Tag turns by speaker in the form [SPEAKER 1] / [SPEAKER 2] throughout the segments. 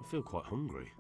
[SPEAKER 1] feel quite hungry.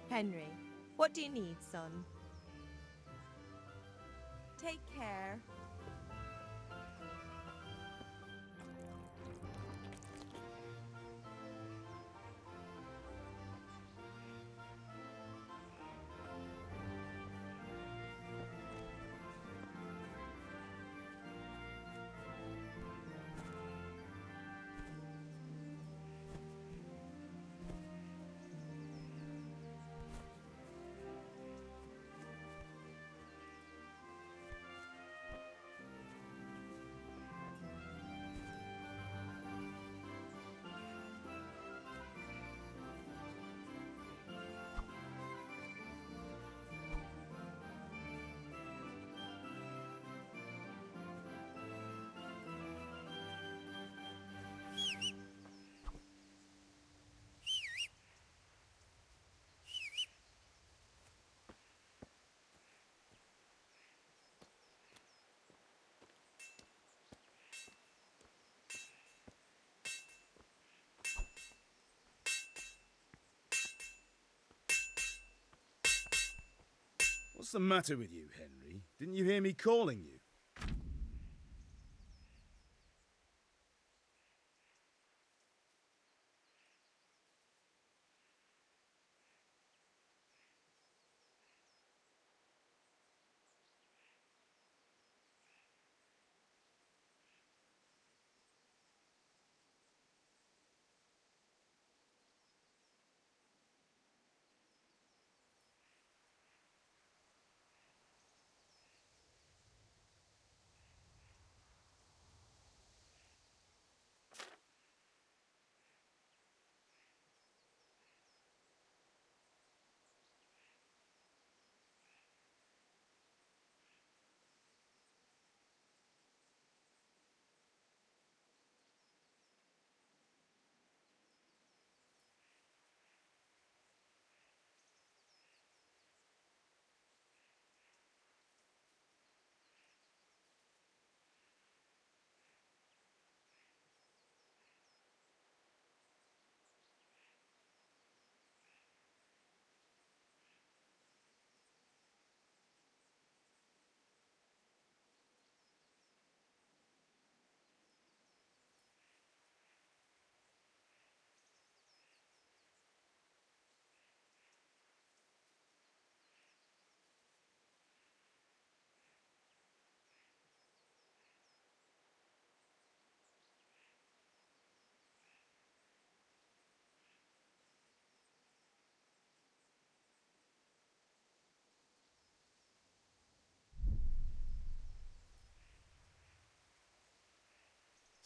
[SPEAKER 2] Henry, what do you need, son? Take care.
[SPEAKER 3] What's the matter with you, Henry? Didn't you hear me calling you?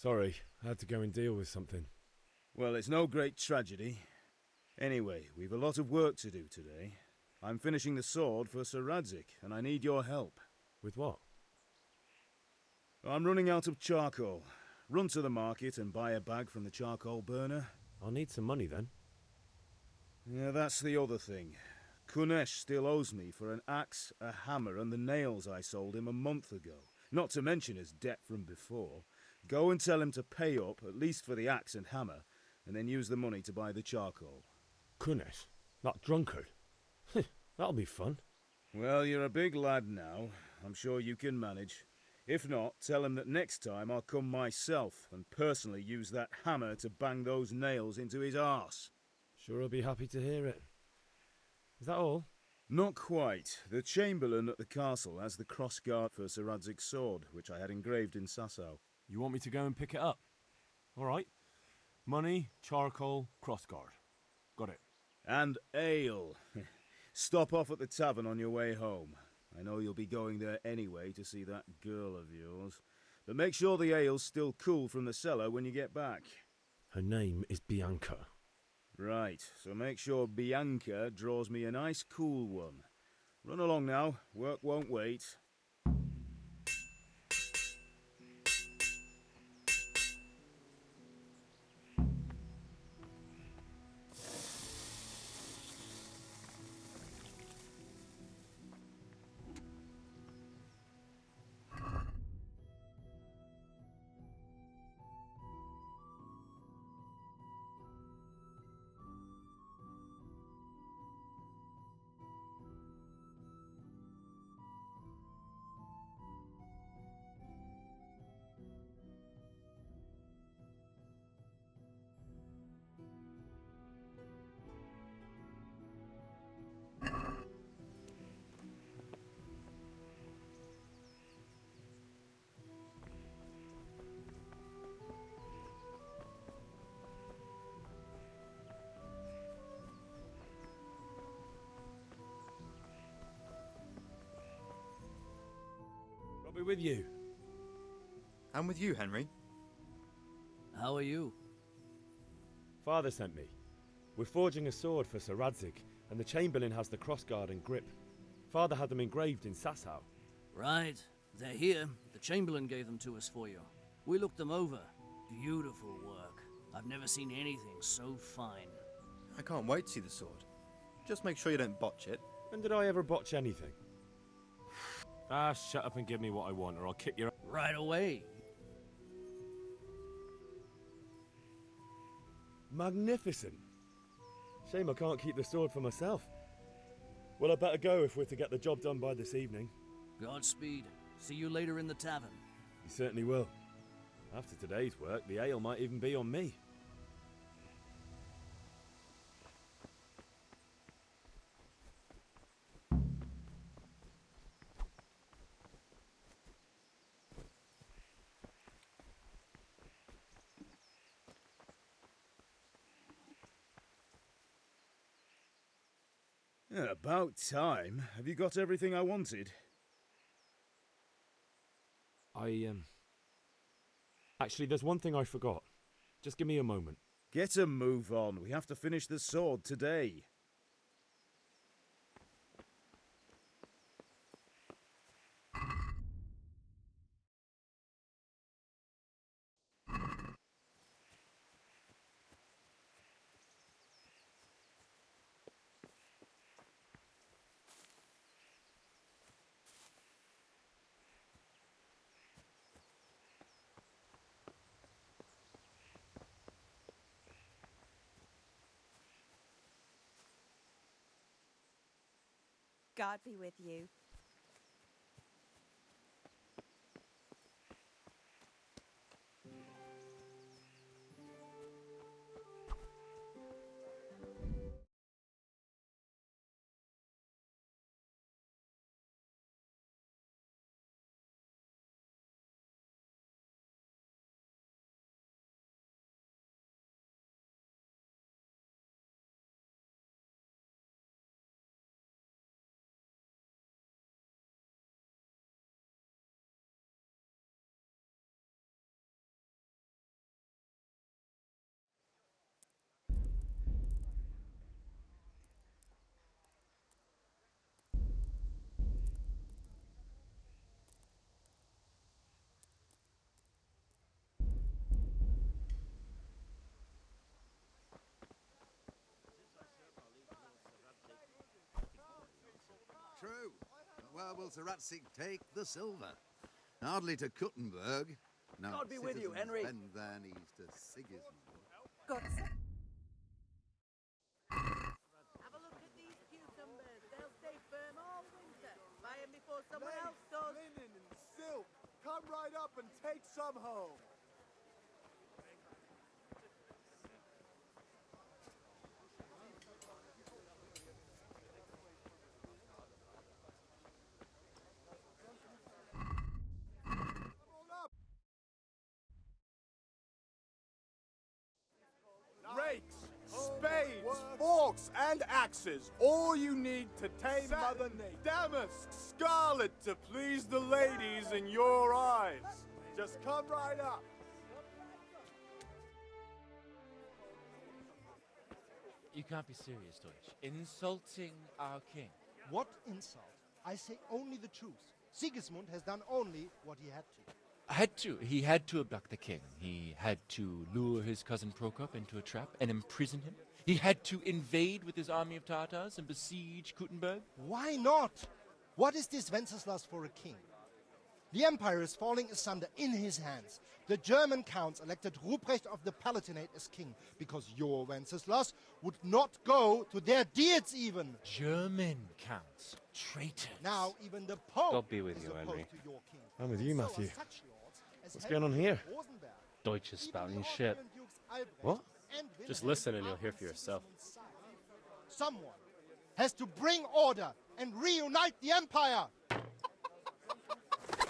[SPEAKER 1] Sorry, I had to go and deal with something.
[SPEAKER 3] Well, it's no great tragedy. Anyway, we've a lot of work to do today. I'm finishing the sword for Sir Rhexah, and I need your help.
[SPEAKER 1] With what?
[SPEAKER 3] I'm running out of charcoal. Run to the market and buy a bag from the charcoal burner.
[SPEAKER 1] I'll need some money then.
[SPEAKER 3] Yeah, that's the other thing. Kunesh still owes me for an axe, a hammer, and the nails I sold him a month ago. Not to mention his debt from before. Go and tell him to pay up, at least for the axe and hammer, and then use the money to buy the charcoal.
[SPEAKER 1] Kunesh? That drunkard? That'll be fun.
[SPEAKER 3] Well, you're a big lad now. I'm sure you can manage. If not, tell him that next time I'll come myself and personally use that hammer to bang those nails into his arse.
[SPEAKER 1] Sure, I'll be happy to hear it. Is that all?
[SPEAKER 3] Not quite. The Chamberlain at the castle has the crossguard for Sir Rhexah's sword, which I had engraved in Sasau.
[SPEAKER 1] You want me to go and pick it up? All right. Money, charcoal, crossguard. Got it.
[SPEAKER 3] And ale. Stop off at the tavern on your way home. I know you'll be going there anyway to see that girl of yours. But make sure the ale's still cool from the cellar when you get back.
[SPEAKER 1] Her name is Bianca.
[SPEAKER 3] Right, so make sure Bianca draws me a nice cool one. Run along now, work won't wait.
[SPEAKER 1] I'll be with you.
[SPEAKER 4] I'm with you, Henry.
[SPEAKER 5] How are you?
[SPEAKER 1] Father sent me. We're forging a sword for Sir Rhexah, and the Chamberlain has the crossguard and grip. Father had them engraved in Sasau.
[SPEAKER 5] Right. They're here. The Chamberlain gave them to us for you. We looked them over. Beautiful work. I've never seen anything so fine.
[SPEAKER 4] I can't wait to see the sword. Just make sure you don't botch it.
[SPEAKER 1] When did I ever botch anything? Ah, shut up and give me what I want, or I'll kick your...
[SPEAKER 5] Right away.
[SPEAKER 1] Magnificent. Shame I can't keep the sword for myself. Well, I better go if we're to get the job done by this evening.
[SPEAKER 5] Godspeed. See you later in the tavern.
[SPEAKER 1] You certainly will. After today's work, the ale might even be on me.
[SPEAKER 3] Yeah, about time. Have you got everything I wanted?
[SPEAKER 1] Actually, there's one thing I forgot. Just give me a moment.
[SPEAKER 3] Get a move on. We have to finish the sword today.
[SPEAKER 2] God be with you.
[SPEAKER 6] true. But where will Sir Rhexah take the silver? Hardly to Kuttenberg. No,
[SPEAKER 7] God be with you, Henry.
[SPEAKER 6] Bend their knees to Sigismund.
[SPEAKER 2] God,
[SPEAKER 8] Have a look at these cucumbers. They'll stay firm all winter. Buy them before someone else does.
[SPEAKER 7] Linen and silk. Come right up and take some home. Rakes, spades, forks, and axes. All you need to tame Mother Nature. Damask, scarlet to please the ladies in your eyes. Just come right up.
[SPEAKER 9] You can't be serious, Deutsch. Insulting our king.
[SPEAKER 10] What insult? I say only the truth. Sigismund has done only what he had to.
[SPEAKER 9] He had to abduct the king. He had to lure his cousin Prokop into a trap and imprison him. He had to invade with his army of Tartars and besiege Kuttenberg.
[SPEAKER 10] Why not? What is this Wenceslas for a king? The empire is falling asunder in his hands. The German counts elected Ruprecht of the Palatinate as king because your Wenceslas would not go to their deeds even.
[SPEAKER 9] German counts. Traitors.
[SPEAKER 10] Now even the Pope
[SPEAKER 11] God be with
[SPEAKER 10] is
[SPEAKER 11] you,
[SPEAKER 10] opposed
[SPEAKER 11] Henry.
[SPEAKER 10] to your king.
[SPEAKER 1] I'm with you,
[SPEAKER 10] So are
[SPEAKER 1] Matthew.
[SPEAKER 10] such lords as
[SPEAKER 1] What's
[SPEAKER 10] Henry
[SPEAKER 1] going on here?
[SPEAKER 10] of Rosenberg.
[SPEAKER 11] Deutsch is
[SPEAKER 10] Even
[SPEAKER 11] spouting
[SPEAKER 10] the
[SPEAKER 11] shit.
[SPEAKER 10] Austrian dukes Albrecht
[SPEAKER 1] What?
[SPEAKER 10] and
[SPEAKER 11] Just
[SPEAKER 10] Wilhelm
[SPEAKER 11] listen and
[SPEAKER 10] are
[SPEAKER 11] you'll hear
[SPEAKER 10] on
[SPEAKER 11] for yourself.
[SPEAKER 10] Sigismund's side. Someone has to bring order and reunite the empire.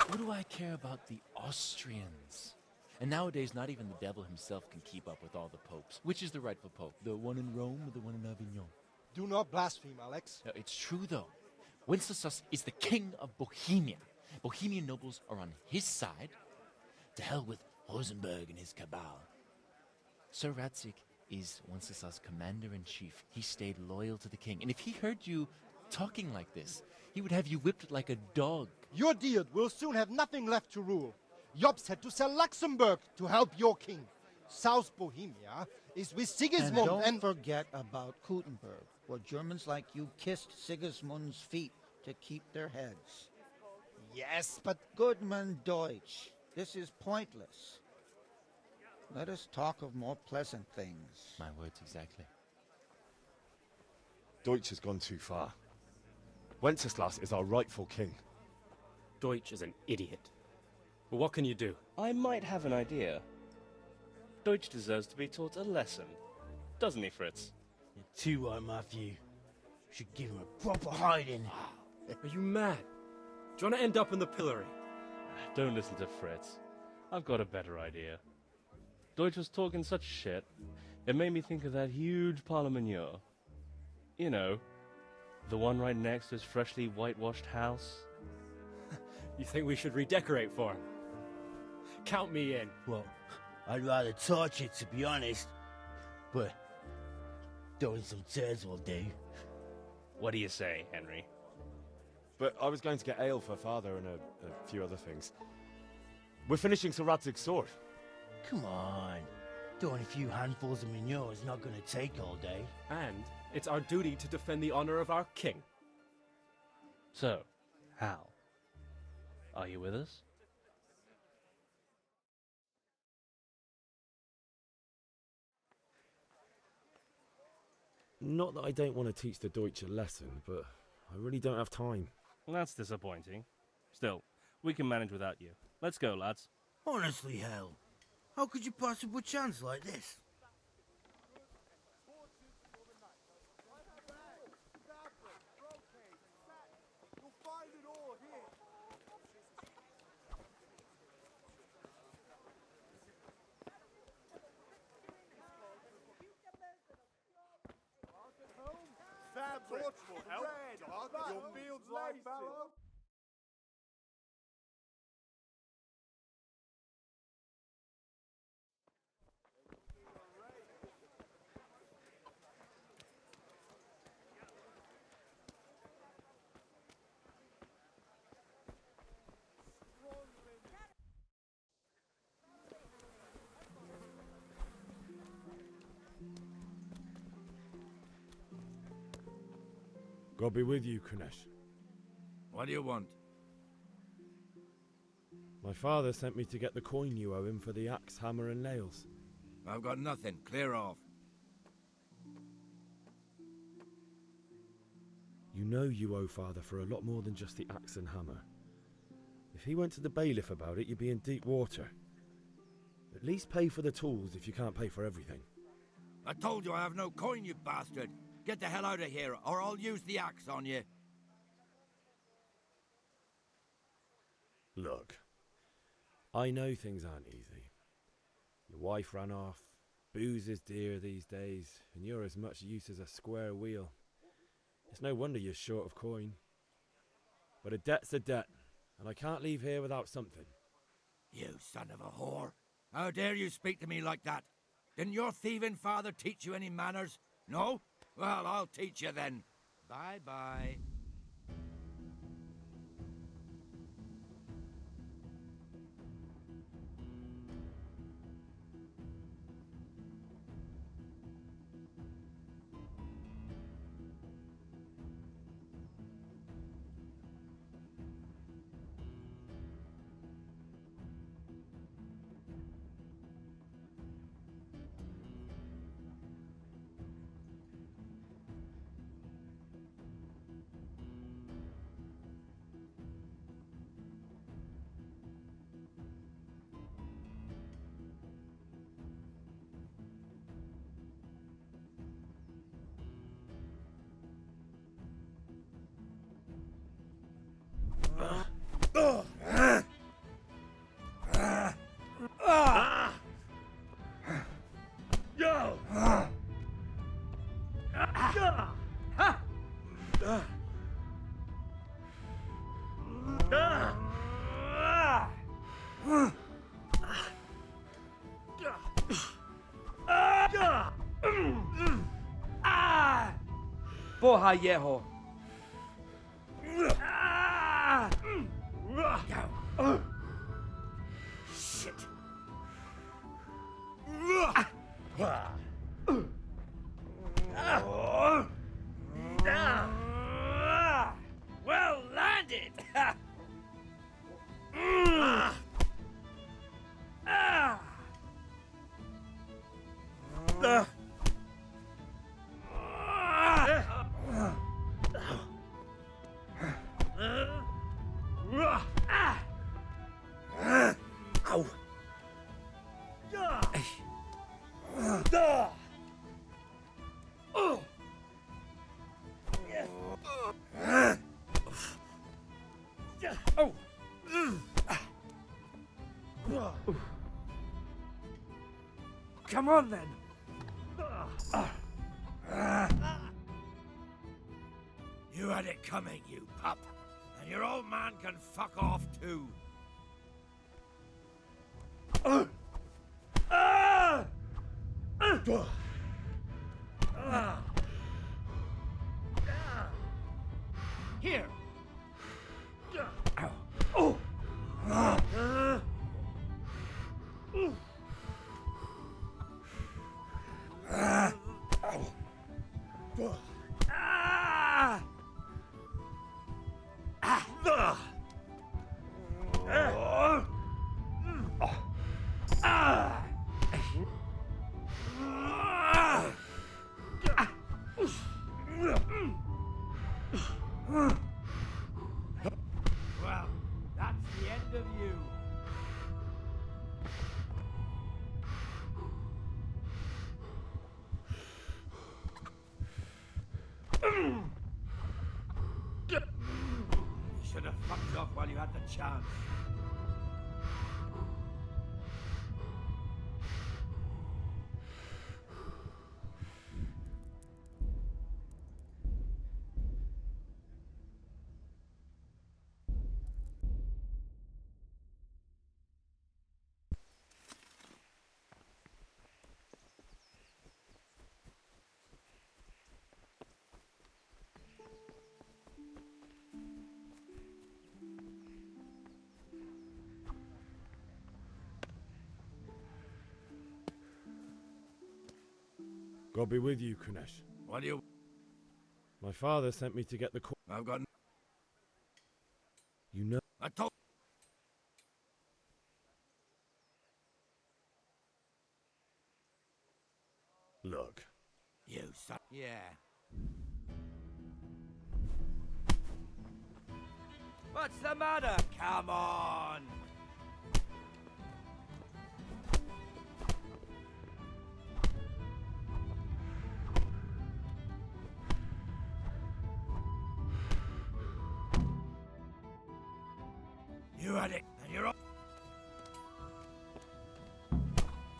[SPEAKER 9] What do I care about the Austrians? And nowadays, not even the devil himself can keep up with all the popes. Which is the rightful pope? The one in Rome or the one in Avignon?
[SPEAKER 10] Do not blaspheme, Alex.
[SPEAKER 9] No, it's true, though. Wenceslas is the king of Bohemia. Bohemian nobles are on his side. To hell with Rosenberg and his cabal. Sir Radzig is Wenceslas' commander-in-chief. He stayed loyal to the king. And if he heard you talking like this, he would have you whipped like a dog.
[SPEAKER 10] Your Diet will soon have nothing left to rule. Jobst had to sell Luxembourg to help your king. South Bohemia is with Sigismund
[SPEAKER 12] And don't forget about Kuttenberg, where Germans like you kissed Sigismund's feet to keep their heads.
[SPEAKER 10] Yes, but
[SPEAKER 12] Goodman Deutsch, this is pointless. Let us talk of more pleasant things.
[SPEAKER 9] My words exactly.
[SPEAKER 1] Deutsch has gone too far. Wenceslas is our rightful king.
[SPEAKER 11] Deutsch is an idiot. But what can you do? I might have an idea. Deutsch deserves to be taught a lesson. Doesn't he, Fritz?
[SPEAKER 5] You're too right, Matthew. Should give him a proper hiding.
[SPEAKER 11] Are you mad? Do you want to end up in the pillory? Don't listen to Fritz. I've got a better idea. Deutsch was talking such shit, it made me think of that huge parliament. You know, the one right next to his freshly whitewashed house. You think we should redecorate for him? Count me in.
[SPEAKER 5] Well, I'd rather torch it, to be honest. But throwing some tears will do.
[SPEAKER 11] What do you say, Henry?
[SPEAKER 1] But I was going to get ale for father and a few other things. We're finishing Sir Radzig's sword.
[SPEAKER 5] Come on. Throwing a few handfuls of manure is not going to take all day.
[SPEAKER 11] And it's our duty to defend the honor of our king. So, Hal, are you with us?
[SPEAKER 1] Not that I don't want to teach the Deutsch a lesson, but I really don't have time.
[SPEAKER 11] That's disappointing. Still, we can manage without you. Let's go, lads.
[SPEAKER 5] Honestly, hell. How could you pass up a chance like this?
[SPEAKER 7] You'll find it all here. Fabric, will help. Your fields lie fallow.
[SPEAKER 1] God be with you, Kunesh.
[SPEAKER 13] What do you want?
[SPEAKER 1] My father sent me to get the coin you owe him for the axe, hammer, and nails.
[SPEAKER 13] I've got nothing. Clear off.
[SPEAKER 1] You know you owe father for a lot more than just the axe and hammer. If he went to the bailiff about it, you'd be in deep water. At least pay for the tools if you can't pay for everything.
[SPEAKER 13] I told you I have no coin, you bastard. Get the hell out of here, or I'll use the axe on you.
[SPEAKER 1] Look, I know things aren't easy. Your wife ran off, booze is dear these days, and you're as much use as a square wheel. It's no wonder you're short of coin. But a debt's a debt, and I can't leave here without something.
[SPEAKER 13] You son of a whore. How dare you speak to me like that? Didn't your thieving father teach you any manners? No? Well, I'll teach you then. Bye-bye.
[SPEAKER 14] Boha yeho.
[SPEAKER 13] Shit.
[SPEAKER 14] Well landed.
[SPEAKER 13] Come on then. You had it coming, you pup. And your old man can fuck off too. Here. Well, that's the end of you. You should have fucked off while you had the chance.
[SPEAKER 1] God be with you, Kunesh.
[SPEAKER 13] What do you...
[SPEAKER 1] My father sent me to get the coin.
[SPEAKER 13] I've got...
[SPEAKER 7] luck.
[SPEAKER 13] You son. Yeah. What's the matter? Come on! You had it, and you're up.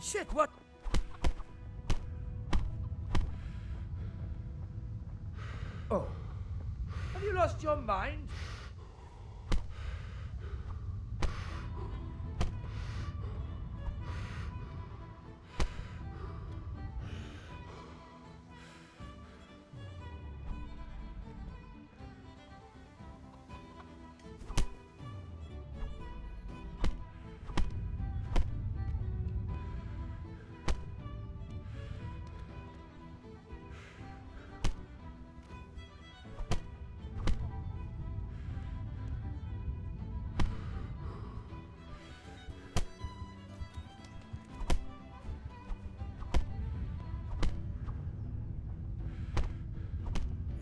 [SPEAKER 13] Shit, what?
[SPEAKER 14] Oh. Have you lost your mind?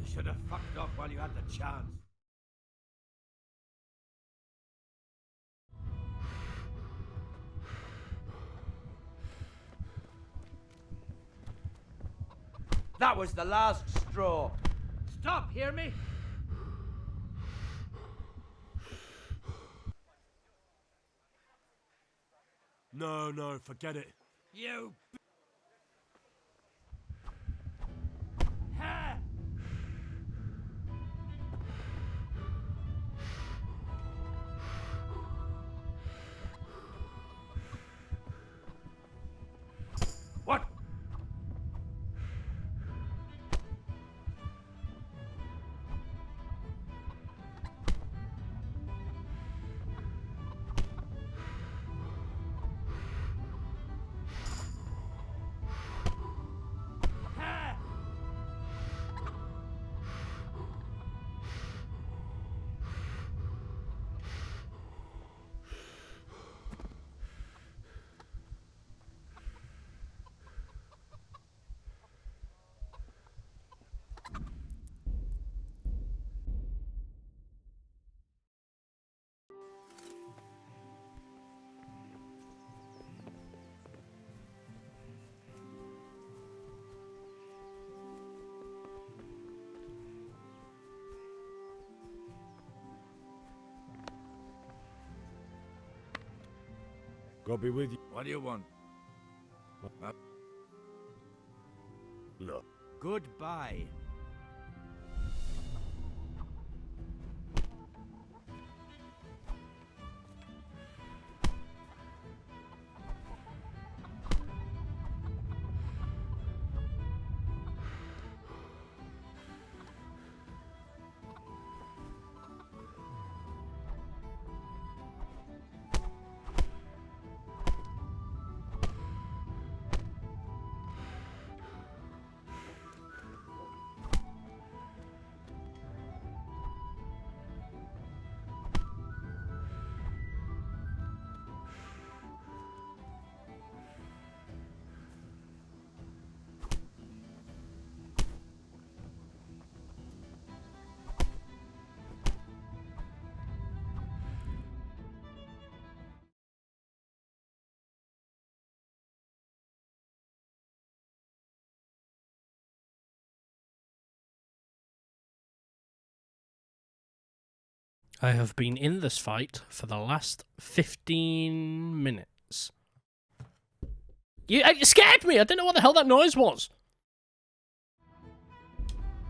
[SPEAKER 13] You should have fucked off while you had the chance.
[SPEAKER 14] That was the last straw.
[SPEAKER 13] Stop, hear me?
[SPEAKER 11] No, forget it.
[SPEAKER 13] You. Ha! What? Ha!
[SPEAKER 1] God be with you.
[SPEAKER 13] What do you want?
[SPEAKER 7] Look.
[SPEAKER 13] Goodbye.
[SPEAKER 15] I have been in this fight for the last 15 minutes. You scared me! I didn't know what the hell that noise was!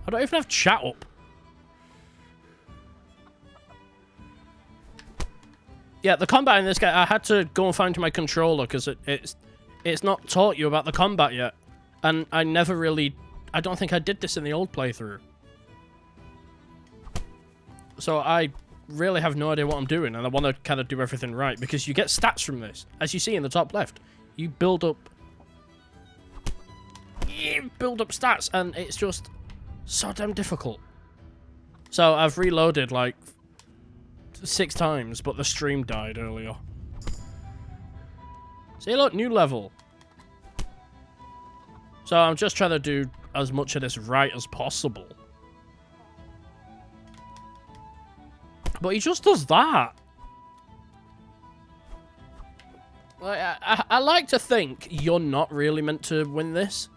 [SPEAKER 15] I don't even have chat up. Yeah, the combat in this game, I had to go and find my controller because it's not taught you about the combat yet. And I never really... I don't think I did this in the old playthrough. So I really have no idea what I'm doing, and I want to kind of do everything right, because you get stats from this. As you see in the top left, you build up stats, and it's just so damn difficult. So I've reloaded like 6 times, but the stream died earlier. See, look, new level. So I'm just trying to do as much of this right as possible. But he just does that. Like, I like to think you're not really meant to win this.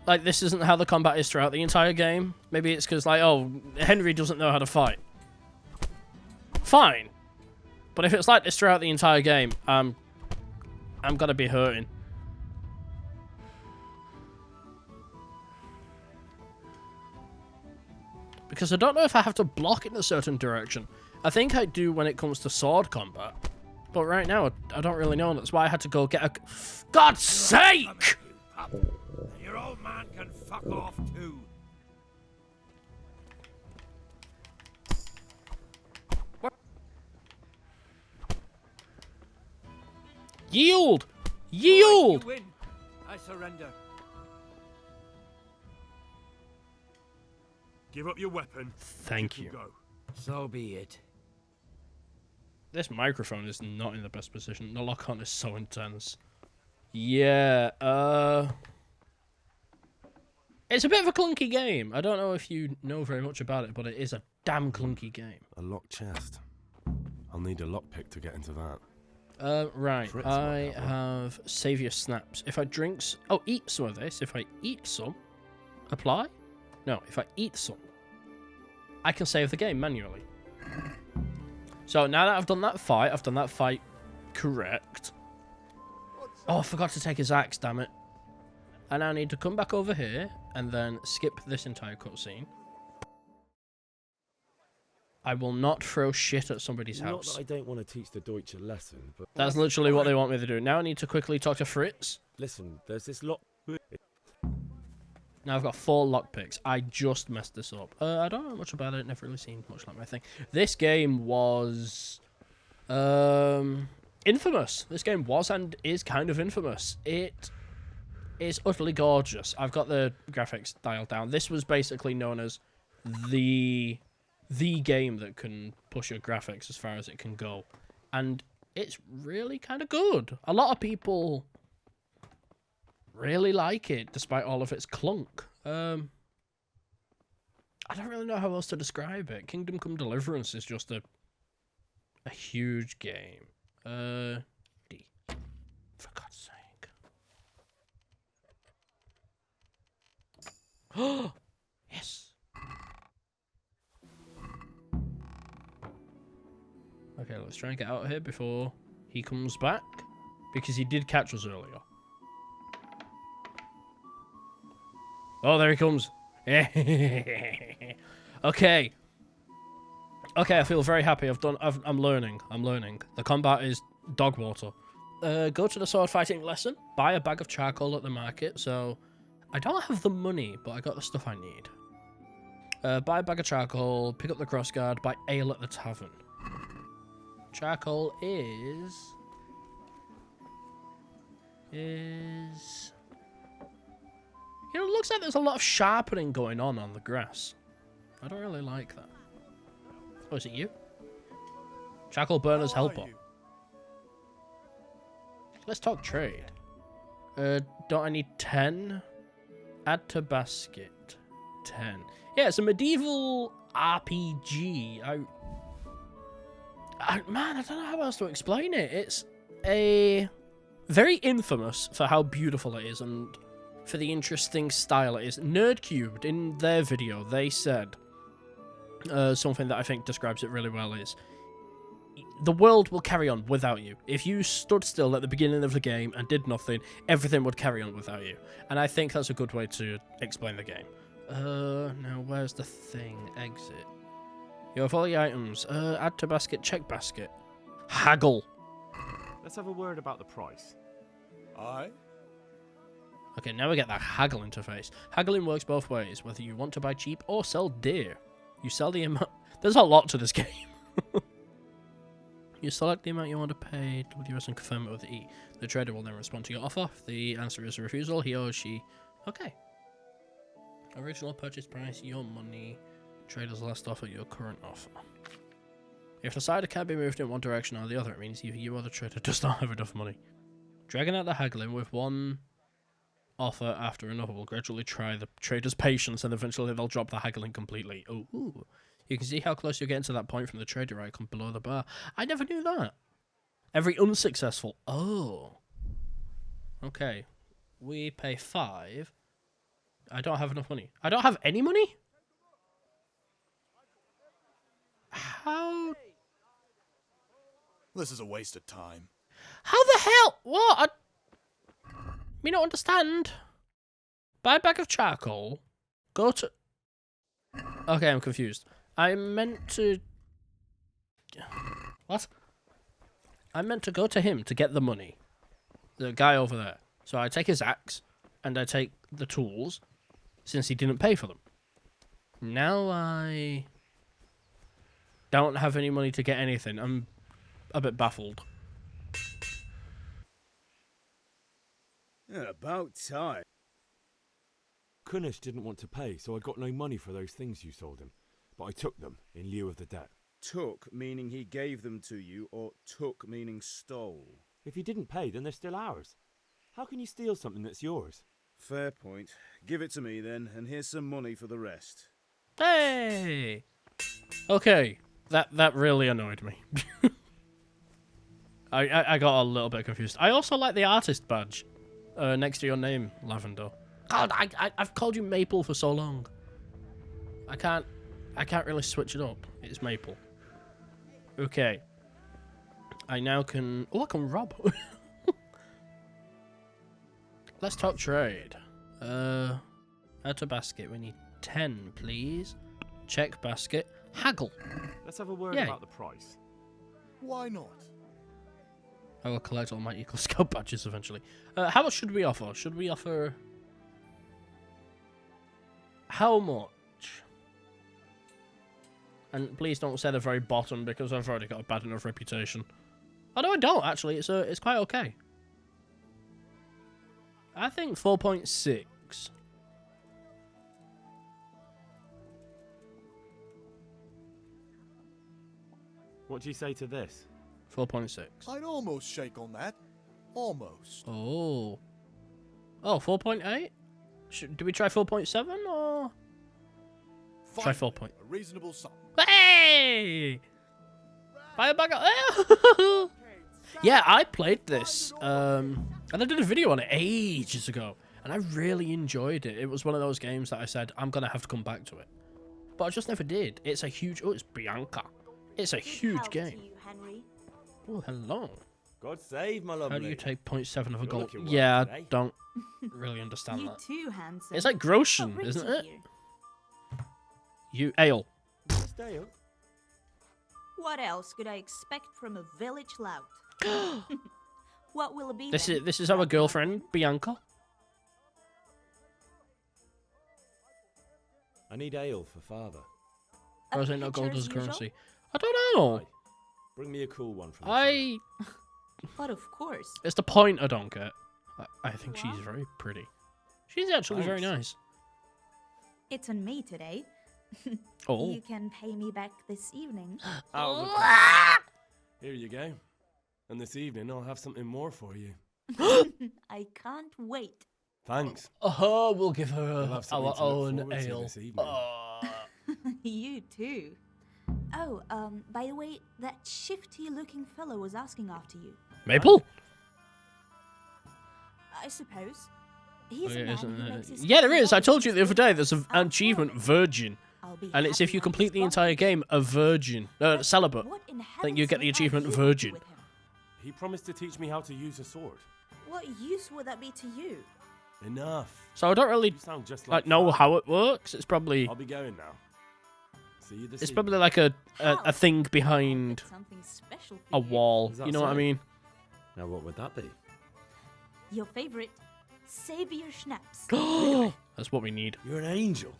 [SPEAKER 15] Like, this isn't how the combat is throughout the entire game. Maybe it's because, like, oh, Henry doesn't know how to fight. Fine. But if it's like this throughout the entire game, I'm gonna be hurting. Because I don't know if I have to block in a certain direction. I think I do when it comes to sword combat. But right now, I don't really know. That's why I had to go get a... God's sake!
[SPEAKER 13] Your old man can fuck off too.
[SPEAKER 15] Yield! Yield!
[SPEAKER 13] You win. I surrender.
[SPEAKER 11] Give up your weapon.
[SPEAKER 15] Thank you.
[SPEAKER 11] Go.
[SPEAKER 13] So be it.
[SPEAKER 15] This microphone is not in the best position. The lock-on is so intense. Yeah, it's a bit of a clunky game. I don't know if you know very much about it, but it is a damn clunky game.
[SPEAKER 16] A locked chest. I'll need a lockpick to get into that.
[SPEAKER 15] Right.
[SPEAKER 16] Fritz
[SPEAKER 15] I
[SPEAKER 16] might have one.
[SPEAKER 15] have Savior Snaps. If I drink... Oh, eat some of this. If I eat some... Apply? No, if I eat some, I can save the game manually. So now that I've done that fight correct. Oh, I forgot to take his axe, damn it. And I need to come back over here and then skip this entire cutscene. I will not throw shit at somebody's
[SPEAKER 1] Not
[SPEAKER 15] house.
[SPEAKER 1] that I don't want to teach the Deutsch a lesson, but...
[SPEAKER 15] That's literally what they want me to do. Now I need to quickly talk to Fritz.
[SPEAKER 1] Listen, there's this lot...
[SPEAKER 15] Now I've got 4 lockpicks. I just messed this up. I don't know much about it. Never really seen much like my thing. This game was... infamous. This game was and is kind of infamous. It is utterly gorgeous. I've got the graphics dialed down. This was basically known as the game that can push your graphics as far as it can go. And it's really kind of good. A lot of people really like it, despite all of its clunk. I don't really know how else to describe it. Kingdom Come Deliverance is just a huge game. D. For God's sake. Oh, yes. Okay, let's try and get out of here before he comes back, because he did catch us earlier. Oh, there he comes. Okay. Okay, I feel very happy. I'm learning. The combat is dog water. Go to the sword fighting lesson. Buy a bag of charcoal at the market. So, I don't have the money, but I got the stuff I need. Buy a bag of charcoal. Pick up the crossguard. Buy ale at the tavern. Charcoal is... You know, it looks like there's a lot of sharpening going on the grass. I don't really like that. Oh, is it you? Charcoal burner's helper. Let's talk trade. Don't I need 10? Add to basket. 10. Yeah, it's a medieval RPG. Man, I don't know how else to explain it. It's a very infamous for how beautiful it is and for the interesting style it is. Nerdcubed, in their video, they said something that I think describes it really well is, the world will carry on without you. If you stood still at the beginning of the game and did nothing, everything would carry on without you. And I think that's a good way to explain the game. Now where's the thing? Exit. You have all the items. Add to basket, check basket. Haggle.
[SPEAKER 11] Let's have a word about the price.
[SPEAKER 7] Aye?
[SPEAKER 15] Okay, now we get that haggle interface. Haggling works both ways, whether you want to buy cheap or sell dear. You sell the amount... There's a lot to this game. You select the amount you want to pay, WS, and confirm it with E. The trader will then respond to your offer. If the answer is a refusal, he or she... Okay. Original purchase price, your money. Trader's last offer, your current offer. If the cider can be moved in one direction or the other, it means either you or the trader does not have enough money. Dragging out the haggling with one offer after another will gradually try the trader's patience, and eventually they'll drop the haggling completely. Ooh. You can see how close you're getting to that point from the trader icon below the bar. I never knew that. Every unsuccessful. Oh. Okay. We pay 5. I don't have enough money. I don't have any money? How?
[SPEAKER 7] This is a waste of time.
[SPEAKER 15] How the hell? What? Me don't understand. Buy a bag of charcoal. Go to... Okay, I'm confused. I meant to... What? I meant to go to him to get the money. The guy over there. So I take his axe, and I take the tools, since he didn't pay for them. Now I don't have any money to get anything. I'm a bit baffled.
[SPEAKER 3] Yeah, about time.
[SPEAKER 1] Kunish didn't want to pay, so I got no money for those things you sold him. But I took them in lieu of the debt.
[SPEAKER 3] Took meaning he gave them to you, or took meaning stole?
[SPEAKER 1] If you didn't pay, then they're still ours. How can you steal something that's yours?
[SPEAKER 3] Fair point. Give it to me then, and here's some money for the rest.
[SPEAKER 15] Hey! Okay, that really annoyed me. I got a little bit confused. I also like the artist badge next to your name, Lavender. God, I've called you Maple for so long. I can't really switch it up. It's Maple. Okay. I now can... Oh, I can rob. Let's talk trade. Add to basket. We need 10, please. Check basket. Haggle.
[SPEAKER 16] Let's have a word
[SPEAKER 15] Yay.
[SPEAKER 16] about the price.
[SPEAKER 7] Why not?
[SPEAKER 15] I will collect all my Eagle Scout badges eventually. How much should we offer? Should we offer... How much? And please don't say the very bottom, because I've already got a bad enough reputation. Oh, no, I don't, actually. It's quite okay. I think 4.6.
[SPEAKER 16] What do you say to this?
[SPEAKER 15] 4.6.
[SPEAKER 7] I'd almost shake on that. Almost.
[SPEAKER 15] Oh. Oh, 4.8? Do we try 4.7 or... Try 4.
[SPEAKER 7] A reasonable sum.
[SPEAKER 15] Hey! Buy a bag of... Yeah, I played this, and I did a video on it ages ago, and I really enjoyed it. It was one of those games that I said, I'm going to have to come back to it. But I just never did. It's a huge... Oh, it's Bianca. It's a huge game. Oh, hello.
[SPEAKER 1] God save my lovely.
[SPEAKER 15] How do you take 0.7 of a
[SPEAKER 1] You're
[SPEAKER 15] gold?
[SPEAKER 1] looking well
[SPEAKER 15] Yeah, I
[SPEAKER 1] today.
[SPEAKER 15] don't really understand
[SPEAKER 2] You
[SPEAKER 15] that.
[SPEAKER 2] too, handsome.
[SPEAKER 15] It's like Grosjean,
[SPEAKER 2] What
[SPEAKER 15] isn't
[SPEAKER 2] brings
[SPEAKER 15] it?
[SPEAKER 2] you
[SPEAKER 15] You ale.
[SPEAKER 1] Stay up.
[SPEAKER 2] What else could I expect from a village lout? What will it be?
[SPEAKER 15] This
[SPEAKER 2] then?
[SPEAKER 15] is our girlfriend, Bianca.
[SPEAKER 1] I need ale for father.
[SPEAKER 15] Or is it not gold
[SPEAKER 2] pitcher
[SPEAKER 15] as
[SPEAKER 2] as usual?
[SPEAKER 15] currency? I don't know.
[SPEAKER 1] Aye. Bring me a cool one from
[SPEAKER 2] But of course.
[SPEAKER 15] It's the point I don't get. I think she's very pretty. She's actually very
[SPEAKER 1] Thanks.
[SPEAKER 15] nice.
[SPEAKER 2] It's on me today.
[SPEAKER 15] Oh.
[SPEAKER 2] You can pay me back this evening.
[SPEAKER 16] Here you go. And this evening I'll have something more for you.
[SPEAKER 2] I can't wait.
[SPEAKER 16] Thanks.
[SPEAKER 15] Oh, we'll give her
[SPEAKER 16] We'll have something
[SPEAKER 15] our
[SPEAKER 16] to look
[SPEAKER 15] own
[SPEAKER 16] forward to
[SPEAKER 15] ale.
[SPEAKER 16] this evening.
[SPEAKER 2] You too. Oh, by the way, that shifty-looking fellow was asking after you.
[SPEAKER 15] Maple?
[SPEAKER 2] I suppose. He's
[SPEAKER 15] Oh,
[SPEAKER 2] a
[SPEAKER 15] yeah,
[SPEAKER 2] man
[SPEAKER 15] isn't
[SPEAKER 2] who
[SPEAKER 15] there?
[SPEAKER 2] makes his
[SPEAKER 15] Yeah, there
[SPEAKER 2] own
[SPEAKER 15] is. I told you the
[SPEAKER 2] laws.
[SPEAKER 15] other day there's an
[SPEAKER 2] I'll
[SPEAKER 15] achievement,
[SPEAKER 2] follow.
[SPEAKER 15] Virgin.
[SPEAKER 2] I'll be
[SPEAKER 15] And it's if
[SPEAKER 2] happy
[SPEAKER 15] you
[SPEAKER 2] when
[SPEAKER 15] complete
[SPEAKER 2] he's
[SPEAKER 15] the
[SPEAKER 2] gone.
[SPEAKER 15] entire game a virgin. Celibate.
[SPEAKER 2] What in
[SPEAKER 15] Then you get the
[SPEAKER 2] heaven's name
[SPEAKER 15] achievement
[SPEAKER 2] have you got
[SPEAKER 15] Virgin.
[SPEAKER 2] with him?
[SPEAKER 16] He promised to teach me how to use a sword.
[SPEAKER 2] What use would that be to you?
[SPEAKER 16] Enough.
[SPEAKER 15] So I don't really
[SPEAKER 16] You sound just
[SPEAKER 15] like
[SPEAKER 16] like
[SPEAKER 15] know
[SPEAKER 16] father.
[SPEAKER 15] how it works. It's probably
[SPEAKER 16] I'll be going now. See you this
[SPEAKER 15] it's
[SPEAKER 16] evening.
[SPEAKER 15] probably like a thing behind
[SPEAKER 2] Something special for
[SPEAKER 15] a
[SPEAKER 2] you.
[SPEAKER 15] wall.
[SPEAKER 1] Is that
[SPEAKER 15] You know what I
[SPEAKER 1] so?
[SPEAKER 15] mean?
[SPEAKER 1] Now what would that be?
[SPEAKER 2] Your favorite, Savior Schnapps.
[SPEAKER 15] That's what we need.
[SPEAKER 1] You're an angel.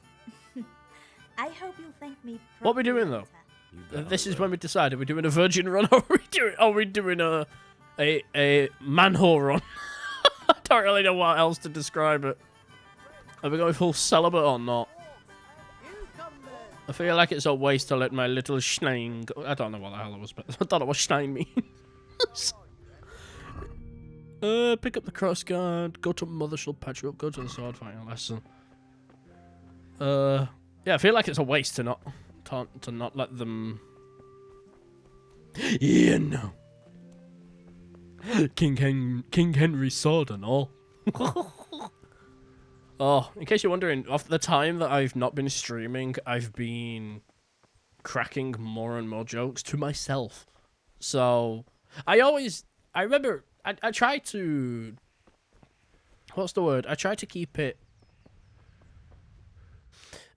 [SPEAKER 2] I hope you'll thank me.
[SPEAKER 15] What we
[SPEAKER 2] properly
[SPEAKER 15] doing though?
[SPEAKER 2] later.
[SPEAKER 1] You bet
[SPEAKER 15] This
[SPEAKER 1] I
[SPEAKER 15] is
[SPEAKER 1] will.
[SPEAKER 15] when we decide: are we doing a virgin run, or are we doing a manhole run? I don't really know what else to describe it. Are we going full celibate or not? I feel like it's a waste to let my little Schnein go. I don't know what the hell it was, but I don't know what Schnein means. Pick up the crossguard, go to Mothershell Petrol, go to the sword fighting lesson. Yeah, I feel like it's a waste to not let them. Yeah, no. King Henry's sword and all. Oh, in case you're wondering, off the time that I've not been streaming, I've been cracking more and more jokes to myself. So, I remember, I try to, what's the word? I try to keep it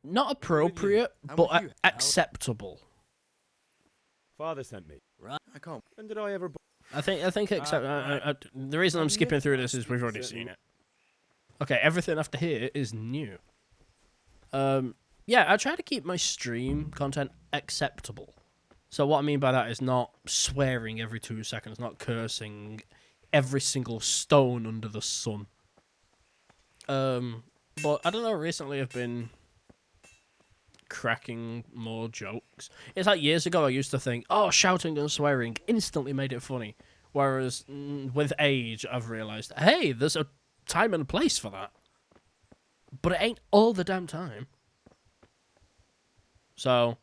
[SPEAKER 15] not appropriate, but acceptable.
[SPEAKER 1] Father sent me.
[SPEAKER 5] Right.
[SPEAKER 1] I can't. When did I ever...
[SPEAKER 15] I think the reason I'm skipping through this is we've already seen it. Okay, everything after here is new. Yeah, I try to keep my stream content acceptable. So what I mean by that is not swearing every 2 seconds, not cursing every single stone under the sun. But I don't know, recently I've been cracking more jokes. It's like years ago I used to think, oh, shouting and swearing instantly made it funny. Whereas with age I've realised, hey, there's a time and place for that. But it ain't all the damn time. So,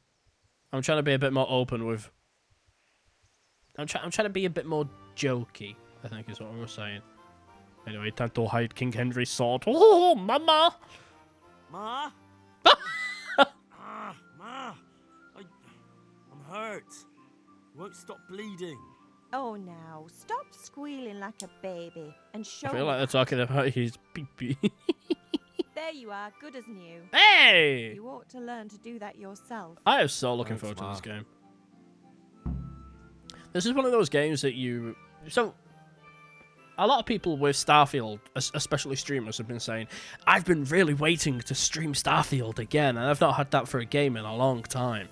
[SPEAKER 15] I'm trying to be a bit more open with... I'm trying to be a bit more jokey, I think is what I was saying. Anyway, time to hide King Henry's sword. Oh, mama!
[SPEAKER 17] Ma? Ma! I'm hurt. You won't stop bleeding.
[SPEAKER 18] Oh, now, stop squealing like a baby and show
[SPEAKER 15] I feel like they're talking about his pee-pee.
[SPEAKER 18] There you are, good as new.
[SPEAKER 15] Hey!
[SPEAKER 18] You ought to learn to do that yourself.
[SPEAKER 15] I am so looking forward to this game. This is one of those games that you... So, a lot of people with Starfield, especially streamers, have been saying, I've been really waiting to stream Starfield again, and I've not had that for a game in a long time.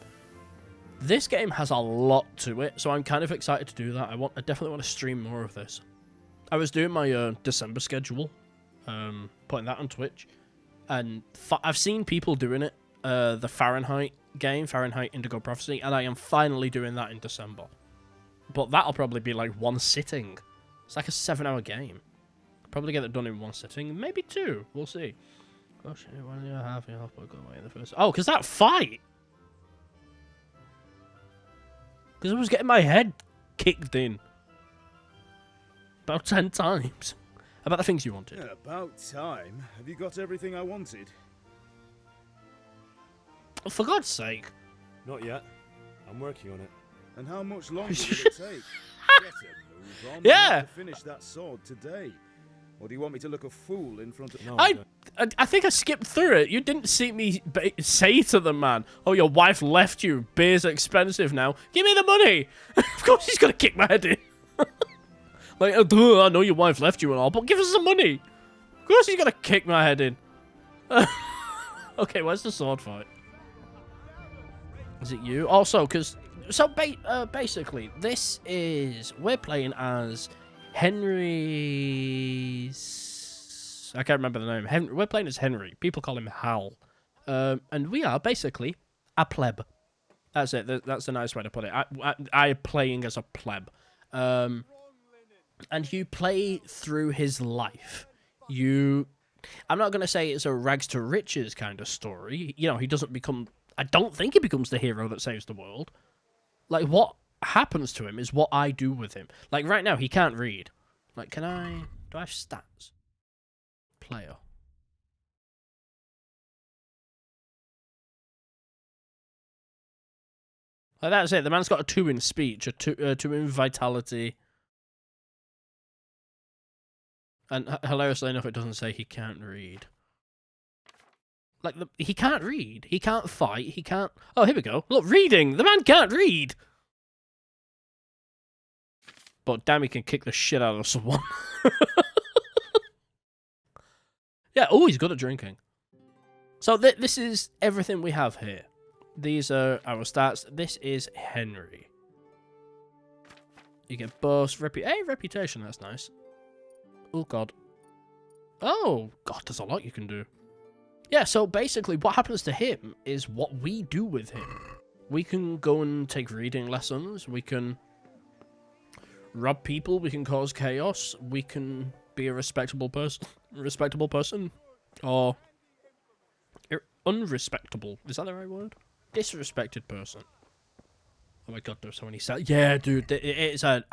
[SPEAKER 15] This game has a lot to it, so I'm kind of excited to do that. I definitely want to stream more of this. I was doing my December schedule, putting that on Twitch, and I've seen people doing it, the Fahrenheit game, Fahrenheit Indigo Prophecy, and I am finally doing that in December. But that'll probably be like one sitting. It's like a 7-hour game. Probably get it done in one sitting, maybe 2. We'll see. Oh shit, when you're half, you have to go away in the first. Oh, because that fight! Because I was getting my head kicked in. About 10 times. About the things you wanted.
[SPEAKER 3] Yeah, about time. Have you got everything I wanted?
[SPEAKER 15] Oh, for God's sake.
[SPEAKER 1] Not yet. I'm working on it.
[SPEAKER 3] And how much longer will it take? Get a move on.
[SPEAKER 15] Yeah.
[SPEAKER 3] We have to finish that sword today. Or do you want me to look a fool in front of... No,
[SPEAKER 15] I think I skipped through it. You didn't see me say to the man, oh, your wife left you. Beer's expensive now. Give me the money. Of course he's going to kick my head in. Like, oh, I know your wife left you and all, but give us some money. Of course he's going to kick my head in. Okay, where's the sword fight? Is it you? Also, because... So, basically, this is... We're playing as Henry's... I can't remember the name. We're playing as Henry. People call him Hal. And we are basically a pleb. That's it. That's a nice way to put it. I'm playing as a pleb. And you play through his life. I'm not going to say it's a rags to riches kind of story. You know, he doesn't become... I don't think he becomes the hero that saves the world. Like, what happens to him is what I do with him. Like, right now, he can't read. Like, do I have stats? Player. Like, that's it. The man's got a 2 in speech, a 2 in vitality. And hilariously enough, it doesn't say he can't read. Like, he can't read. He can't fight. He can't... Oh, here we go. Look, reading! The man can't read! But damn, he can kick the shit out of someone. Yeah, oh, he's good at drinking. So this is everything we have here. These are our stats. This is Henry. You get boast, reputation, that's nice. Oh, God. Oh, God, there's a lot you can do. Yeah, so basically what happens to him is what we do with him. We can go and take reading lessons. We can rob people. We can cause chaos. We can be a respectable person, or unrespectable. Is that the right word? Disrespected person. Oh my god, there's so many stats. Yeah, dude, it's a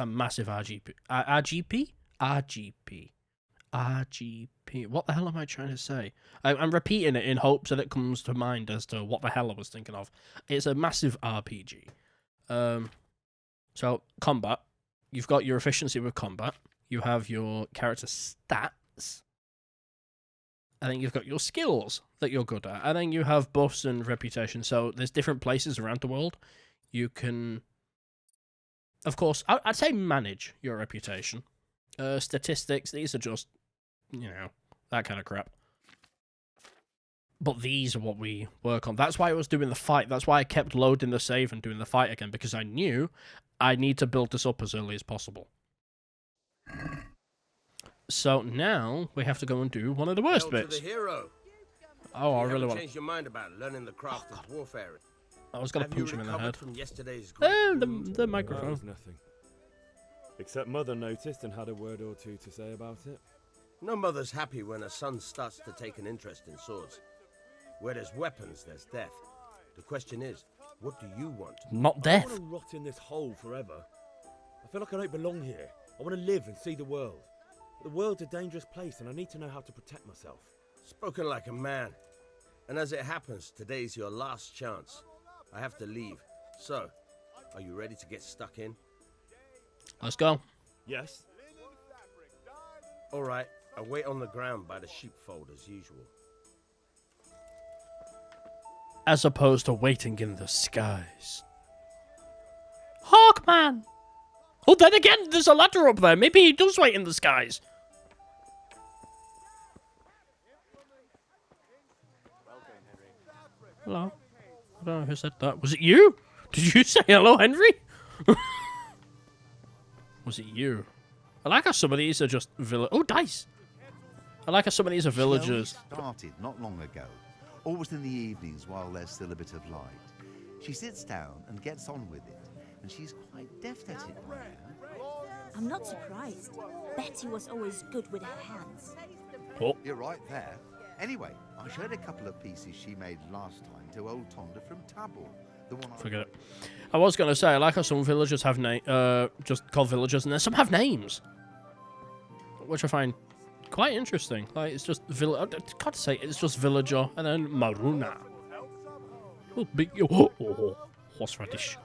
[SPEAKER 15] massive RGP. What the hell am I trying to say? I'm repeating it in hopes that it comes to mind as to what the hell I was thinking of. It's a massive RPG. So combat. You've got your efficiency with combat. You have your character stats. And then you've got your skills that you're good at. And then you have buffs and reputation. So there's different places around the world. You can, of course, I'd say manage your reputation. Statistics, these are just, that kind of crap. But these are what we work on. That's why I was doing the fight. That's why I kept loading the save and doing the fight again, because I knew I need to build this up as early as possible. So now we have to go and do one of the worst bits.
[SPEAKER 19] To the hero.
[SPEAKER 15] Oh, I really want to
[SPEAKER 19] change your mind about learning the craft of warfare.
[SPEAKER 15] I was going to punch him in the head.
[SPEAKER 19] From yesterday's
[SPEAKER 15] the microphone.
[SPEAKER 1] That was nothing. Except Mother noticed and had a word or two to say about it.
[SPEAKER 19] No mother's happy when a son starts to take an interest in swords. Where there's weapons, there's death. The question is, what do you want?
[SPEAKER 15] Not
[SPEAKER 1] I
[SPEAKER 15] death.
[SPEAKER 1] don't want to rot in this hole forever. I feel like I don't belong here. I want to live and see the world. The world's a dangerous place and I need to know how to protect myself.
[SPEAKER 19] Spoken like a man. And as it happens, today's your last chance. I have to leave. So, are you ready to get stuck in?
[SPEAKER 15] Let's go.
[SPEAKER 1] Yes.
[SPEAKER 19] All right, I'll wait on the ground by the sheepfold as usual.
[SPEAKER 15] As opposed to waiting in the skies. Hawkman! Oh, then again, there's a ladder up there. Maybe he does wait in the skies. Hello. I don't know who said that. Was it you? Did you say hello, Henry? Was it you? I like how some of these are just Oh, dice! I like how some of these are villagers.
[SPEAKER 20] She started not long ago, always in the evenings while there's still a bit of light. She sits down and gets on with it, and she's quite deft at it by now.
[SPEAKER 2] I'm not surprised. Betty was always good with her hands.
[SPEAKER 15] Oh.
[SPEAKER 20] You're right there. Anyway, I showed a couple of pieces she made last time to old Tonda from Tabor. The one
[SPEAKER 15] Forget it. I was going to say, I like how some villagers have just called villagers, and then some have names. Which I find quite interesting. Like, it's just can't say it's just villager, and then Maruna. Oh, big horseradish.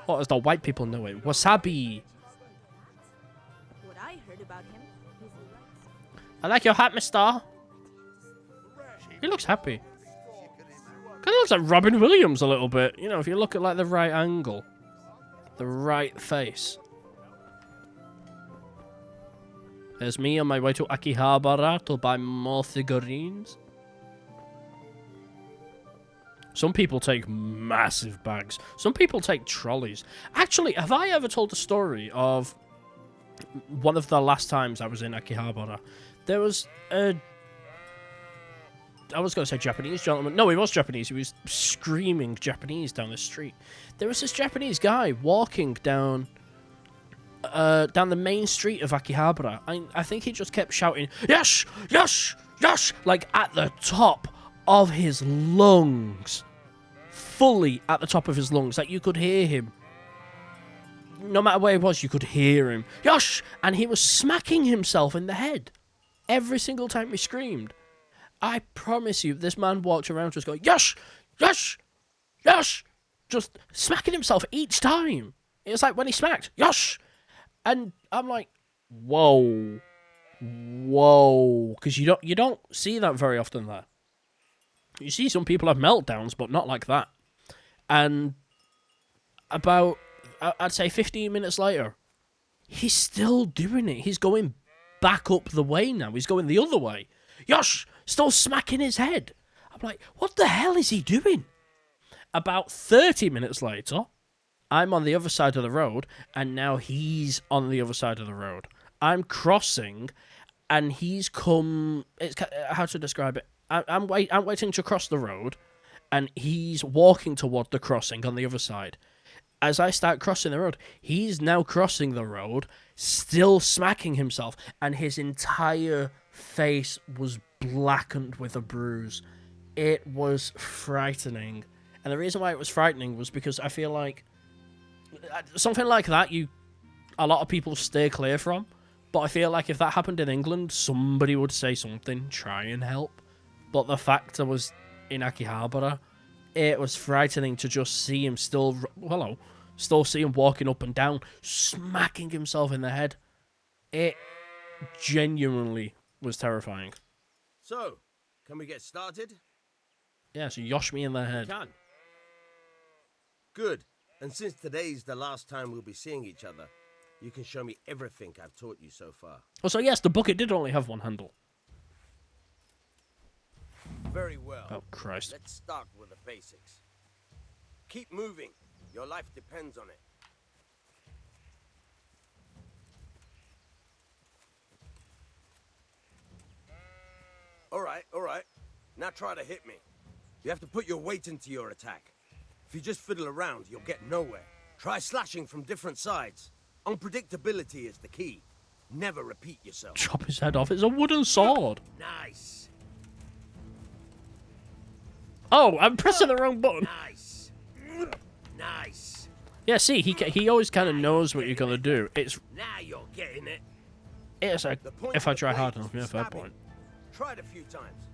[SPEAKER 15] What, as the white people know it? Wasabi.
[SPEAKER 2] What I heard about him,
[SPEAKER 15] I like your hat, mister. He looks happy. Kind of looks like Robin Williams a little bit. You know, if you look at like the right angle. The right face. There's me on my way to Akihabara to buy more figurines. Some people take massive bags. Some people take trolleys. Actually, have I ever told the story of one of the last times I was in Akihabara? There was a... I was going to say Japanese gentleman. No, he was Japanese. He was screaming Japanese down the street. There was this Japanese guy walking down the main street of Akihabara. I think he just kept shouting, "Yes! Yes! Yes!" like at the top of his lungs. Fully at the top of his lungs. Like you could hear him. No matter where he was, you could hear him. Yes! And he was smacking himself in the head. Every single time he screamed. I promise you, this man walked around just going, "Yes! Yes! Yes!" Just smacking himself each time. It was like when he smacked, "Yes!" And I'm like, whoa. Whoa. Because you don't see that very often there. You see some people have meltdowns, but not like that. And about, I'd say 15 minutes later, he's still doing it. He's going back up the way now. He's going the other way. Yosh! Still smacking his head. I'm like, what the hell is he doing? About 30 minutes later, I'm on the other side of the road, and now he's on the other side of the road. I'm crossing, and he's come... how to describe it? I'm waiting to cross the road, and he's walking toward the crossing on the other side. as I start crossing the road, he's now crossing the road, still smacking himself, and his entire face was blackened with a bruise. It was frightening. And the reason why it was frightening was because I feel like something like that, a lot of people stay clear from. But I feel like if that happened in England, somebody would say something, try and help. But the fact I was in Akihabara, it was frightening to just see him still see him walking up and down, smacking himself in the head. It genuinely was terrifying.
[SPEAKER 19] So, can we get started?
[SPEAKER 15] Yeah, so yosh me in the head.
[SPEAKER 1] Can.
[SPEAKER 19] Good. And since today's the last time we'll be seeing each other, you can show me everything I've taught you so far.
[SPEAKER 15] Oh, so yes, the bucket did only have one handle.
[SPEAKER 19] Very well.
[SPEAKER 15] Oh, Christ.
[SPEAKER 19] Let's start with the basics. Keep moving. Your life depends on it. All right. Now try to hit me. You have to put your weight into your attack. If you just fiddle around, you'll get nowhere. Try slashing from different sides. Unpredictability is the key. Never repeat yourself.
[SPEAKER 15] Chop his head off. It's a wooden sword.
[SPEAKER 19] Nice.
[SPEAKER 15] Oh, I'm pressing the wrong button.
[SPEAKER 19] Nice.
[SPEAKER 15] Yeah, see, he always kind of knows what you're gonna do. It's
[SPEAKER 19] Now you're getting it.
[SPEAKER 15] like if I try hard enough, yeah, fair point.
[SPEAKER 19] Try it a few times.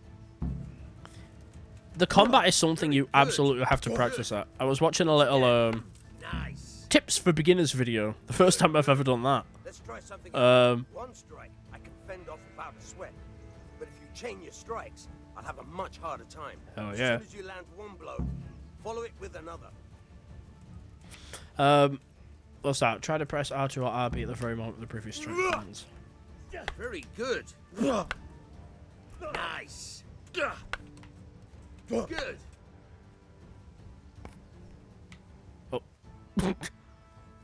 [SPEAKER 15] The combat is something you absolutely have to practice at. I was watching a little tips for beginners video. The first time I've ever done that.
[SPEAKER 19] Let's try something. One strike, I can fend off without a sweat. But if you chain your strikes, I'll have a much harder time.
[SPEAKER 15] Oh,
[SPEAKER 19] as
[SPEAKER 15] yeah.
[SPEAKER 19] soon as you land one blow, follow it with another.
[SPEAKER 15] What's that? Try to press R2 or RB at the very moment the previous strike ends.
[SPEAKER 19] Very good. Nice. Good.
[SPEAKER 15] Oh.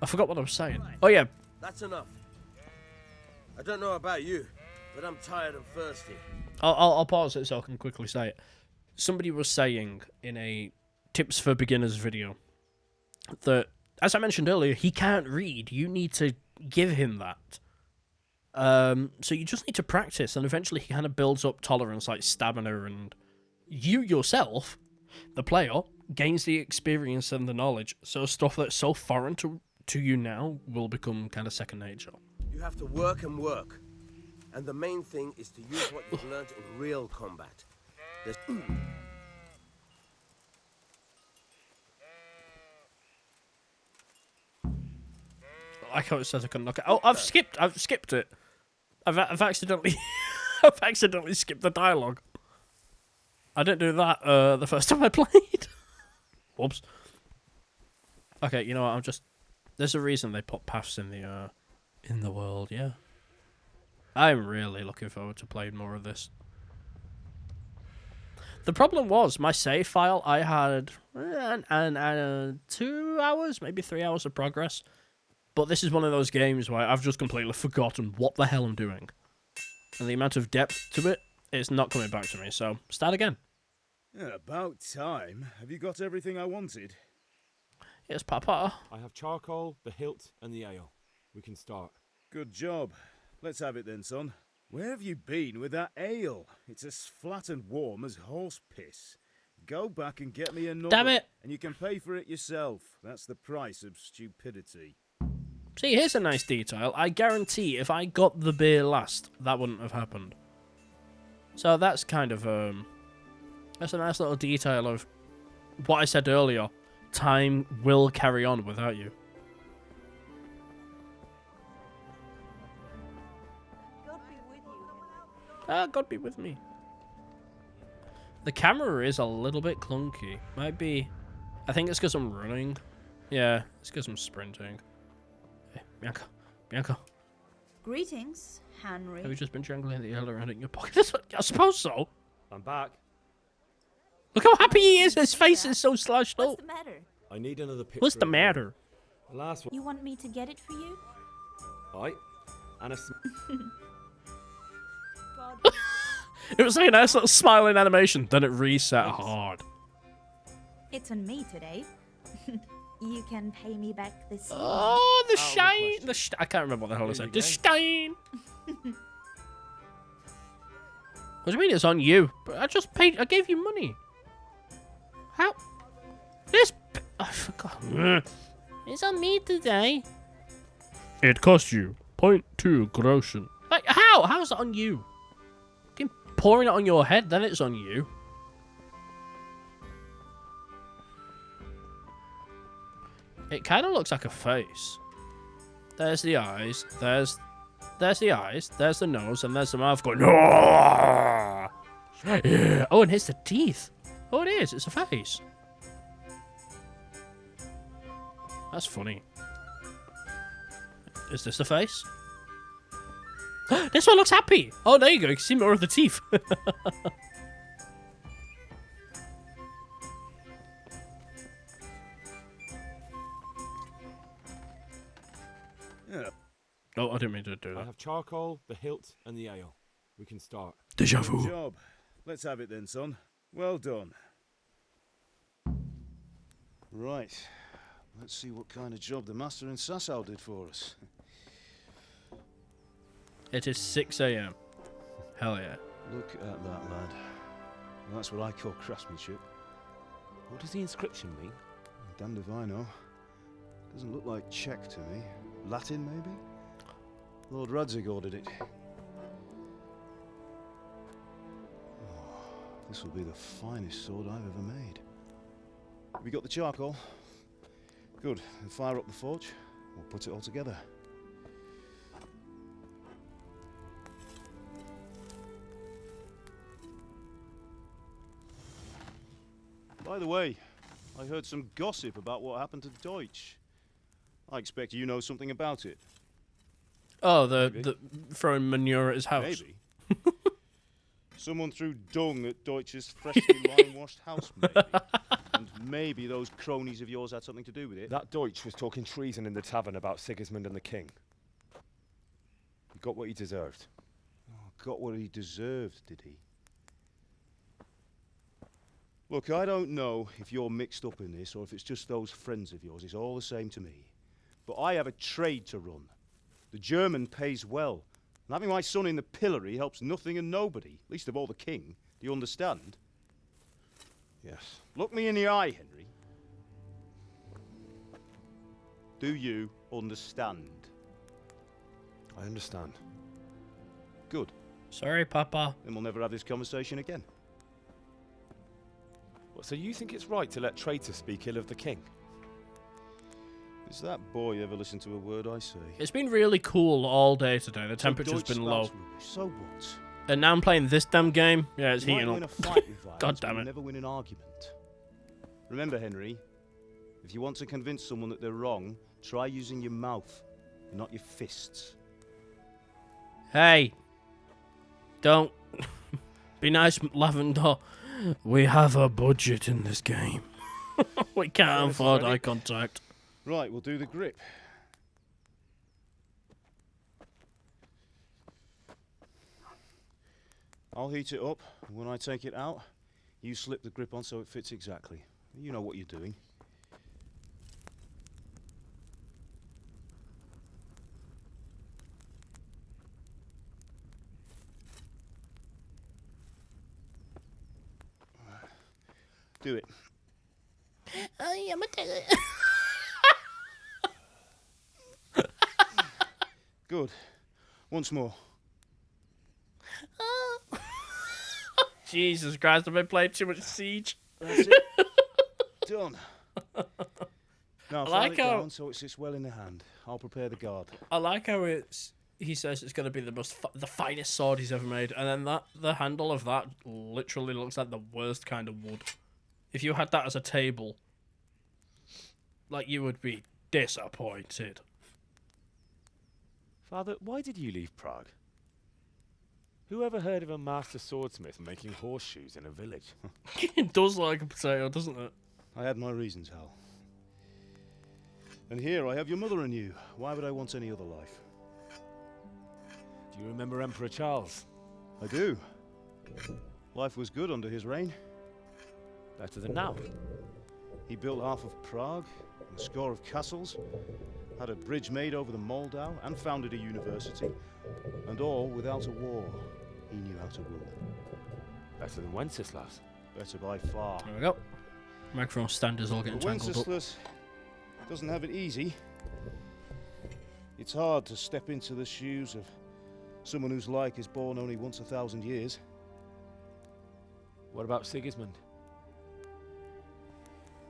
[SPEAKER 15] I forgot what I was saying. Oh, yeah.
[SPEAKER 19] That's enough. I don't know about you, but I'm tired and thirsty.
[SPEAKER 15] I'll pause it so I can quickly say it. Somebody was saying in a tips for beginners video that, as I mentioned earlier, he can't read. You need to give him that. So you just need to practice, and eventually he kind of builds up tolerance, like stamina, and you yourself, the player, gains the experience and the knowledge. So stuff that's so foreign to you now will become kind of second nature.
[SPEAKER 19] You have to work and work. And the main thing is to use what you've learned in real combat. There's...
[SPEAKER 15] I like how it says I can knock it. Oh, I've skipped it. I've accidentally accidentally skipped the dialogue. I didn't do that the first time I played. Whoops. Okay, you know what? There's a reason they put paths in the world, yeah. I'm really looking forward to playing more of this. The problem was, my save file, I had 2 hours, maybe 3 hours of progress. But this is one of those games where I've just completely forgotten what the hell I'm doing. And the amount of depth to it, it's not coming back to me, so start again.
[SPEAKER 3] Yeah, about time. Have you got everything I wanted?
[SPEAKER 15] Yes, Papa.
[SPEAKER 1] I have charcoal, the hilt, and the ale. We can start.
[SPEAKER 3] Good job. Let's have it then, son. Where have you been with that ale? It's as flat and warm as horse piss. Go back and get me another.
[SPEAKER 15] Damn it!
[SPEAKER 3] And you can pay for it yourself. That's the price of stupidity.
[SPEAKER 15] See, here's a nice detail. I guarantee if I got the beer last, that wouldn't have happened. So that's kind of, that's a nice little detail of what I said earlier. Time will carry on without you. God be with me. The camera is a little bit clunky. Might be... I think it's because I'm running. Yeah, it's because I'm sprinting. Hey, Bianca.
[SPEAKER 2] Greetings, Henry.
[SPEAKER 15] Have you just been jangling the ale around in your pocket? I suppose so.
[SPEAKER 1] I'm back.
[SPEAKER 15] Look how happy he is. His face is so slashed up.
[SPEAKER 2] What's the matter?
[SPEAKER 1] I need another picture.
[SPEAKER 15] What's the matter?
[SPEAKER 1] The last one.
[SPEAKER 2] You want me to get it for you?
[SPEAKER 1] Right. And a...
[SPEAKER 2] God.
[SPEAKER 15] It was like a nice little smiling animation. Then it reset hard.
[SPEAKER 2] It's on me today. You can pay me back this evening.
[SPEAKER 15] Oh, the shine. I can't remember what the hell I said. The stein. What do you mean it's on you? But I just paid. I gave you money. How? This. I forgot. It's on me today. It cost you 0.2 groschen. Like, how? How's it on you? Fucking pouring it on your head, then it's on you. It kind of looks like a face. There's the eyes. There's the eyes. There's the nose, and there's the mouth going. Yeah. Oh, and here's the teeth. Oh, it is. It's a face. That's funny. Is this the face? This one looks happy. Oh, there you go. You can see more of the teeth.
[SPEAKER 3] Yeah.
[SPEAKER 15] Oh, I didn't mean to do
[SPEAKER 1] I
[SPEAKER 15] that.
[SPEAKER 1] have charcoal, the hilt, and the ale. We can start.
[SPEAKER 15] Deja
[SPEAKER 3] Good
[SPEAKER 15] vu.
[SPEAKER 3] job. Let's have it then, son. Well done. Right. Let's see what kind of job the master in Sasau did for us.
[SPEAKER 15] It is 6 a.m. Hell yeah.
[SPEAKER 3] Look at that, lad. Well, that's what I call craftsmanship.
[SPEAKER 1] What does the inscription mean?
[SPEAKER 3] Damned if I know. Doesn't look like Czech to me. Latin, maybe? Lord Rhexah ordered it. Oh, this will be the finest sword I've ever made. Have you got the charcoal? Good. Then fire up the forge. We'll put it all together. By the way, I heard some gossip about what happened to Deutsch. I expect you know something about it.
[SPEAKER 15] Oh, the throwing manure at his house.
[SPEAKER 3] Maybe. Someone threw dung at Deutsch's freshly lime-washed house, maybe. And maybe those cronies of yours had something to do with it.
[SPEAKER 1] That Deutsch was talking treason in the tavern about Sigismund and the king. He got what he deserved.
[SPEAKER 3] Oh, got what he deserved, did he? Look, I don't know if you're mixed up in this or if it's just those friends of yours. It's all the same to me. But I have a trade to run. The German pays well. And having my son in the pillory helps nothing and nobody, least of all the king. Do you understand?
[SPEAKER 1] Yes.
[SPEAKER 3] Look me in the eye, Henry. Do you understand?
[SPEAKER 1] I understand.
[SPEAKER 3] Good.
[SPEAKER 15] Sorry, Papa.
[SPEAKER 3] Then we'll never have this conversation again.
[SPEAKER 1] What, so you think it's right to let traitors speak ill of the king?
[SPEAKER 3] Does that boy ever listen to a word I say?
[SPEAKER 15] It's been really cool all day today. The temperature's been low.
[SPEAKER 3] So what?
[SPEAKER 15] And now I'm playing this damn game. Yeah, it's
[SPEAKER 3] You
[SPEAKER 15] heating
[SPEAKER 3] might win
[SPEAKER 15] up.
[SPEAKER 3] a fight with violence,
[SPEAKER 15] God
[SPEAKER 3] but
[SPEAKER 15] damn
[SPEAKER 3] you'll
[SPEAKER 15] it.
[SPEAKER 3] never win an argument. Remember, Henry, if you want to convince someone that they're wrong, try using your mouth, and not your fists.
[SPEAKER 15] Hey. Don't. Be nice, Lavender. We have a budget in this game. We can't afford eye contact.
[SPEAKER 3] Right, we'll do the grip. I'll heat it up, and when I take it out, you slip the grip on so it fits exactly. You know what you're doing. Do it.
[SPEAKER 15] Oh, yeah, I'm gonna take it.
[SPEAKER 3] Good. Once more.
[SPEAKER 15] Jesus Christ, I've been playing too much Siege.
[SPEAKER 3] That's it. Done. Now,
[SPEAKER 15] I
[SPEAKER 3] file
[SPEAKER 15] like
[SPEAKER 3] it
[SPEAKER 15] how-
[SPEAKER 3] down so it sits well in the hand. I'll prepare the guard.
[SPEAKER 15] I like how he says it's going to be the finest sword he's ever made, and then the handle of that literally looks like the worst kind of wood. If you had that as a table, like, you would be disappointed.
[SPEAKER 1] Father, why did you leave Prague? Who ever heard of a master swordsmith making horseshoes in a village?
[SPEAKER 15] It does look like a potato, doesn't it?
[SPEAKER 3] I had my reasons, Hal. And here I have your mother and you. Why would I want any other life?
[SPEAKER 1] Do you remember Emperor Charles?
[SPEAKER 3] I do. Life was good under his reign.
[SPEAKER 1] Better than now.
[SPEAKER 3] He built half of Prague, a score of castles, had a bridge made over the Moldau, and founded a university, and all without a war. He knew how to rule.
[SPEAKER 1] Better than Wenceslas.
[SPEAKER 3] Better by far.
[SPEAKER 15] There we go. Microphone stand is all getting
[SPEAKER 3] But
[SPEAKER 15] tangled up.
[SPEAKER 3] Wenceslas doesn't have it easy. It's hard to step into the shoes of someone whose like is born only once 1,000 years.
[SPEAKER 1] What about Sigismund?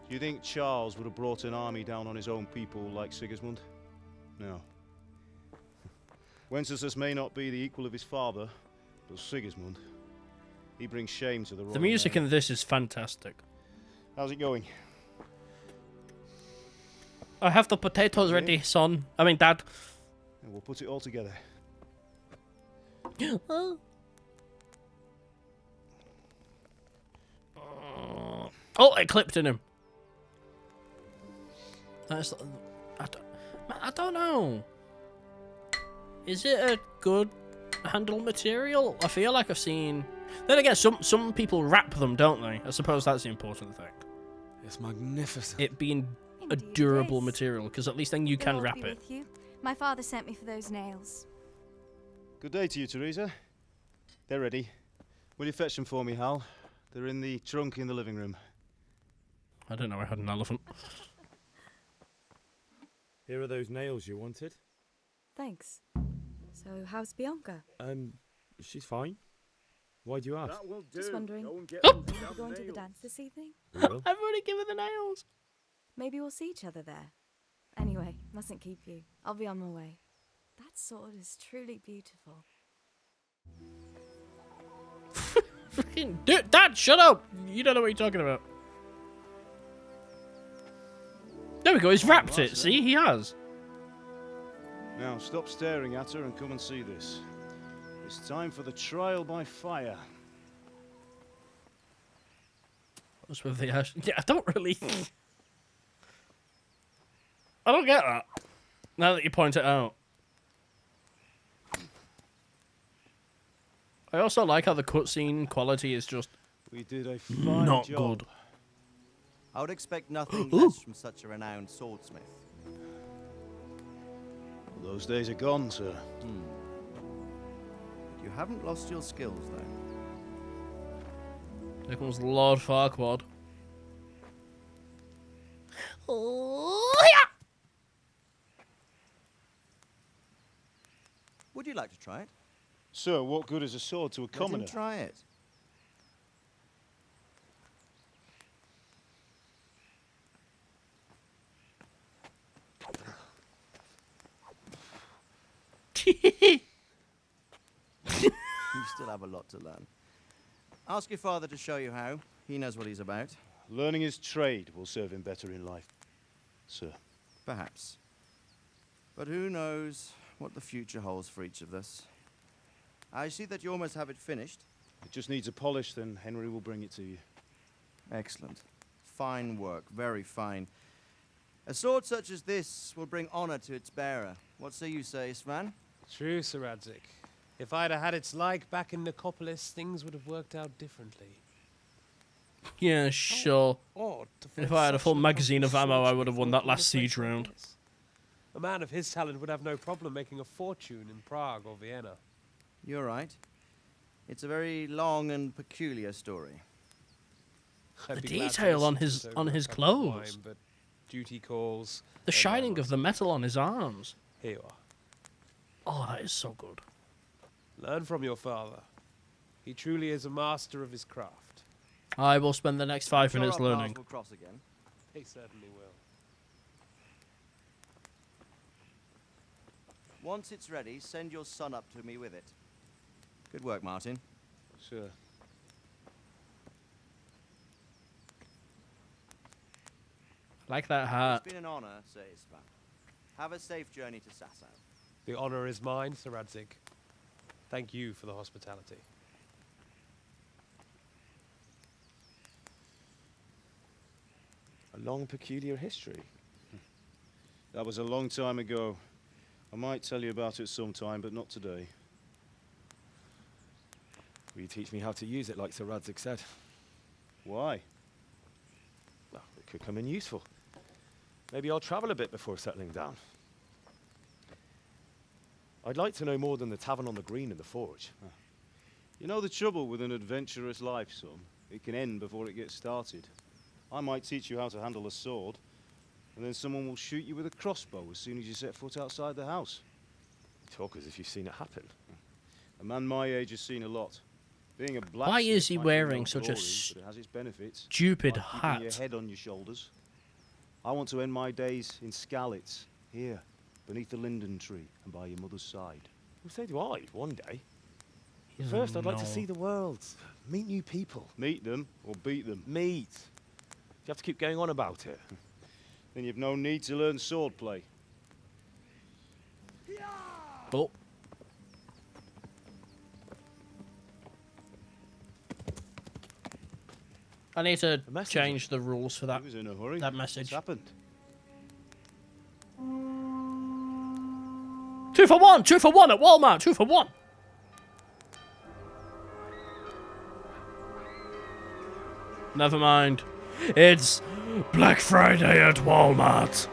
[SPEAKER 3] Do you think Charles would have brought an army down on his own people like Sigismund? No. Wenceslas may not be the equal of his father, but Sigismund, he brings shame to the royal
[SPEAKER 15] The music
[SPEAKER 3] name.
[SPEAKER 15] in this is fantastic.
[SPEAKER 3] How's it going?
[SPEAKER 15] I have the potatoes ready, son. I mean, Dad.
[SPEAKER 3] And we'll put it all together.
[SPEAKER 15] Oh, it clipped in him. That's. I don't know. Is it a good handle material? I feel like I've seen. Then again, some people wrap them, don't they? I suppose that's the important thing.
[SPEAKER 1] It's magnificent.
[SPEAKER 15] It being a durable material, because at least then you can
[SPEAKER 21] Lord
[SPEAKER 15] wrap
[SPEAKER 21] be
[SPEAKER 15] it.
[SPEAKER 21] with you. My father sent me for those nails.
[SPEAKER 3] Good day to you, Teresa. They're ready. Will you fetch them for me, Hal? They're in the trunk in the living room.
[SPEAKER 15] I don't know. I had an elephant.
[SPEAKER 1] Here are those nails you wanted.
[SPEAKER 21] Thanks. So, how's Bianca?
[SPEAKER 1] She's fine. Why do you ask?
[SPEAKER 3] That will do.
[SPEAKER 21] Just wondering.
[SPEAKER 3] Go and get
[SPEAKER 21] Are
[SPEAKER 3] them
[SPEAKER 21] you
[SPEAKER 3] damn
[SPEAKER 21] going to the
[SPEAKER 3] nails.
[SPEAKER 21] dance this evening?
[SPEAKER 1] We will.
[SPEAKER 15] I've already given the nails.
[SPEAKER 21] Maybe we'll see each other there. Anyway, mustn't keep you. I'll be on my way. That sword is truly beautiful.
[SPEAKER 15] Freaking dude, Dad, shut up! You don't know what you're talking about. There we go. He's wrapped it. See, he has.
[SPEAKER 3] Now, stop staring at her and come and see this. It's time for the trial by fire.
[SPEAKER 15] What's with the ash? Yeah, I don't really. I don't get that. Now that you point it out. I also like how the cutscene quality is just
[SPEAKER 3] We did a fine
[SPEAKER 15] not
[SPEAKER 3] job.
[SPEAKER 15] good.
[SPEAKER 4] I would expect nothing less from such a renowned swordsmith.
[SPEAKER 3] Those days are gone, sir.
[SPEAKER 4] You haven't lost your skills, though.
[SPEAKER 15] There comes Lord Farquaad.
[SPEAKER 4] Would you like to try it?
[SPEAKER 3] Sir, what good is a sword to a
[SPEAKER 4] Let
[SPEAKER 3] commoner?
[SPEAKER 4] him try it. You still have a lot to learn. Ask your father to show you how. He knows what he's about.
[SPEAKER 3] Learning his trade will serve him better in life, sir.
[SPEAKER 4] Perhaps. But who knows what the future holds for each of us. I see that you almost have it finished.
[SPEAKER 3] It just needs a polish, then Henry will bring it to you.
[SPEAKER 4] Excellent. Fine work, very fine. A sword such as this will bring honor to its bearer. What say you, Svan?
[SPEAKER 22] True, Sir Radzig. If I'd have had its like back in Nicopolis, things would have worked out differently.
[SPEAKER 15] Yeah, sure.
[SPEAKER 22] Odd to find
[SPEAKER 15] If I had a
[SPEAKER 22] such
[SPEAKER 15] full
[SPEAKER 22] an
[SPEAKER 15] magazine of ammo, I would have won that
[SPEAKER 22] in a
[SPEAKER 15] last siege
[SPEAKER 22] place like
[SPEAKER 15] round.
[SPEAKER 22] this. A man of his talent would have no problem making a fortune in Prague or Vienna.
[SPEAKER 4] You're right. It's a very long and peculiar story.
[SPEAKER 22] I'd
[SPEAKER 15] The
[SPEAKER 22] be glad to
[SPEAKER 15] detail on
[SPEAKER 22] listen to
[SPEAKER 15] his
[SPEAKER 22] it over a
[SPEAKER 15] his
[SPEAKER 22] cup of wine,
[SPEAKER 15] clothes.
[SPEAKER 22] but duty calls.
[SPEAKER 15] The shining of the metal on his arms.
[SPEAKER 22] Here you are.
[SPEAKER 15] Oh, that is so good.
[SPEAKER 22] Learn from your father. He truly is a master of his craft.
[SPEAKER 15] I will spend the next 5
[SPEAKER 4] Sure
[SPEAKER 15] minutes
[SPEAKER 4] our paths
[SPEAKER 15] learning.
[SPEAKER 4] will cross again.
[SPEAKER 22] They certainly will.
[SPEAKER 4] Once it's ready, send your son up to me with it. Good work, Martin.
[SPEAKER 3] Sir.
[SPEAKER 15] Like that hat.
[SPEAKER 4] It's been an honor, Sir Isvan. Have a safe journey to Sasau.
[SPEAKER 22] The honor is mine, Sir Radzig. Thank you for the hospitality.
[SPEAKER 1] A long, peculiar history.
[SPEAKER 3] That was a long time ago. I might tell you about it sometime, but not today.
[SPEAKER 1] Will you teach me how to use it like Sir Radzig said?
[SPEAKER 3] Why?
[SPEAKER 1] Well, it could come in useful. Maybe I'll travel a bit before settling down. I'd like to know more than the tavern on the green and the forge.
[SPEAKER 3] You know the trouble with an adventurous life, son? It can end before it gets started. I might teach you how to handle a sword, and then someone will shoot you with a crossbow as soon as you set foot outside the house.
[SPEAKER 1] You talk as if you've seen it happen.
[SPEAKER 3] A man my age has seen a lot. Being a blacksmith
[SPEAKER 15] Why is he
[SPEAKER 3] might be
[SPEAKER 15] wearing
[SPEAKER 3] no
[SPEAKER 15] such a
[SPEAKER 3] glory, but it has its benefits.
[SPEAKER 15] stupid
[SPEAKER 3] Like keeping
[SPEAKER 15] hat?
[SPEAKER 3] your head on your shoulders. I want to end my days in Skallitz, here, beneath the linden tree and by your mother's side.
[SPEAKER 1] Well, so do I, one day.
[SPEAKER 15] He's
[SPEAKER 1] First, I'd like to
[SPEAKER 15] no-
[SPEAKER 1] see the world. Meet new people.
[SPEAKER 3] Meet them or beat them.
[SPEAKER 1] Meet. You have to keep going on about it.
[SPEAKER 3] Then you've no need to learn swordplay.
[SPEAKER 15] Oh. I need to change the rules for that.
[SPEAKER 3] He was in a hurry.
[SPEAKER 15] That message.
[SPEAKER 3] What's happened?
[SPEAKER 15] 2 for 1! 2 for 1 at Walmart! 2 for 1! Never mind. It's Black Friday at Walmart.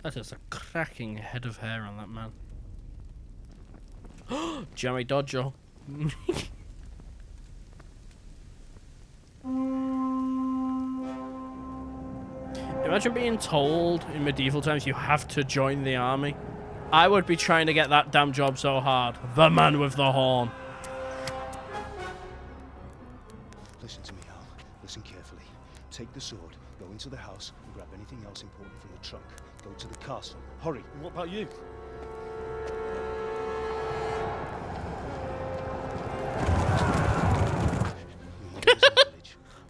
[SPEAKER 15] That is a cracking head of hair on that man. Jerry Dodger. Imagine being told in medieval times you have to join the army. I would be trying to get that damn job so hard. The man with the horn.
[SPEAKER 3] Listen to me, Al. Listen carefully. Take the sword, go into the house, and grab anything else important from the trunk. Go to the castle. Hurry.
[SPEAKER 1] And what about you?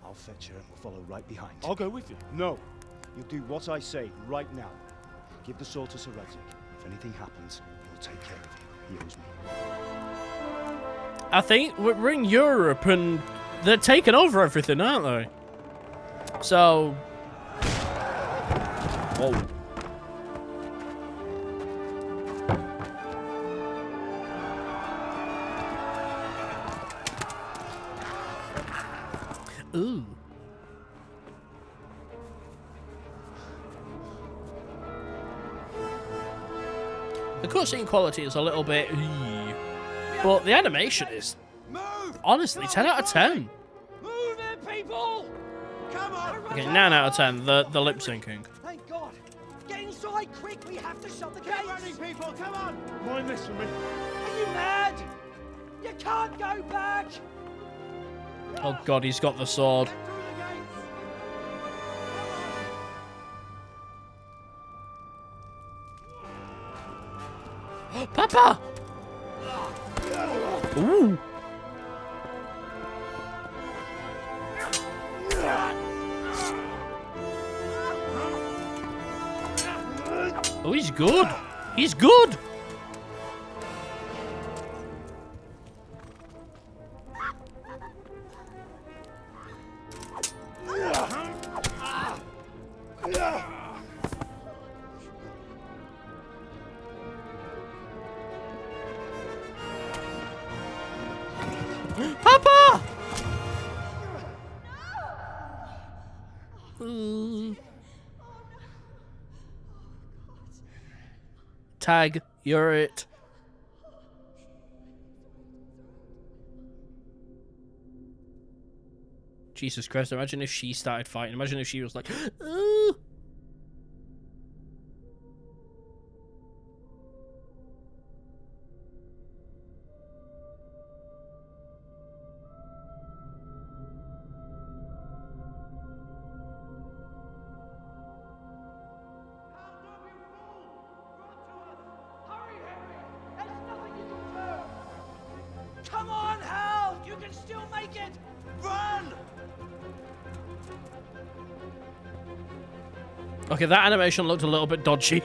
[SPEAKER 3] I'll fetch her and we'll follow right behind.
[SPEAKER 1] I'll go with you.
[SPEAKER 3] No. You'll do what I say right now. Give the sword to Sir Rhexah. If anything happens, he'll take care of you. He owes me.
[SPEAKER 15] I think we're in Europe and they're taking over everything, aren't they? So... Whoa. Ooh. The cutscene quality is a little bit, but the animation is honestly 10 out of 10.
[SPEAKER 13] Move it, people! Come on!
[SPEAKER 15] Okay, 9 out of 10. The lip syncing.
[SPEAKER 13] Thank God! Get inside quick! We have to shut the gates! Get running, people! Come on!
[SPEAKER 1] Mind this for me.
[SPEAKER 13] Are you mad? You can't go back!
[SPEAKER 15] Oh God, he's got the sword. Papa! Ooh! Oh, he's good! He's good! Papa! Tag, you're it. Jesus Christ, imagine if she started fighting. Imagine if she was like, "Ooh."
[SPEAKER 13] Come on, Hal! You can still make it! Run!
[SPEAKER 15] Okay, that animation looked a little bit dodgy.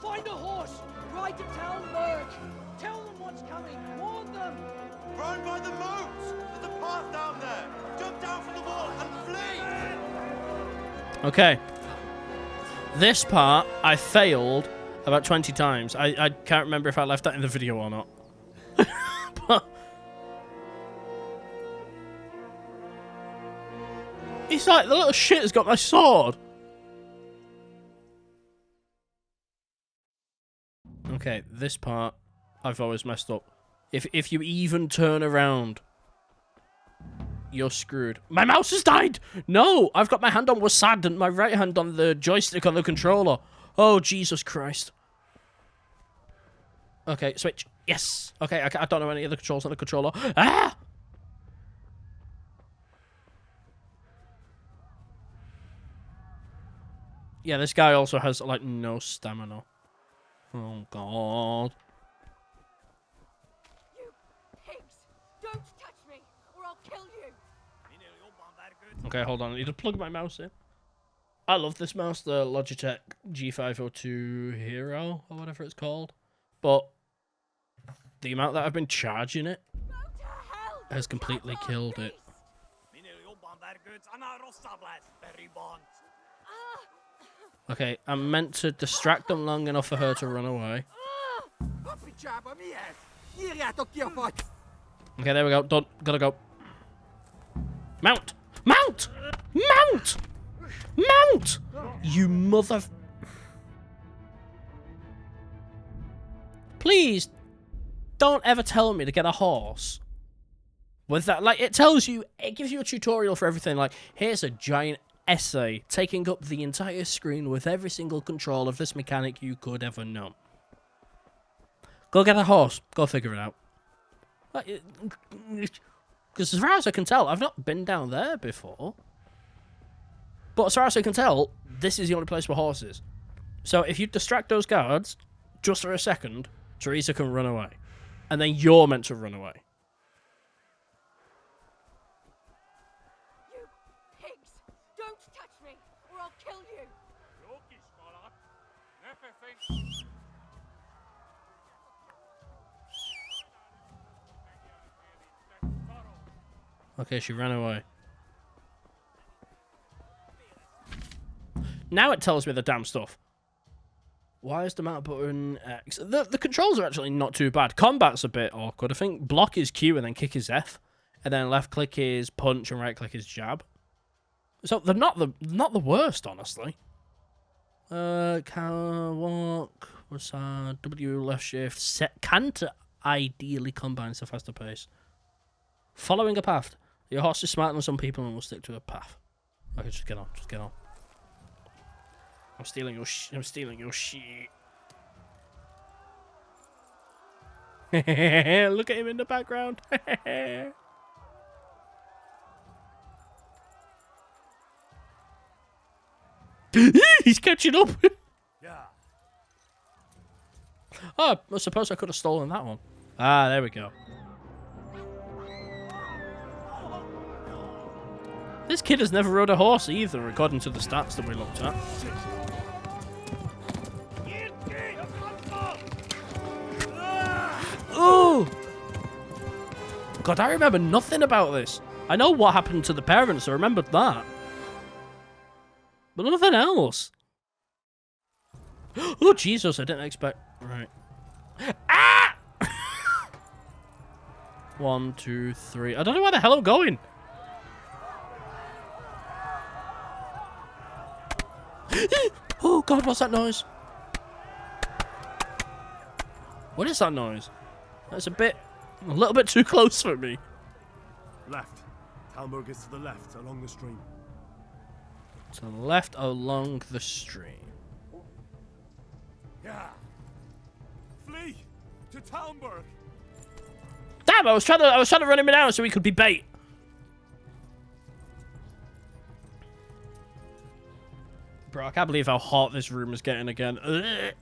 [SPEAKER 13] Find a horse! Ride to town, Merc! Tell them what's coming! Warn them!
[SPEAKER 7] Run by the moats! There's a path down there! Jump down from the wall and flee!
[SPEAKER 15] Okay. This part, I failed about 20 times. I can't remember if I left that in the video or not. But he's like, the little shit has got my sword. Okay, this part I've always messed up. If you even turn around, you're screwed. My mouse has died! No! I've got my hand on WASD and my right hand on the joystick on the controller. Oh, Jesus Christ. Okay, switch. Yes! Okay, I don't know any other controls on the controller. Ah! Yeah, this guy also has, like, no stamina. Oh, God.
[SPEAKER 6] You pigs! Don't touch me, or I'll kill you!
[SPEAKER 15] Okay, hold on. I need to plug my mouse in. I love this mouse, the Logitech G502 Hero, or whatever it's called. But the amount that I've been charging it has completely killed it. Okay, I'm meant to distract them long enough for her to run away. Okay, there we go. Done. Gotta go. Mount! Mount! Mount! Mount! You mother... Please, don't ever tell me to get a horse. With that, like, it tells you, it gives you a tutorial for everything. Like, here's a giant essay taking up the entire screen with every single control of this mechanic you could ever know. Go get a horse. Go figure it out. Because as far as I can tell, I've not been down there before. But as far as I can tell, this is the only place for horses. So if you distract those guards, just for a second, Teresa can run away. And then you're meant to run away.
[SPEAKER 6] You pigs! Don't touch me, or I'll kill you!
[SPEAKER 15] Okay, she ran away. Now it tells me the damn stuff. Why is the mount button X? The controls are actually not too bad. Combat's a bit awkward. I think block is Q and then kick is F. And then left click is punch and right click is jab. So they're not the worst, honestly. Can walk, what's that? W left shift, set can't ideally combine so faster pace. Following a path. Your horse is smarter than some people and will stick to a path. Okay, just get on, just get on. I'm stealing your I'm stealing your shit. Look at him in the background. He's catching up. Oh, I suppose I could have stolen that one. Ah, there we go. This kid has never rode a horse either, according to the stats that we looked at. Oh! God, I remember nothing about this. I know what happened to the parents, I remembered that. But nothing else. Oh, Jesus, I didn't expect... Right. Ah! 1, 2, 3... I don't know where the hell I'm going. Oh, God, what's that noise? What is that noise? That's a little bit too close for me.
[SPEAKER 8] Left. Talmberg is to the left, along the stream.
[SPEAKER 15] To the left, along the stream.
[SPEAKER 8] Yeah. Flee to Talmberg.
[SPEAKER 15] Damn! I was trying to run him down so he could be bait. Bro, I can't believe how hot this room is getting again. Ugh.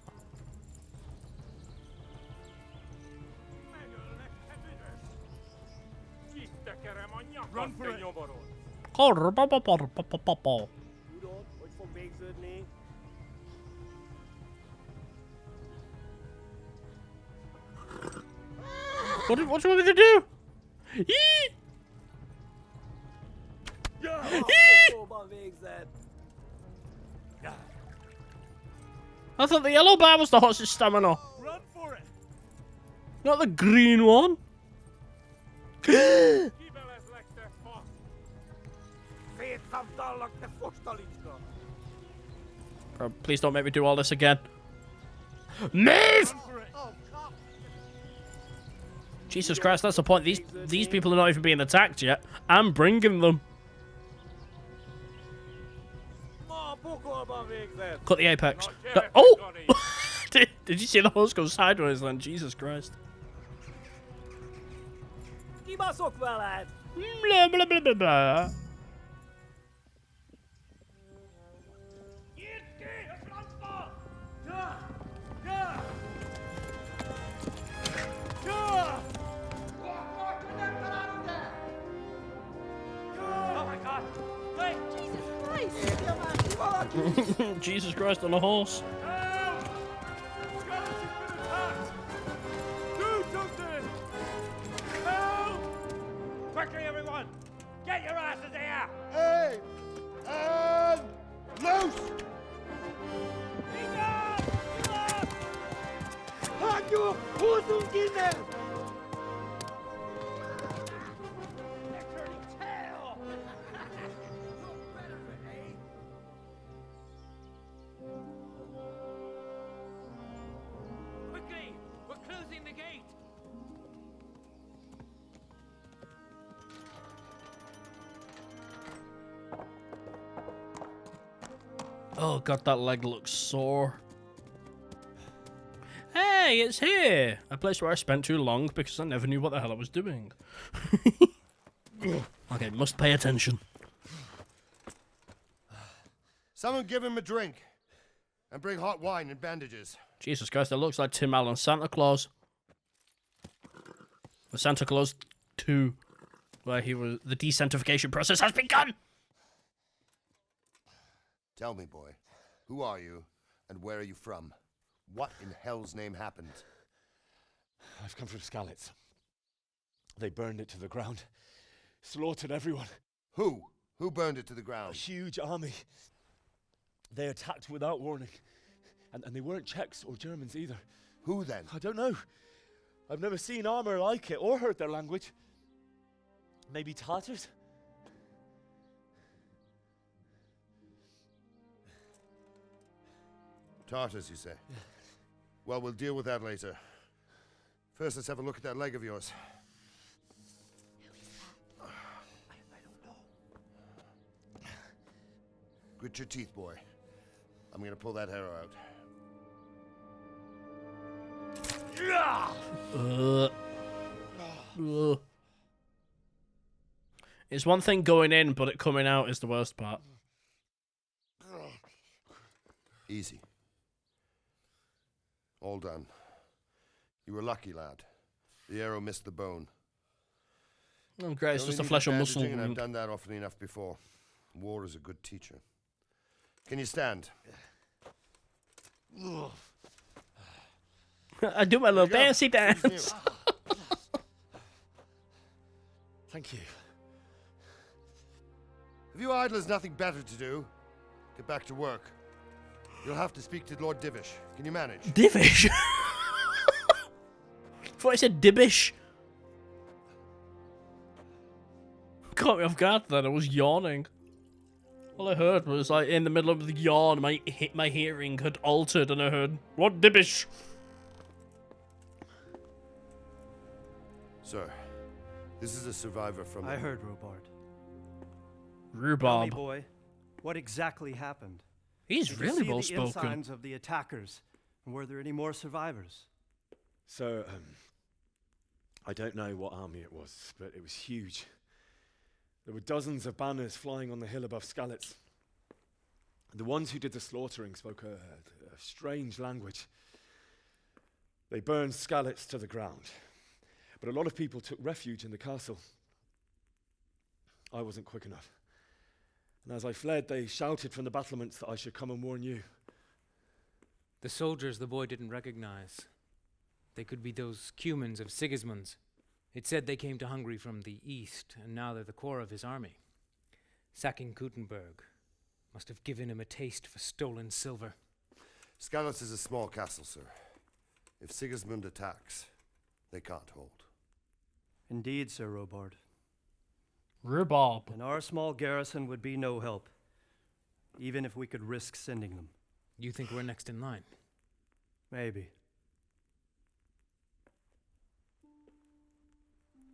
[SPEAKER 8] Run for it.
[SPEAKER 15] What do you want me to do? I thought the yellow bar was the horse's stamina.
[SPEAKER 17] Run for it!
[SPEAKER 15] Not the green one. Bro, please don't make me do all this again. Move! Jesus Christ, that's the point. These people are not even being attacked yet. I'm bringing them. Cut the apex. No, oh! did you see the horse go sideways then? Jesus Christ.
[SPEAKER 17] Kibaszott veled!
[SPEAKER 15] Blah, blah, blah, blah, blah. Jesus Christ on a horse.
[SPEAKER 17] Do something! Help! Quickly, everyone! Get your asses here!
[SPEAKER 7] Hey! And loose! Hagio! Hosungine!
[SPEAKER 17] Quickly! We're closing the gate!
[SPEAKER 15] Oh god, that leg looks sore. Hey, it's here! A place where I spent too long because I never knew what the hell I was doing. Okay, must pay attention.
[SPEAKER 10] Someone give him a drink. And bring hot wine and bandages.
[SPEAKER 15] Jesus Christ, that looks like Tim Allen's Santa Claus. The Santa Claus 2, where the desanctification process has begun!
[SPEAKER 10] Tell me, boy, who are you and where are you from? What in hell's name happened?
[SPEAKER 1] I've come from Skallitz. They burned it to the ground. Slaughtered everyone.
[SPEAKER 10] Who? Who burned it to the ground?
[SPEAKER 1] A huge army. They attacked without warning. And they weren't Czechs or Germans either.
[SPEAKER 10] Who then?
[SPEAKER 1] I don't know. I've never seen armor like it or heard their language. Maybe Tatars?
[SPEAKER 10] Tartars, you say?
[SPEAKER 1] Yeah.
[SPEAKER 10] Well, we'll deal with that later. First, let's have a look at that leg of yours.
[SPEAKER 17] I don't know.
[SPEAKER 10] Grit your teeth, boy. I'm gonna pull that arrow out.
[SPEAKER 15] It's one thing going in, but it coming out is the worst part.
[SPEAKER 10] Easy. All done. You were lucky, lad. The arrow missed the bone.
[SPEAKER 15] Oh, great, it's
[SPEAKER 10] You
[SPEAKER 15] just a
[SPEAKER 10] only
[SPEAKER 15] flesh
[SPEAKER 10] need
[SPEAKER 15] and muscle
[SPEAKER 10] bandaging, and I've
[SPEAKER 15] wound.
[SPEAKER 10] done that often enough before. War is a good teacher. Can you stand?
[SPEAKER 15] I do my little dancey dance.
[SPEAKER 1] Thank you.
[SPEAKER 10] If you idlers nothing better to do, get back to work. You'll have to speak to Lord Divish. Can you manage?
[SPEAKER 15] Divish? I thought I said Dibbish. Caught me off guard then, I was yawning. All I heard was like in the middle of the yawn, my hearing had altered and I heard, "What Dibbish?"
[SPEAKER 10] Sir, this is a survivor from...
[SPEAKER 12] I heard, Robard.
[SPEAKER 15] Rhubarb.
[SPEAKER 12] Tell me, boy, what exactly happened?
[SPEAKER 15] He's
[SPEAKER 12] Did
[SPEAKER 15] really
[SPEAKER 12] you
[SPEAKER 15] well
[SPEAKER 12] see the
[SPEAKER 15] spoken.
[SPEAKER 12] ensigns of the attackers, and were there any more survivors?
[SPEAKER 1] So, I don't know what army it was, but it was huge. There were dozens of banners flying on the hill above Skallitz. The ones who did the slaughtering spoke a strange language. They burned Skallitz to the ground, but a lot of people took refuge in the castle. I wasn't quick enough. And as I fled, they shouted from the battlements that I should come and warn you.
[SPEAKER 23] The soldiers the boy didn't recognize. They could be those Cumans of Sigismund's. It said they came to Hungary from the east, and now they're the core of his army. Sacking Gutenberg must have given him a taste for stolen silver.
[SPEAKER 10] Skallitz is a small castle, sir. If Sigismund attacks, they can't hold.
[SPEAKER 12] Indeed, Sir Robard.
[SPEAKER 15] Rhubarb.
[SPEAKER 12] And our small garrison would be no help, even if we could risk sending them.
[SPEAKER 23] You think we're next in line?
[SPEAKER 12] Maybe.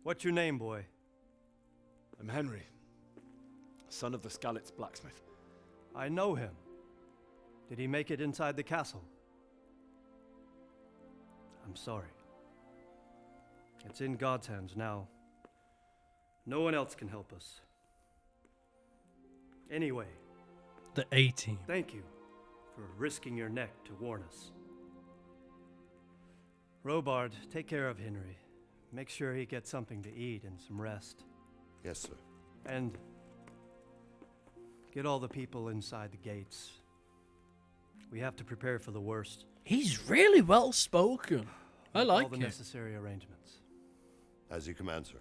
[SPEAKER 12] What's your name, boy?
[SPEAKER 1] I'm Henry, son of the Skallitz blacksmith.
[SPEAKER 12] I know him. Did he make it inside the castle? I'm sorry. It's in God's hands now. No one else can help us. Anyway.
[SPEAKER 15] The A-Team.
[SPEAKER 12] Thank you for risking your neck to warn us. Robard, take care of Henry. Make sure he gets something to eat and some rest.
[SPEAKER 10] Yes, sir.
[SPEAKER 12] And get all the people inside the gates. We have to prepare for the worst.
[SPEAKER 15] He's really well spoken. I like
[SPEAKER 12] all the
[SPEAKER 15] it.
[SPEAKER 12] necessary arrangements.
[SPEAKER 10] As you command, sir.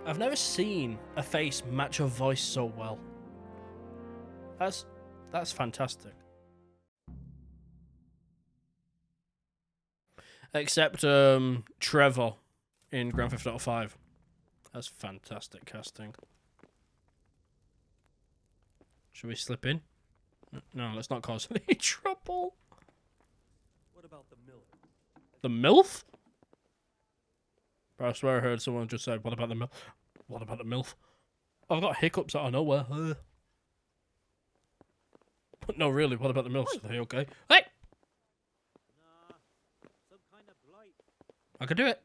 [SPEAKER 15] I've never seen a face match a voice so well. That's fantastic. Except Trevor in Grand Theft Auto 5. That's fantastic casting. Should we slip in? No, let's not cause any trouble.
[SPEAKER 12] What about the milk?
[SPEAKER 15] The MILF? Bro, I swear I heard someone just said, what about the MILF? What about the MILF? I've got hiccups out of nowhere. But no, really, what about the MILF? Are they okay? Hey! I can do it.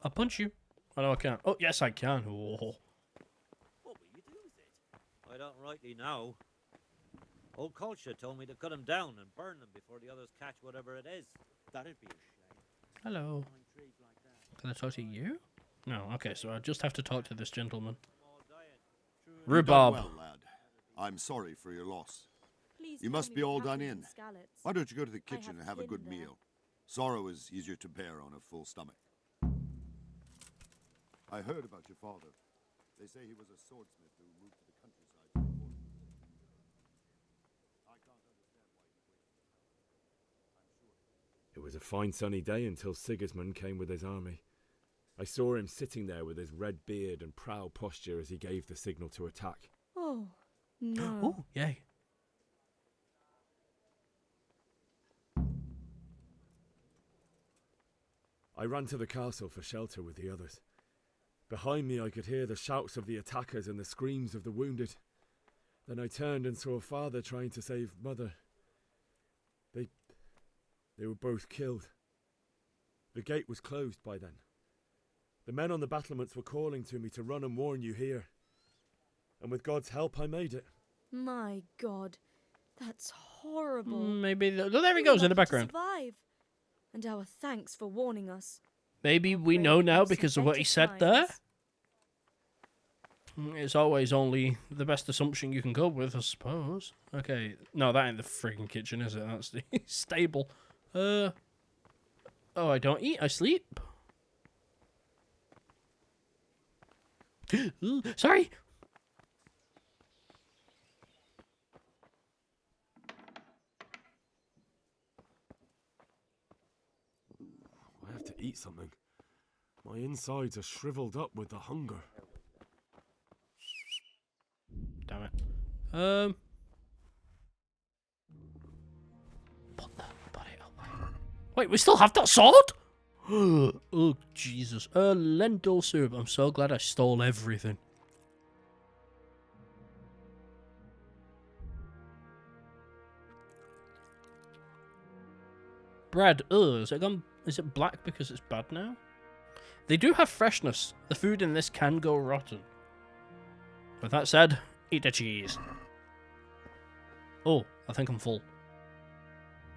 [SPEAKER 15] I'll punch you. Oh, no, I can't. Oh, yes, I can. Oh.
[SPEAKER 9] What will you do with it? I don't rightly know. Old culture told me to cut them down and burn them before the others catch whatever it is. That'd be a shame.
[SPEAKER 15] Hello. Can I talk to you? No, okay, so I just have to talk to this gentleman. Rhubarb.
[SPEAKER 11] Well, lad. I'm sorry for your loss.
[SPEAKER 21] Please
[SPEAKER 11] You
[SPEAKER 21] tell
[SPEAKER 11] must
[SPEAKER 21] me
[SPEAKER 11] be
[SPEAKER 21] what
[SPEAKER 11] all
[SPEAKER 21] happened
[SPEAKER 11] done
[SPEAKER 21] in
[SPEAKER 11] in.
[SPEAKER 21] Skallitz.
[SPEAKER 11] Why don't you go to the
[SPEAKER 21] I
[SPEAKER 11] kitchen
[SPEAKER 21] have
[SPEAKER 11] and have a
[SPEAKER 21] kin
[SPEAKER 11] good
[SPEAKER 21] there.
[SPEAKER 11] meal? Sorrow is easier to bear on a full stomach. I heard about your father. They say he was a swordsmith who moved to the countryside to report. I can't understand why he waited. I'm sure.
[SPEAKER 1] It was a fine sunny day until Sigismund came with his army. I saw him sitting there with his red beard and proud posture as he gave the signal to attack.
[SPEAKER 21] Oh, no.
[SPEAKER 15] Oh, yay.
[SPEAKER 1] I ran to the castle for shelter with the others. Behind me I could hear the shouts of the attackers and the screams of the wounded. Then I turned and saw father trying to save mother. They were both killed. The gate was closed by then. The men on the battlements were calling to me to run and warn you here. And with God's help I made it.
[SPEAKER 21] My God, that's horrible.
[SPEAKER 15] Maybe... Oh, there he goes in the background.
[SPEAKER 21] Survive. And our thanks for warning us.
[SPEAKER 15] Maybe we know now because of what he said there. It's always only the best assumption you can go with, I suppose. Okay, no, that ain't the freaking kitchen, is it? That's the stable. Oh, I don't eat, I sleep. Sorry.
[SPEAKER 1] I have to eat something. My insides are shriveled up with the hunger.
[SPEAKER 15] Damn it. Put it away. Wait, we still have that sword? Oh, Jesus. Lentil soup. I'm so glad I stole everything. Bread. Is it gone? Is it black because it's bad now? They do have freshness. The food in this can go rotten. With that said, eat the cheese. Oh, I think I'm full.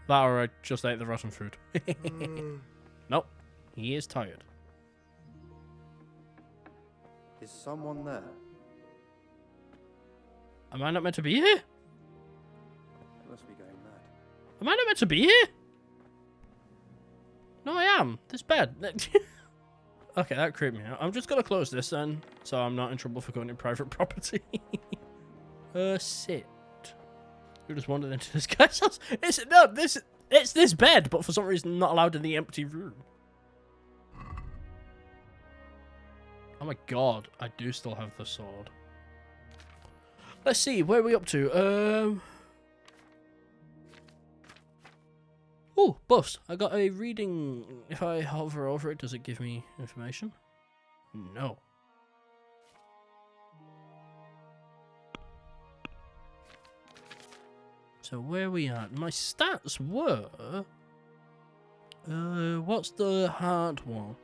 [SPEAKER 15] That or I just ate the rotten food. Nope. He is tired.
[SPEAKER 4] Is someone there?
[SPEAKER 15] Am I not meant to be here?
[SPEAKER 4] I must be going mad.
[SPEAKER 15] Am I not meant to be here? No, I am. This bed. Okay, that creeped me out. I'm just gonna close this then, so I'm not in trouble for going in private property. Sit. Who just wandered into this guy's house? It's this bed, but for some reason not allowed in the empty room. Oh my god, I do still have the sword. Let's see, where are we up to? Oh, buffs. I got a reading. If I hover over it, does it give me information? No. So where are we at? My stats were... what's the hard one?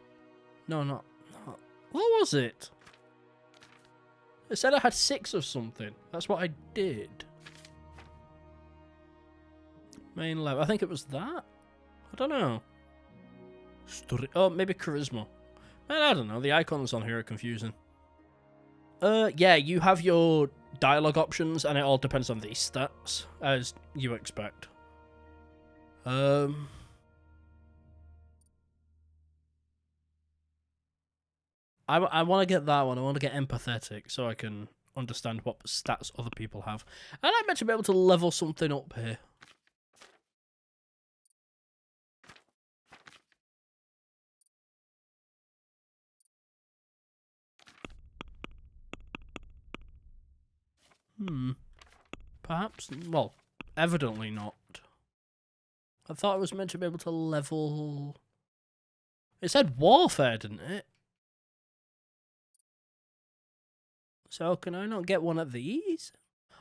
[SPEAKER 15] No, not... What was it? It said I had 6 of something. That's what I did. Main level. I think it was that? I don't know. Oh, maybe charisma. I don't know. The icons on here are confusing. Yeah, you have your dialogue options, and it all depends on these stats, as you expect. I want to get that one. I want to get empathetic, so I can understand what stats other people have. And I meant to be able to level something up here. Perhaps? Well, evidently not. I thought I was meant to be able to level... It said warfare, didn't it? So can I not get one of these?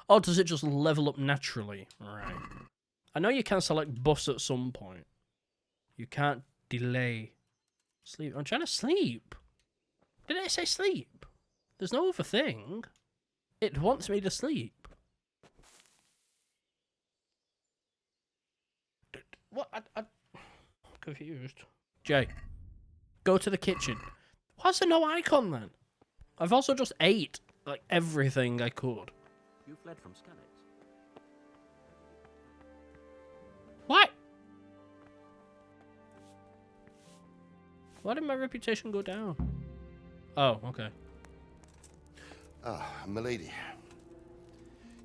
[SPEAKER 15] Or does it just level up naturally? Right. I know you can select buffs at some point. You can't delay sleep. I'm trying to sleep. Did it say sleep? There's no other thing. It wants me to sleep. What? I'm confused. Jay, go to the kitchen. Why's there no icon then? I've also just ate, like, everything I could.
[SPEAKER 9] You fled from Skallitz.
[SPEAKER 15] What? Why did my reputation go down? Oh, okay.
[SPEAKER 10] Ah, milady.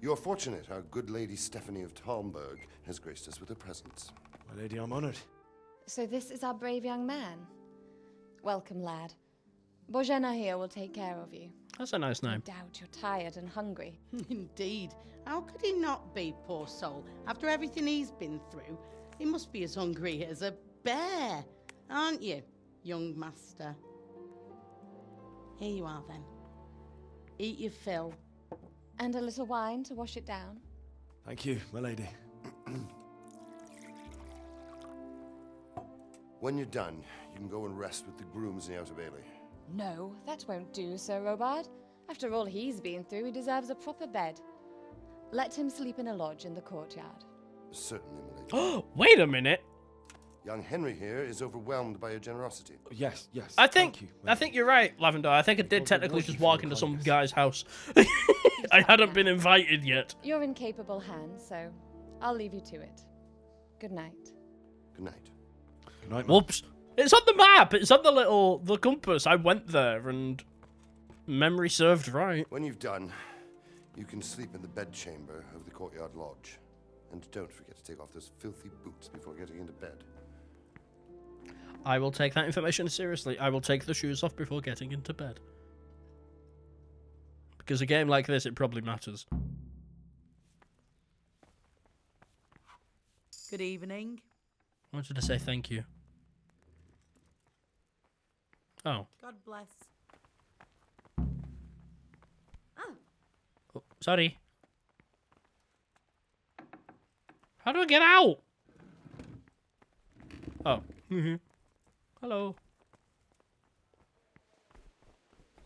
[SPEAKER 10] You're fortunate our good lady Stephanie of Talmberg has graced us with her presence.
[SPEAKER 5] My lady, I'm honored.
[SPEAKER 21] So this is our brave young man. Welcome, lad. Bojena here will take care of you.
[SPEAKER 15] That's a nice
[SPEAKER 21] No
[SPEAKER 15] name.
[SPEAKER 21] doubt you're tired and hungry.
[SPEAKER 14] Indeed. How could he not be, poor soul? After everything he's been through, he must be as hungry as a bear, aren't you, young master? Here you are, then. Eat your fill.
[SPEAKER 21] And a little wine to wash it down.
[SPEAKER 5] Thank you, my lady.
[SPEAKER 10] When you're done, you can go and rest with the grooms in the Outer Bailey.
[SPEAKER 21] No, that won't do, Sir Robard. After all he's been through, he deserves a proper bed. Let him sleep in a lodge in the courtyard.
[SPEAKER 10] Certainly, my lady.
[SPEAKER 15] Oh, wait a minute.
[SPEAKER 10] Young Henry here is overwhelmed by your generosity.
[SPEAKER 5] Yes, yes.
[SPEAKER 15] I think you're right, Lavender. I think I did technically just walk into some guy's house. I hadn't been invited yet.
[SPEAKER 21] You're in capable hands, so I'll leave you to it. Good night.
[SPEAKER 10] Good night.
[SPEAKER 5] Good night,
[SPEAKER 15] Whoops. It's on the map. It's on the compass. I went there and memory served right.
[SPEAKER 10] When you've done, you can sleep in the bedchamber of the courtyard lodge. And don't forget to take off those filthy boots before getting into bed.
[SPEAKER 15] I will take that information seriously. I will take the shoes off before getting into bed. Because a game like this, it probably matters.
[SPEAKER 14] Good evening.
[SPEAKER 15] I wanted to say thank you. Oh.
[SPEAKER 14] God bless.
[SPEAKER 15] Oh, sorry. How do I get out? Oh. Hello.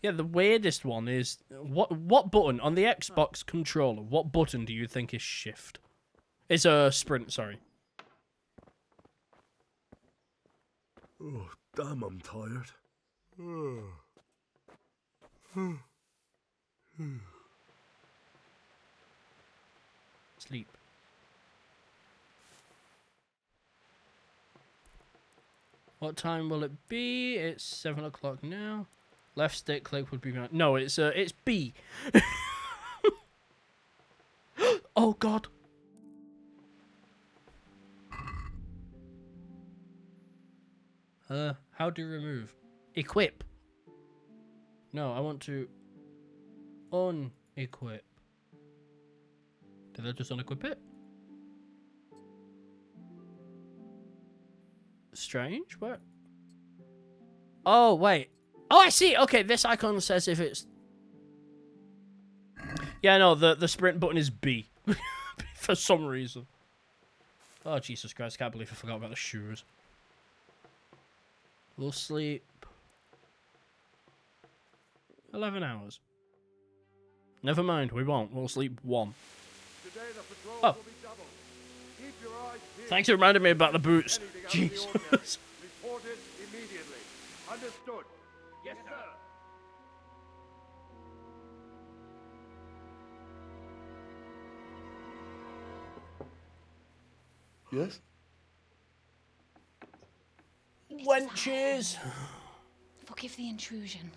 [SPEAKER 15] Yeah, the weirdest one is what button on the Xbox controller? What button do you think is shift? It's a sprint, sorry.
[SPEAKER 8] Oh, damn, I'm tired.
[SPEAKER 15] Sleep. What time will it be? It's 7 o'clock now. Left stick click would be right. No, it's B. Oh God. How do you remove? Equip. No, I want to unequip. Did I just unequip it? Strange. What? Oh, wait. Oh, I see. Okay, this icon says if it's... Yeah, no, the sprint button is B. For some reason. Oh, Jesus Christ. Can't believe I forgot about the shoes. We'll sleep 11 hours. Never mind, we won't. We'll sleep 1.
[SPEAKER 11] Today the patrols
[SPEAKER 15] Oh.
[SPEAKER 11] will be doubled. Keep your eyes peeled.
[SPEAKER 15] Thanks for reminding me about the boots.
[SPEAKER 11] Anything out of the ordinary,
[SPEAKER 15] Jesus.
[SPEAKER 11] report it immediately. Understood? Yes, sir.
[SPEAKER 5] Yes?
[SPEAKER 15] Wenches!
[SPEAKER 21] Forgive the intrusion.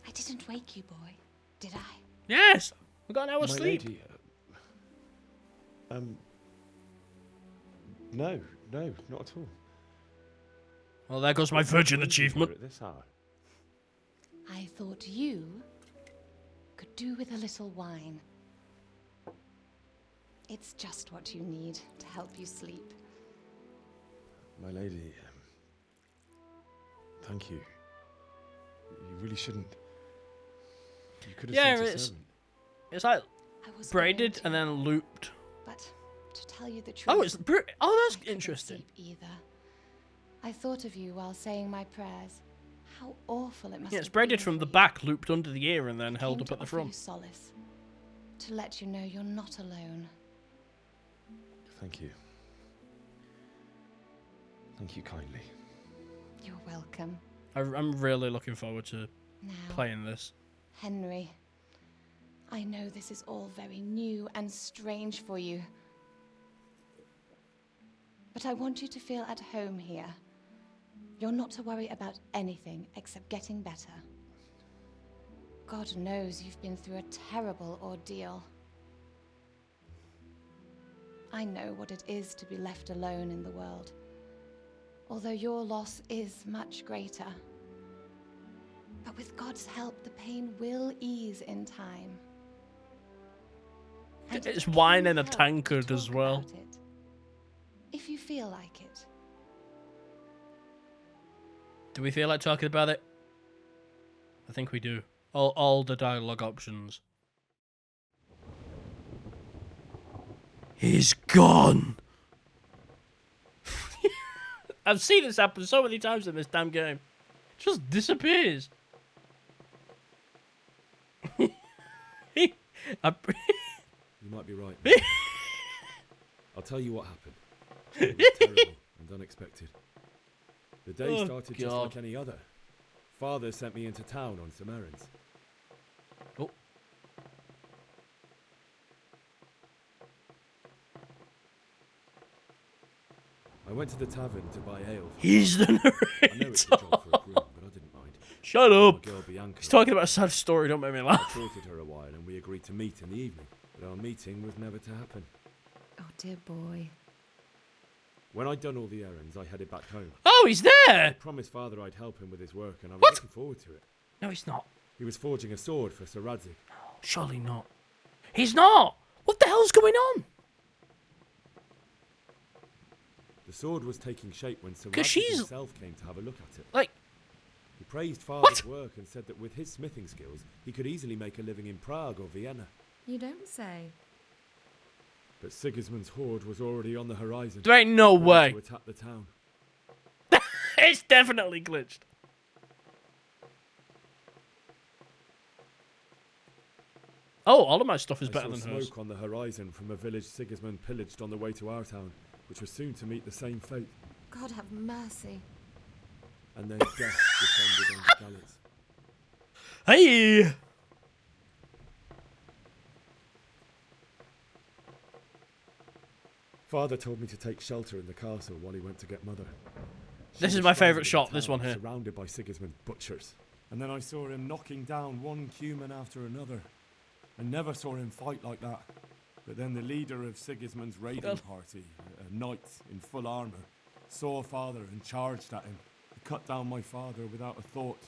[SPEAKER 21] I didn't wake you, boy, did I?
[SPEAKER 15] Yes! We got an hour's
[SPEAKER 5] My
[SPEAKER 15] sleep.
[SPEAKER 5] lady, no, not at all.
[SPEAKER 15] Well, there goes my virgin
[SPEAKER 5] Why are you
[SPEAKER 15] achievement.
[SPEAKER 5] here at this hour?
[SPEAKER 21] I thought you could do with a little wine. It's just what you need to help you sleep.
[SPEAKER 5] My lady, thank you. You really shouldn't. You could have
[SPEAKER 15] Yeah,
[SPEAKER 5] sent a
[SPEAKER 15] it's
[SPEAKER 5] servant.
[SPEAKER 15] it's like
[SPEAKER 21] I was
[SPEAKER 15] braided
[SPEAKER 21] going to,
[SPEAKER 15] and then looped.
[SPEAKER 21] But to tell you the truth,
[SPEAKER 15] Oh, it's oh, that's
[SPEAKER 21] I couldn't
[SPEAKER 15] interesting.
[SPEAKER 21] sleep either. I thought of you while saying my prayers. How awful it must
[SPEAKER 15] Yeah, it's
[SPEAKER 21] have
[SPEAKER 15] braided
[SPEAKER 21] been
[SPEAKER 15] from
[SPEAKER 21] for
[SPEAKER 15] the
[SPEAKER 21] you.
[SPEAKER 15] back, looped under the ear, and then
[SPEAKER 21] I
[SPEAKER 15] held
[SPEAKER 21] came
[SPEAKER 15] up
[SPEAKER 21] to
[SPEAKER 15] at the
[SPEAKER 21] offer you
[SPEAKER 15] front.
[SPEAKER 21] solace, to let you know you're not alone.
[SPEAKER 5] Thank you. Thank you kindly.
[SPEAKER 21] You're welcome.
[SPEAKER 15] I'm really looking forward to
[SPEAKER 21] Now,
[SPEAKER 15] playing this.
[SPEAKER 21] Henry, I know this is all very new and strange for you. But I want you to feel at home here. You're not to worry about anything except getting better. God knows you've been through a terrible ordeal. I know what it is to be left alone in the world, although your loss is much greater. But with God's help, the pain will ease in time. And
[SPEAKER 15] It's
[SPEAKER 21] it
[SPEAKER 15] wine
[SPEAKER 21] can
[SPEAKER 15] in a
[SPEAKER 21] help to
[SPEAKER 15] tankard as
[SPEAKER 21] talk
[SPEAKER 15] well.
[SPEAKER 21] about it, if you feel like it.
[SPEAKER 15] Do we feel like talking about it? I think we do. All the dialogue options. He's gone. I've seen this happen so many times in this damn game. It just disappears.
[SPEAKER 1] You might be right. I'll tell you what happened. It was terrible and unexpected. The day
[SPEAKER 15] Oh,
[SPEAKER 1] started just
[SPEAKER 15] God.
[SPEAKER 1] like any other. Father sent me into town on some errands.
[SPEAKER 15] Oh.
[SPEAKER 1] I went to the tavern to buy ale.
[SPEAKER 15] He's the
[SPEAKER 1] I know it's a job for a groom, but I didn't mind.
[SPEAKER 15] Shut up.
[SPEAKER 1] My girl Bianca.
[SPEAKER 15] He's talking about a sad story, don't make me
[SPEAKER 1] I
[SPEAKER 15] laugh.
[SPEAKER 1] courted her a while and we agreed to meet in the evening, but our meeting was never to happen.
[SPEAKER 21] Oh, dear boy.
[SPEAKER 1] When I'd done all the errands, I headed back home.
[SPEAKER 15] Oh, he's
[SPEAKER 1] I
[SPEAKER 15] there!
[SPEAKER 1] promised Father I'd help him with his work, and I was
[SPEAKER 15] What?
[SPEAKER 1] looking forward to it.
[SPEAKER 15] No, he's not.
[SPEAKER 1] He was forging a sword for Sir Rhexah.
[SPEAKER 15] Surely not. He's not! What the hell's going on?
[SPEAKER 1] The sword was taking shape when Sir
[SPEAKER 15] 'Cause
[SPEAKER 1] Rhexah
[SPEAKER 15] she's-
[SPEAKER 1] himself came to have a look at it.
[SPEAKER 15] Like...
[SPEAKER 1] He praised Father's work and said that with his smithing skills, he could easily make a living in Prague or Vienna.
[SPEAKER 6] You don't say.
[SPEAKER 1] But Sigismund's horde was already on the horizon.
[SPEAKER 15] There ain't no
[SPEAKER 1] ready
[SPEAKER 15] way.
[SPEAKER 1] to attack the town.
[SPEAKER 15] It's definitely glitched. Oh, all of my stuff is better
[SPEAKER 1] I
[SPEAKER 15] than
[SPEAKER 1] saw
[SPEAKER 15] hers.
[SPEAKER 1] smoke on the horizon from a village Sigismund pillaged on the way to our town, which was soon to meet the same fate.
[SPEAKER 6] God have mercy.
[SPEAKER 1] And then death descended on Skallitz.
[SPEAKER 15] Hey!
[SPEAKER 1] Father told me to take shelter in the castle while he went to get Mother.
[SPEAKER 15] This
[SPEAKER 1] She
[SPEAKER 15] is
[SPEAKER 1] was
[SPEAKER 15] my
[SPEAKER 1] stranded
[SPEAKER 15] favourite
[SPEAKER 1] in
[SPEAKER 15] shot,
[SPEAKER 1] the
[SPEAKER 15] this
[SPEAKER 1] town,
[SPEAKER 15] one here.
[SPEAKER 1] Surrounded by Sigismund butchers. And then I saw him knocking down one Cuman after another. I never saw him fight like that. But then the leader of Sigismund's raiding
[SPEAKER 15] God.
[SPEAKER 1] party, a knight in full armour,
[SPEAKER 5] saw father and charged at him. He cut down my father without a thought.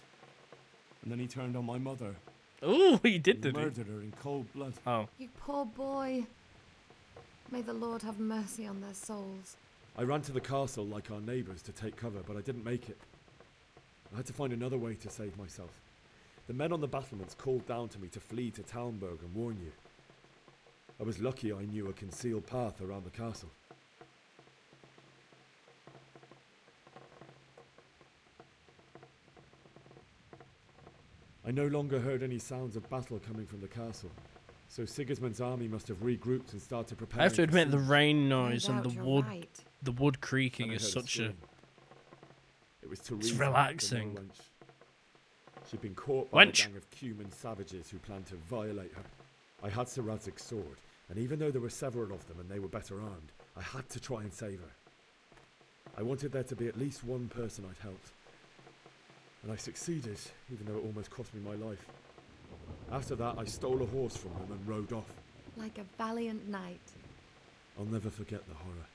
[SPEAKER 5] And then he turned on my mother.
[SPEAKER 15] Oh, he did,
[SPEAKER 5] He
[SPEAKER 15] did he?
[SPEAKER 5] murdered her in cold blood.
[SPEAKER 15] Oh.
[SPEAKER 21] You poor boy. May the Lord have mercy on their souls.
[SPEAKER 1] I ran to the castle like our neighbours to take cover, but I didn't make it. I had to find another way to save myself. The men on the battlements called down to me to flee to Talmberg and warn you. I was lucky I knew a concealed path around the castle. I no longer heard any sounds of battle coming from the castle, so Sigismund's army must have regrouped and started preparing.
[SPEAKER 15] I have to admit, the
[SPEAKER 1] siege.
[SPEAKER 15] rain noise and
[SPEAKER 21] you're right.
[SPEAKER 15] the wood creaking
[SPEAKER 1] And I
[SPEAKER 15] is
[SPEAKER 1] heard a
[SPEAKER 15] such a.
[SPEAKER 1] scream. It was
[SPEAKER 15] It's
[SPEAKER 1] Teresa, the
[SPEAKER 15] relaxing.
[SPEAKER 1] mill wench. She'd been caught by
[SPEAKER 15] Wench.
[SPEAKER 1] a gang of Cuman savages who planned to violate her. I had Sir Radzig's sword, and even though there were several of them and they were better armed, I had to try and save her. I wanted there to be at least one person I'd helped. And I succeeded, even though it almost cost me my life. After that, I stole a horse from them and rode off.
[SPEAKER 21] Like a valiant knight.
[SPEAKER 1] I'll never forget the horror.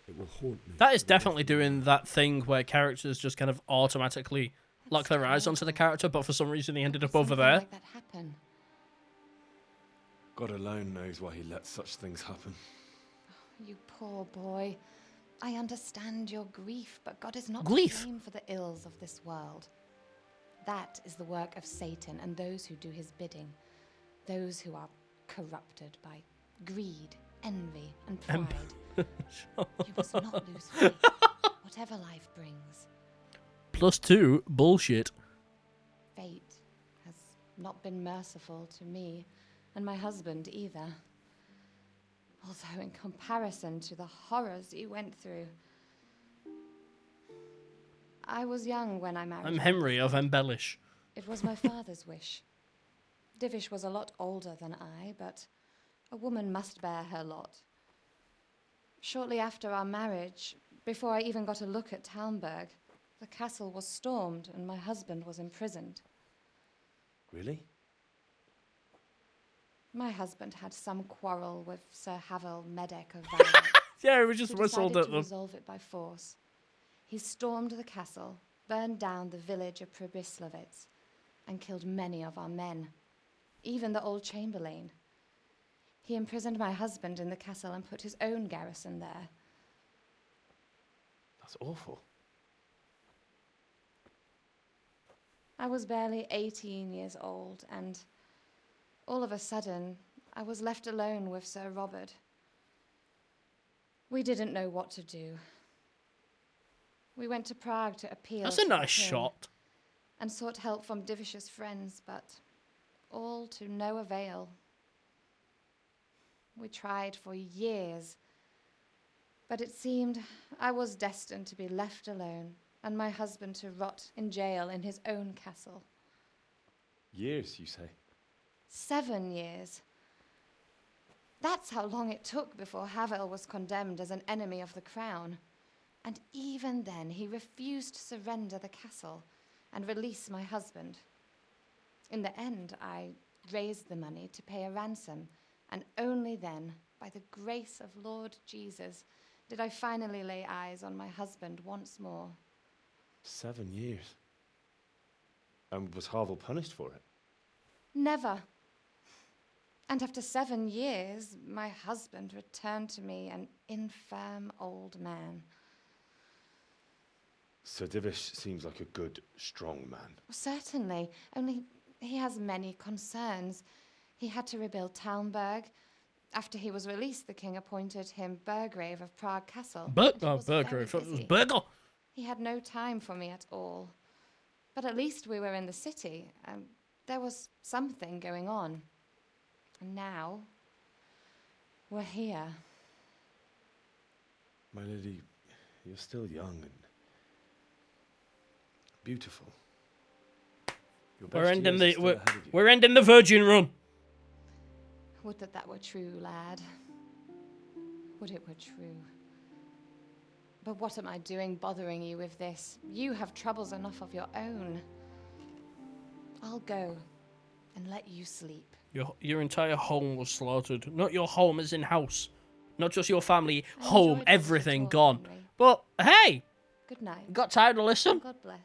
[SPEAKER 1] It will haunt me.
[SPEAKER 15] That is definitely doing that thing where characters just kind of automatically lock their eyes onto the character, but for some reason they ended up over there.
[SPEAKER 21] Like that happen.
[SPEAKER 5] God alone knows why he let such things happen.
[SPEAKER 21] You poor boy. I understand your grief, but God is not
[SPEAKER 15] Grief?
[SPEAKER 21] to blame for the ills of this world. That is the work of Satan and those who do his bidding. Those who are corrupted by greed, envy, and pride. You must not lose faith, whatever life brings.
[SPEAKER 15] +2 bullshit.
[SPEAKER 21] Fate has not been merciful to me, and my husband either. Although in comparison to the horrors you went through. I was young when I married
[SPEAKER 15] I'm
[SPEAKER 21] him.
[SPEAKER 15] Henry of Embellish.
[SPEAKER 21] It was my father's wish. Divish was a lot older than I, but a woman must bear her lot. Shortly after our marriage, before I even got a look at Talmberg, the castle was stormed and my husband was imprisoned.
[SPEAKER 5] Really?
[SPEAKER 21] My husband had some quarrel with Sir Havel Medek of Valor.
[SPEAKER 15] Yeah, we just
[SPEAKER 21] who
[SPEAKER 15] whistled
[SPEAKER 21] decided
[SPEAKER 15] at
[SPEAKER 21] to
[SPEAKER 15] them.
[SPEAKER 21] resolve it by force. He stormed the castle, burned down the village of Pribyslavitz, and killed many of our men, even the old chamberlain. He imprisoned my husband in the castle and put his own garrison there.
[SPEAKER 5] That's awful.
[SPEAKER 21] I was barely 18 years old, and all of a sudden, I was left alone with Sir Robert. We didn't know what to do. We went to Prague to appeal.
[SPEAKER 15] That's
[SPEAKER 21] to
[SPEAKER 15] a
[SPEAKER 21] the
[SPEAKER 15] nice
[SPEAKER 21] king
[SPEAKER 15] shot.
[SPEAKER 21] And sought help from Divish's friends, but all to no avail. We tried for years, but it seemed I was destined to be left alone and my husband to rot in jail in his own castle.
[SPEAKER 5] Years, you say?
[SPEAKER 21] 7 years. That's how long it took before Havel was condemned as an enemy of the crown. And even then, he refused to surrender the castle and release my husband. In the end, I raised the money to pay a ransom, and only then, by the grace of Lord Jesus, did I finally lay eyes on my husband once more.
[SPEAKER 5] 7 years. And was Havel punished for it?
[SPEAKER 21] Never. And after 7 years, my husband returned to me an infirm old man.
[SPEAKER 5] Sir Divish seems like a good, strong man.
[SPEAKER 21] Certainly, only he has many concerns. He had to rebuild Talmberg. After he was released, the king appointed him Burgrave of Prague Castle. and he was very
[SPEAKER 15] Burger. It was
[SPEAKER 21] busy.
[SPEAKER 15] Burger.
[SPEAKER 21] He had no time for me at all. But at least we were in the city. There was something going on. And now, we're here.
[SPEAKER 5] My lady, you're still young and beautiful. Your
[SPEAKER 15] We're
[SPEAKER 5] best
[SPEAKER 15] ending
[SPEAKER 5] years
[SPEAKER 15] the
[SPEAKER 5] are still ahead of you.
[SPEAKER 15] we're ending the Virgin Run.
[SPEAKER 21] Would that were true, lad. Would it were true. But what am I doing bothering you with this? You have troubles enough of your own. I'll go and let you sleep.
[SPEAKER 15] Your entire home was slaughtered. Not your home, as in house. Not just your family,
[SPEAKER 21] I
[SPEAKER 15] home,
[SPEAKER 21] enjoyed listening
[SPEAKER 15] everything
[SPEAKER 21] to all,
[SPEAKER 15] gone.
[SPEAKER 21] Henry.
[SPEAKER 15] But hey,
[SPEAKER 21] Good night.
[SPEAKER 15] got time to listen.
[SPEAKER 21] God bless.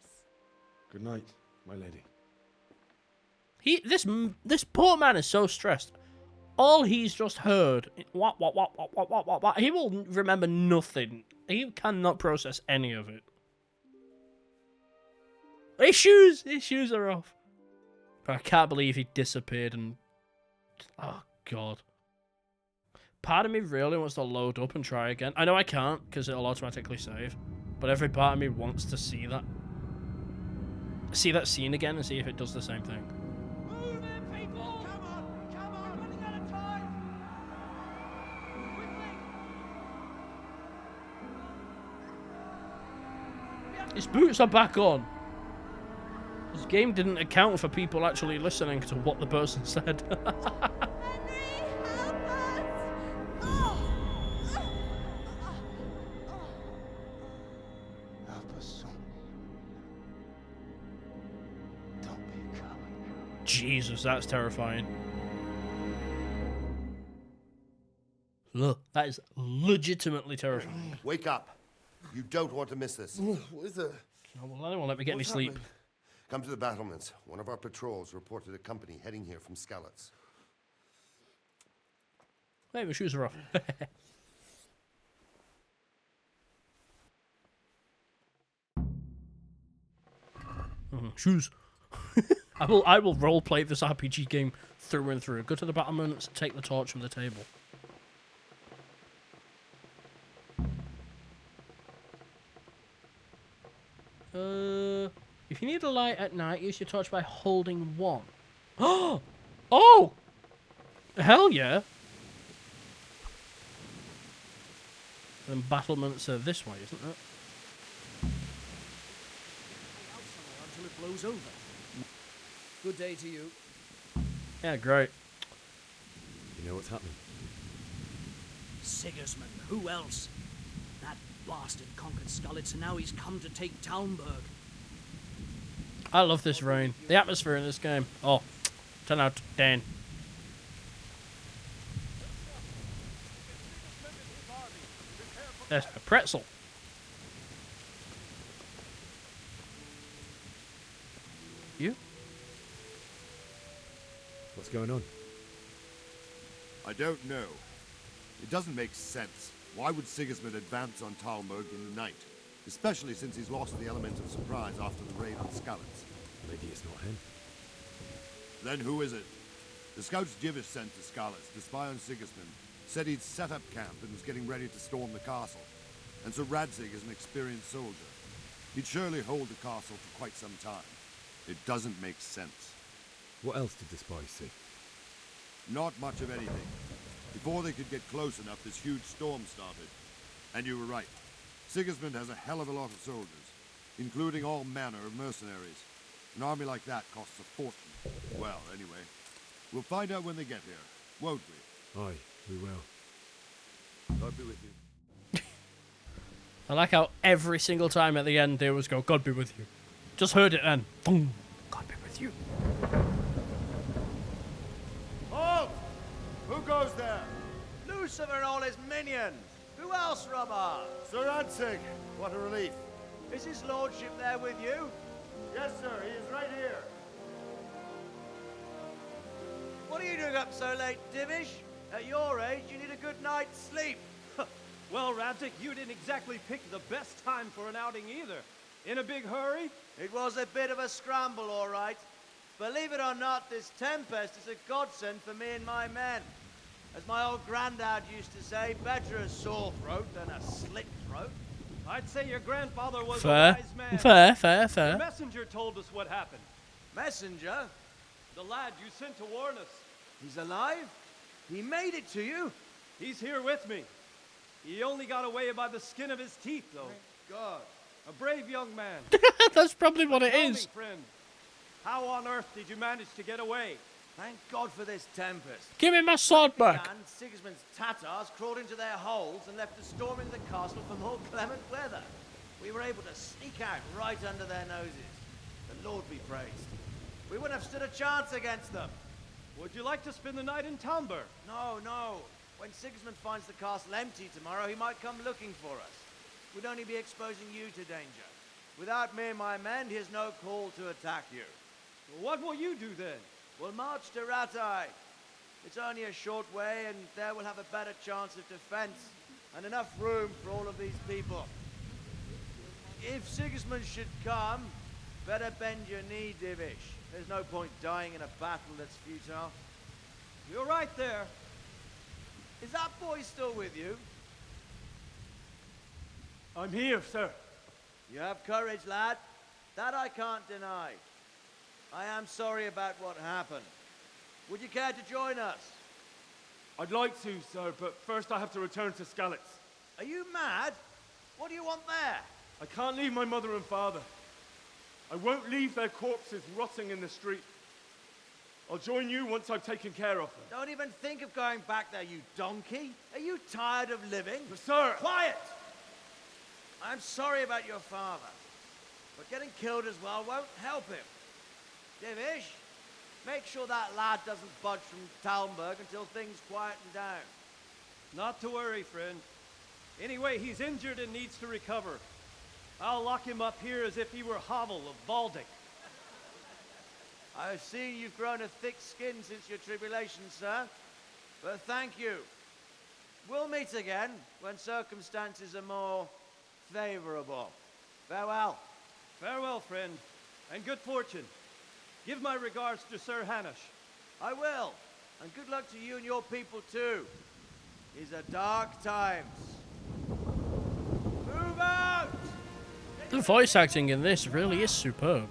[SPEAKER 1] Good night, my lady.
[SPEAKER 15] This poor man is so stressed. All he's just heard, what, he will remember nothing. He cannot process any of it. His shoes are off. But I can't believe he disappeared and... Oh, God. Part of me really wants to load up and try again. I know I can't, because it'll automatically save. But every part of me wants to see that. See that scene again and see if it does the same thing.
[SPEAKER 17] Move in, people! Come on, running out of time! Quickly!
[SPEAKER 15] His boots are back on. This game didn't account for people actually listening to what the person said. Jesus, that's terrifying. Look, that is legitimately terrifying.
[SPEAKER 10] Wake up. You don't want to miss this.
[SPEAKER 11] What is it?
[SPEAKER 15] Oh, well, I don't want to let me get any sleep.
[SPEAKER 10] Come to the battlements. One of our patrols reported a company heading here from Skallitz.
[SPEAKER 15] Hey, my shoes are off. Shoes. I will roleplay this RPG game through and through. Go to the battlements, take the torch from the table. If you need a light at night, use your torch by holding one. Oh! Oh! Hell yeah! And battlements are this way, isn't it?
[SPEAKER 16] Until it blows over. Good day to you.
[SPEAKER 15] Yeah, great.
[SPEAKER 1] You know what's happening?
[SPEAKER 16] Sigismund, who else? That bastard conquered Skallitz and now he's come to take Talmberg.
[SPEAKER 15] I love this rain. The atmosphere in this game. Oh, 10 out of 10. There's a pretzel. You?
[SPEAKER 1] What's going on?
[SPEAKER 11] I don't know. It doesn't make sense. Why would Sigismund advance on Talmberg in the night? Especially since he's lost the element of surprise after the raid on Skallitz.
[SPEAKER 1] Maybe it's not him.
[SPEAKER 11] Then who is it? The scouts Jivish sent to Skallitz to spy on Sigismund said he'd set up camp and was getting ready to storm the castle. And so Radzig is an experienced soldier. He'd surely hold the castle for quite some time. It doesn't make sense.
[SPEAKER 1] What else did the spies see?
[SPEAKER 11] Not much of anything. Before they could get close enough, this huge storm started. And you were right. Sigismund has a hell of a lot of soldiers, including all manner of mercenaries. An army like that costs a fortune. Well, anyway, we'll find out when they get here, won't we?
[SPEAKER 1] Aye, we will. God be with you.
[SPEAKER 15] I like how every single time at the end they always go, God be with you. Just heard it then. Boom. God be with you.
[SPEAKER 3] Halt! Who goes there?
[SPEAKER 4] Lucifer and all his minions. Who else, Robber?
[SPEAKER 3] Sir Radzig. What a relief.
[SPEAKER 4] Is his lordship there with you?
[SPEAKER 3] Yes, sir. He is right here.
[SPEAKER 4] What are you doing up so late, Divish? At your age, you need a good night's sleep.
[SPEAKER 12] Well, Radzig, you didn't exactly pick the best time for an outing either. In a big hurry?
[SPEAKER 4] It was a bit of a scramble, all right. Believe it or not, this tempest is a godsend for me and my men. As my old granddad used to say, better a sore throat than a slit throat.
[SPEAKER 12] I'd say your grandfather was
[SPEAKER 15] Fair.
[SPEAKER 12] a wise man.
[SPEAKER 15] Fair.
[SPEAKER 12] The messenger told us what happened.
[SPEAKER 4] Messenger?
[SPEAKER 12] The lad you sent to warn us.
[SPEAKER 4] He's alive? He made it to you?
[SPEAKER 12] He's here with me. He only got away by the skin of his teeth, though.
[SPEAKER 4] Thank God.
[SPEAKER 12] A brave young man.
[SPEAKER 15] That's probably what it
[SPEAKER 12] Tell
[SPEAKER 15] is.
[SPEAKER 12] me, friend, how on earth did you manage to get away?
[SPEAKER 4] Thank God for this tempest.
[SPEAKER 15] Give me my sword back.
[SPEAKER 4] And Sigismund's Tatars crawled into their holes and left a storm into the castle for more clement weather. We were able to sneak out right under their noses. The Lord be praised. We wouldn't have stood a chance against them.
[SPEAKER 12] Would you like to spend the night in Talmberg?
[SPEAKER 4] No. When Sigismund finds the castle empty tomorrow, he might come looking for us. We'd only be exposing you to danger. Without me and my men, he has no call to attack you.
[SPEAKER 12] Well, what will you do then?
[SPEAKER 4] We'll march to Ratai. It's only a short way, and there we'll have a better chance of defense and enough room for all of these people. If Sigismund should come, better bend your knee, Divish. There's no point dying in a battle that's futile.
[SPEAKER 12] You're right there.
[SPEAKER 4] Is that boy still with you?
[SPEAKER 8] I'm here, sir.
[SPEAKER 4] You have courage, lad. That I can't deny. I am sorry about what happened. Would you care to join us?
[SPEAKER 8] I'd like to, sir, but first I have to return to Skallitz.
[SPEAKER 4] Are you mad? What do you want there?
[SPEAKER 8] I can't leave my mother and father. I won't leave their corpses rotting in the street. I'll join you once I've taken care of them.
[SPEAKER 4] Don't even think of going back there, you donkey. Are you tired of living?
[SPEAKER 8] But sir!
[SPEAKER 4] Quiet! I'm sorry about your father, but getting killed as well won't help him. Divish, make sure that lad doesn't budge from Talmberg until things quieten down.
[SPEAKER 12] Not to worry, friend. Anyway, he's injured and needs to recover. I'll lock him up here as if he were Havel of Baldic.
[SPEAKER 4] I've seen you've grown a thick skin since your tribulation, sir. But thank you. We'll meet again when circumstances are more favorable. Farewell.
[SPEAKER 12] Farewell, friend, and good fortune. Give my regards to Sir Hanush.
[SPEAKER 4] I will. And good luck to you and your people, too. These are dark times. Move out!
[SPEAKER 15] The voice acting in this really is superb.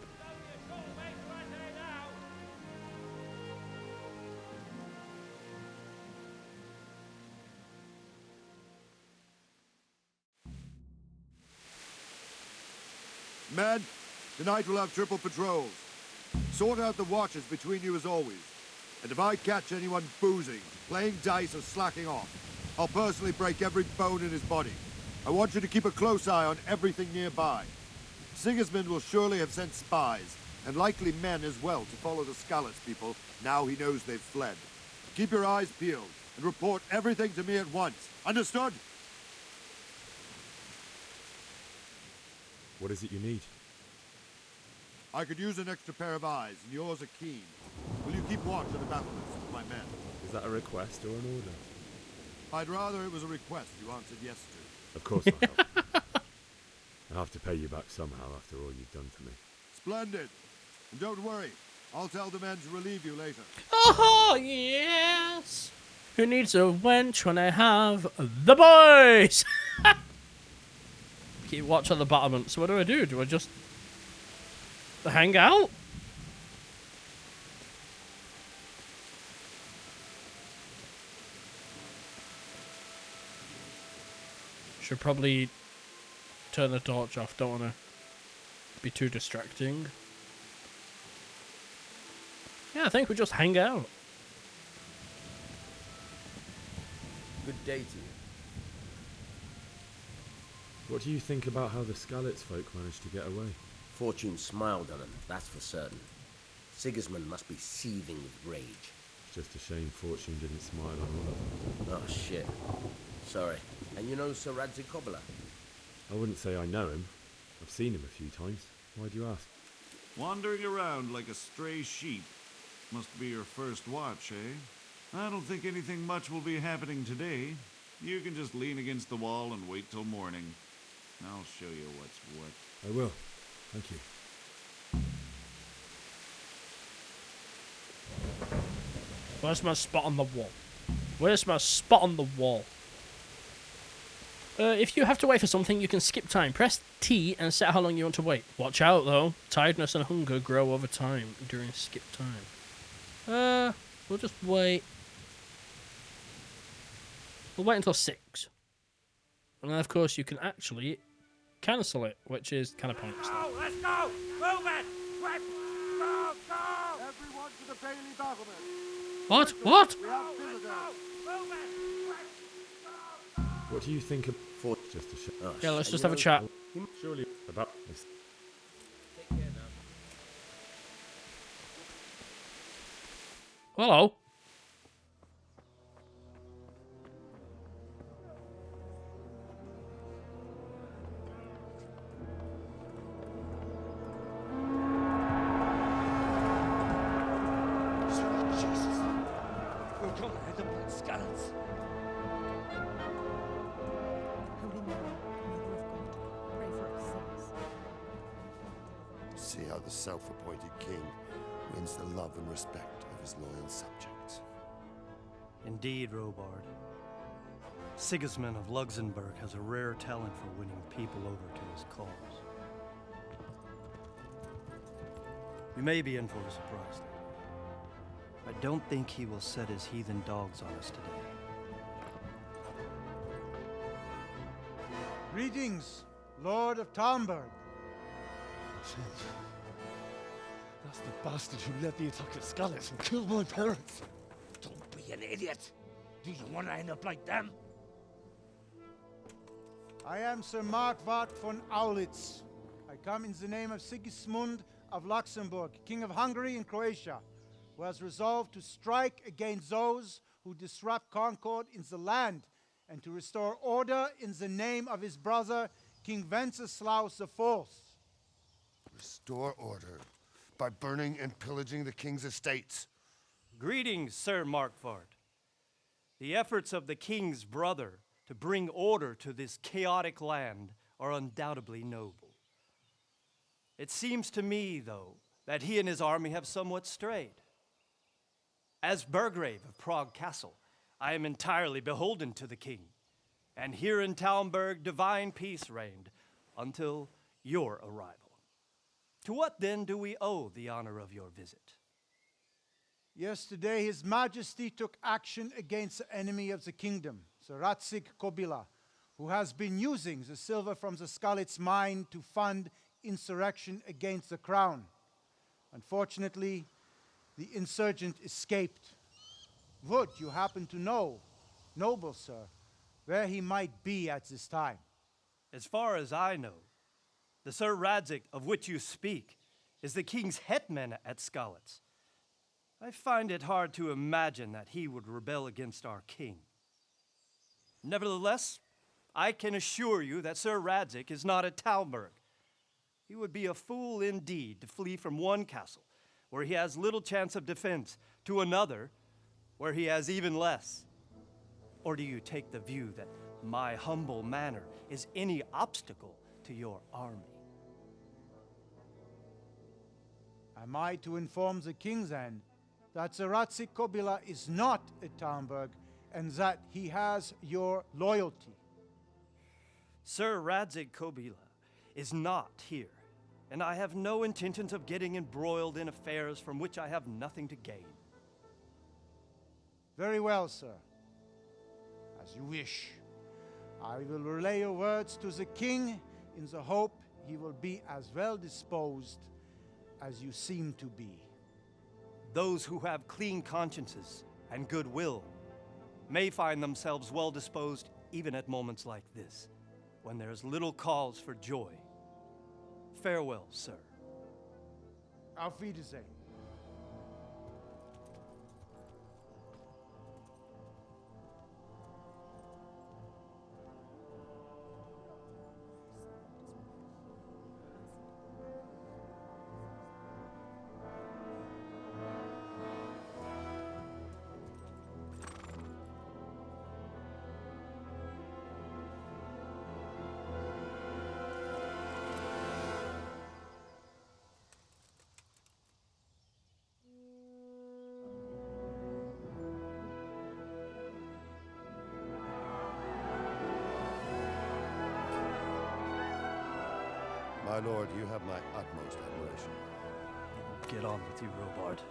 [SPEAKER 11] Men, tonight we'll have triple patrols. Sort out the watches between you as always. And if I catch anyone boozing, playing dice or slacking off, I'll personally break every bone in his body. I want you to keep a close eye on everything nearby. Sigismund will surely have sent spies, and likely men as well, to follow the Skallitz people now he knows they've fled. Keep your eyes peeled, and report everything to me at once. Understood?
[SPEAKER 1] What is it you need?
[SPEAKER 11] I could use an extra pair of eyes, and yours are keen. Will you keep watch of the battlements with my men?
[SPEAKER 1] Is that a request or an order?
[SPEAKER 11] I'd rather it was a request you answered yes to.
[SPEAKER 1] Of course I'll help. I'll have to pay you back somehow after all you've done for me.
[SPEAKER 11] Splendid. And don't worry, I'll tell the men to relieve you later.
[SPEAKER 15] Oh, yes! Who needs a wench when I have the boys? Keep watch on the battlements. So what do? Do I just hang out? Should probably turn the torch off. Don't want to be too distracting. Yeah, I think we just hang out.
[SPEAKER 18] Good day to you.
[SPEAKER 1] What do you think about how the Skallitz folk managed to get away?
[SPEAKER 18] Fortune smiled on them, that's for certain. Sigismund must be seething with rage.
[SPEAKER 1] It's just a shame Fortune didn't smile on all of them.
[SPEAKER 18] Oh, shit. Sorry. And you know Sir Rhexah?
[SPEAKER 1] I wouldn't say I know him. I've seen him a few times. Why do you ask?
[SPEAKER 19] Wandering around like a stray sheep. Must be your first watch, eh? I don't think anything much will be happening today. You can just lean against the wall and wait till morning. I'll show you what's what.
[SPEAKER 1] I will. Thank you.
[SPEAKER 15] Where's my spot on the wall? Where's my spot on the wall? If you have to wait for something, you can skip time. Press T and set how long you want to wait. Watch out, though. Tiredness and hunger grow over time during skip time. We'll just wait. We'll wait until 6. And then, of course, you can actually cancel it, which is kind of pointless.
[SPEAKER 17] Go, let's go! Move it! Quick! Go, go!
[SPEAKER 11] Everyone to the Bailey battlement.
[SPEAKER 15] What? What?
[SPEAKER 11] We have visitors.
[SPEAKER 17] Move it!
[SPEAKER 1] What do you think of... Just a show.
[SPEAKER 15] Yeah, let's just have a chat.
[SPEAKER 1] Surely about this.
[SPEAKER 18] Take care now.
[SPEAKER 17] Temple in Skallitz.
[SPEAKER 6] Holy Mary, Mother of God, pray for us sinners.
[SPEAKER 10] See how the self-appointed king wins the love and respect of his loyal subjects.
[SPEAKER 12] Indeed, Robard. Sigismund of Luxembourg has a rare talent for winning people over to his cause. We may be in for a surprise, though. I don't think he will set his heathen dogs on us today.
[SPEAKER 2] Greetings, Lord of Talmberg.
[SPEAKER 8] That's the bastard who led the attack at Skallitz and killed my parents.
[SPEAKER 17] Don't be an idiot. Do you want to end up like them?
[SPEAKER 2] I am Sir Markwart von Aulitz. I come in the name of Sigismund of Luxembourg, King of Hungary and Croatia, who has resolved to strike against those who disrupt concord in the land and to restore order in the name of his brother, King Wenceslaus IV.
[SPEAKER 10] Restore order by burning and pillaging the king's estates.
[SPEAKER 12] Greetings, Sir Markwart. The efforts of the king's brother to bring order to this chaotic land are undoubtedly noble. It seems to me, though, that he and his army have somewhat strayed. As Burgrave of Prague Castle, I am entirely beholden to the king, and here in Talmberg divine peace reigned until your arrival. To what then do we owe the honor of your visit?
[SPEAKER 2] Yesterday, His Majesty took action against the enemy of the kingdom, Sir Rhexah Kobila, who has been using the silver from the Skallitz mine to fund insurrection against the crown. Unfortunately, the insurgent escaped. Would you happen to know, noble sir, where he might be at this time?
[SPEAKER 12] As far as I know, the Sir Rhexah of which you speak is the king's hetman at Skallitz. I find it hard to imagine that he would rebel against our king. Nevertheless, I can assure you that Sir Rhexah is not at Talmberg. He would be a fool indeed to flee from one castle, where he has little chance of defense, to another, where he has even less. Or do you take the view that my humble manner is any obstacle to your army?
[SPEAKER 2] Am I to inform the king then that Sir Rhexah Kobila is not at Talmberg and that he has your loyalty?
[SPEAKER 12] Sir Rhexah Kobila is not here, and I have no intentions of getting embroiled in affairs from which I have nothing to gain.
[SPEAKER 2] Very well, sir. As you wish. I will relay your words to the king in the hope he will be as well disposed as you seem to be.
[SPEAKER 12] Those who have clean consciences and goodwill may find themselves well disposed even at moments like this, when there is little cause for joy. Farewell, sir.
[SPEAKER 2] Auf Wiedersehen.
[SPEAKER 10] My lord, you have my utmost admiration.
[SPEAKER 12] Get on with you, Robard.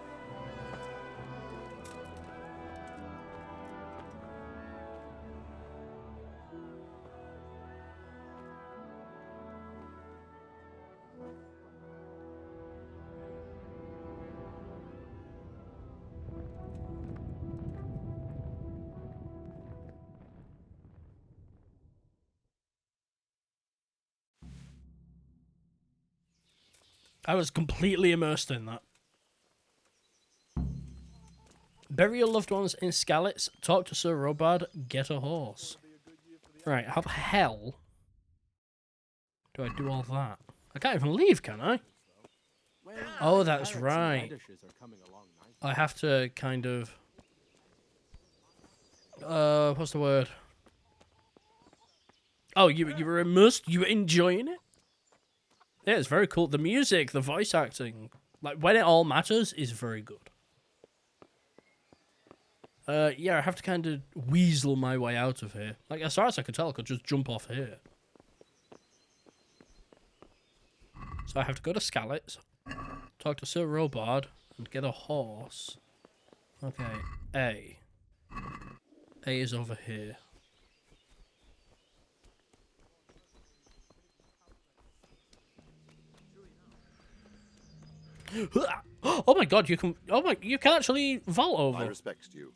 [SPEAKER 15] I was completely immersed in that. Bury your loved ones in Skallitz, talk to Sir Robard, get a horse. Right, how the hell do I do all that? I can't even leave, can I? Oh, that's right. I have to kind of What's the word? Oh, you were immersed. You were enjoying it. Yeah, it's very cool. The music, the voice acting, like when it all matters, is very good. Yeah, I have to kind of weasel my way out of here. Like, as far as I could tell, I could just jump off here. So I have to go to Skallitz, talk to Sir Robard, and get a horse. Okay, A. A is over here. Oh my god, you can... Oh my... You can actually vault over.
[SPEAKER 10] I respect you.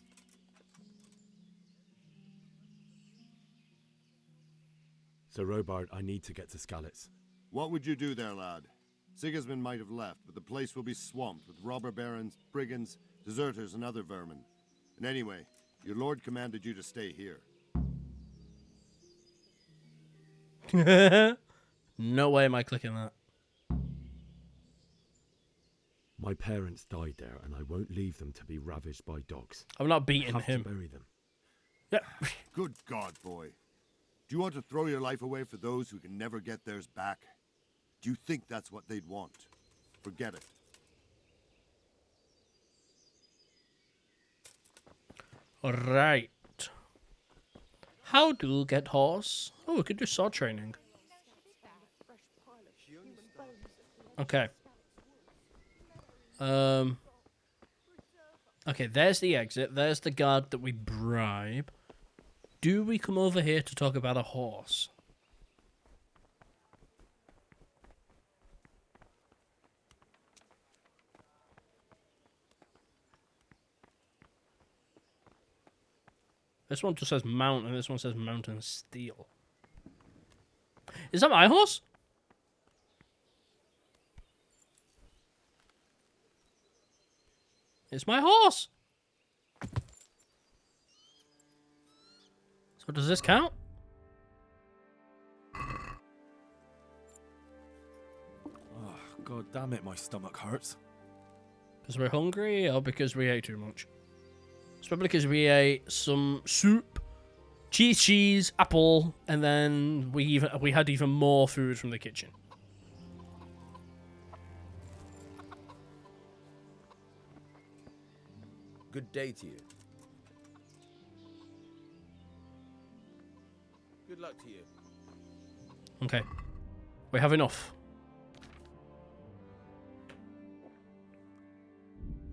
[SPEAKER 1] Sir Robard, I need to get to Skallitz.
[SPEAKER 11] What would you do there, lad? Sigismund might have left, but the place will be swamped with robber barons, brigands, deserters, and other vermin. And anyway, your lord commanded you to stay here.
[SPEAKER 15] No way am I clicking that.
[SPEAKER 1] My parents died there, and I won't leave them to be ravaged by dogs.
[SPEAKER 15] I'm not beating
[SPEAKER 1] I have
[SPEAKER 15] him.
[SPEAKER 1] To bury them.
[SPEAKER 15] Yeah.
[SPEAKER 11] Good God, boy. Do you want to throw your life away for those who can never get theirs back? Do you think that's what they'd want? Forget it.
[SPEAKER 15] Right. How do get horse? Oh, we could do sword training. Okay. Okay, there's the exit. There's the guard that we bribe. Do we come over here to talk about a horse? This one just says mount, and this one says mountain steel. Is that my horse? It's my horse! So does this count?
[SPEAKER 1] Oh, God damn it, my stomach hurts.
[SPEAKER 15] Because we're hungry, or because we ate too much? It's probably because we ate some soup, cheese, apple, and then we had even more food from the kitchen.
[SPEAKER 18] Good day to you. Good luck to you.
[SPEAKER 15] Okay. We have enough.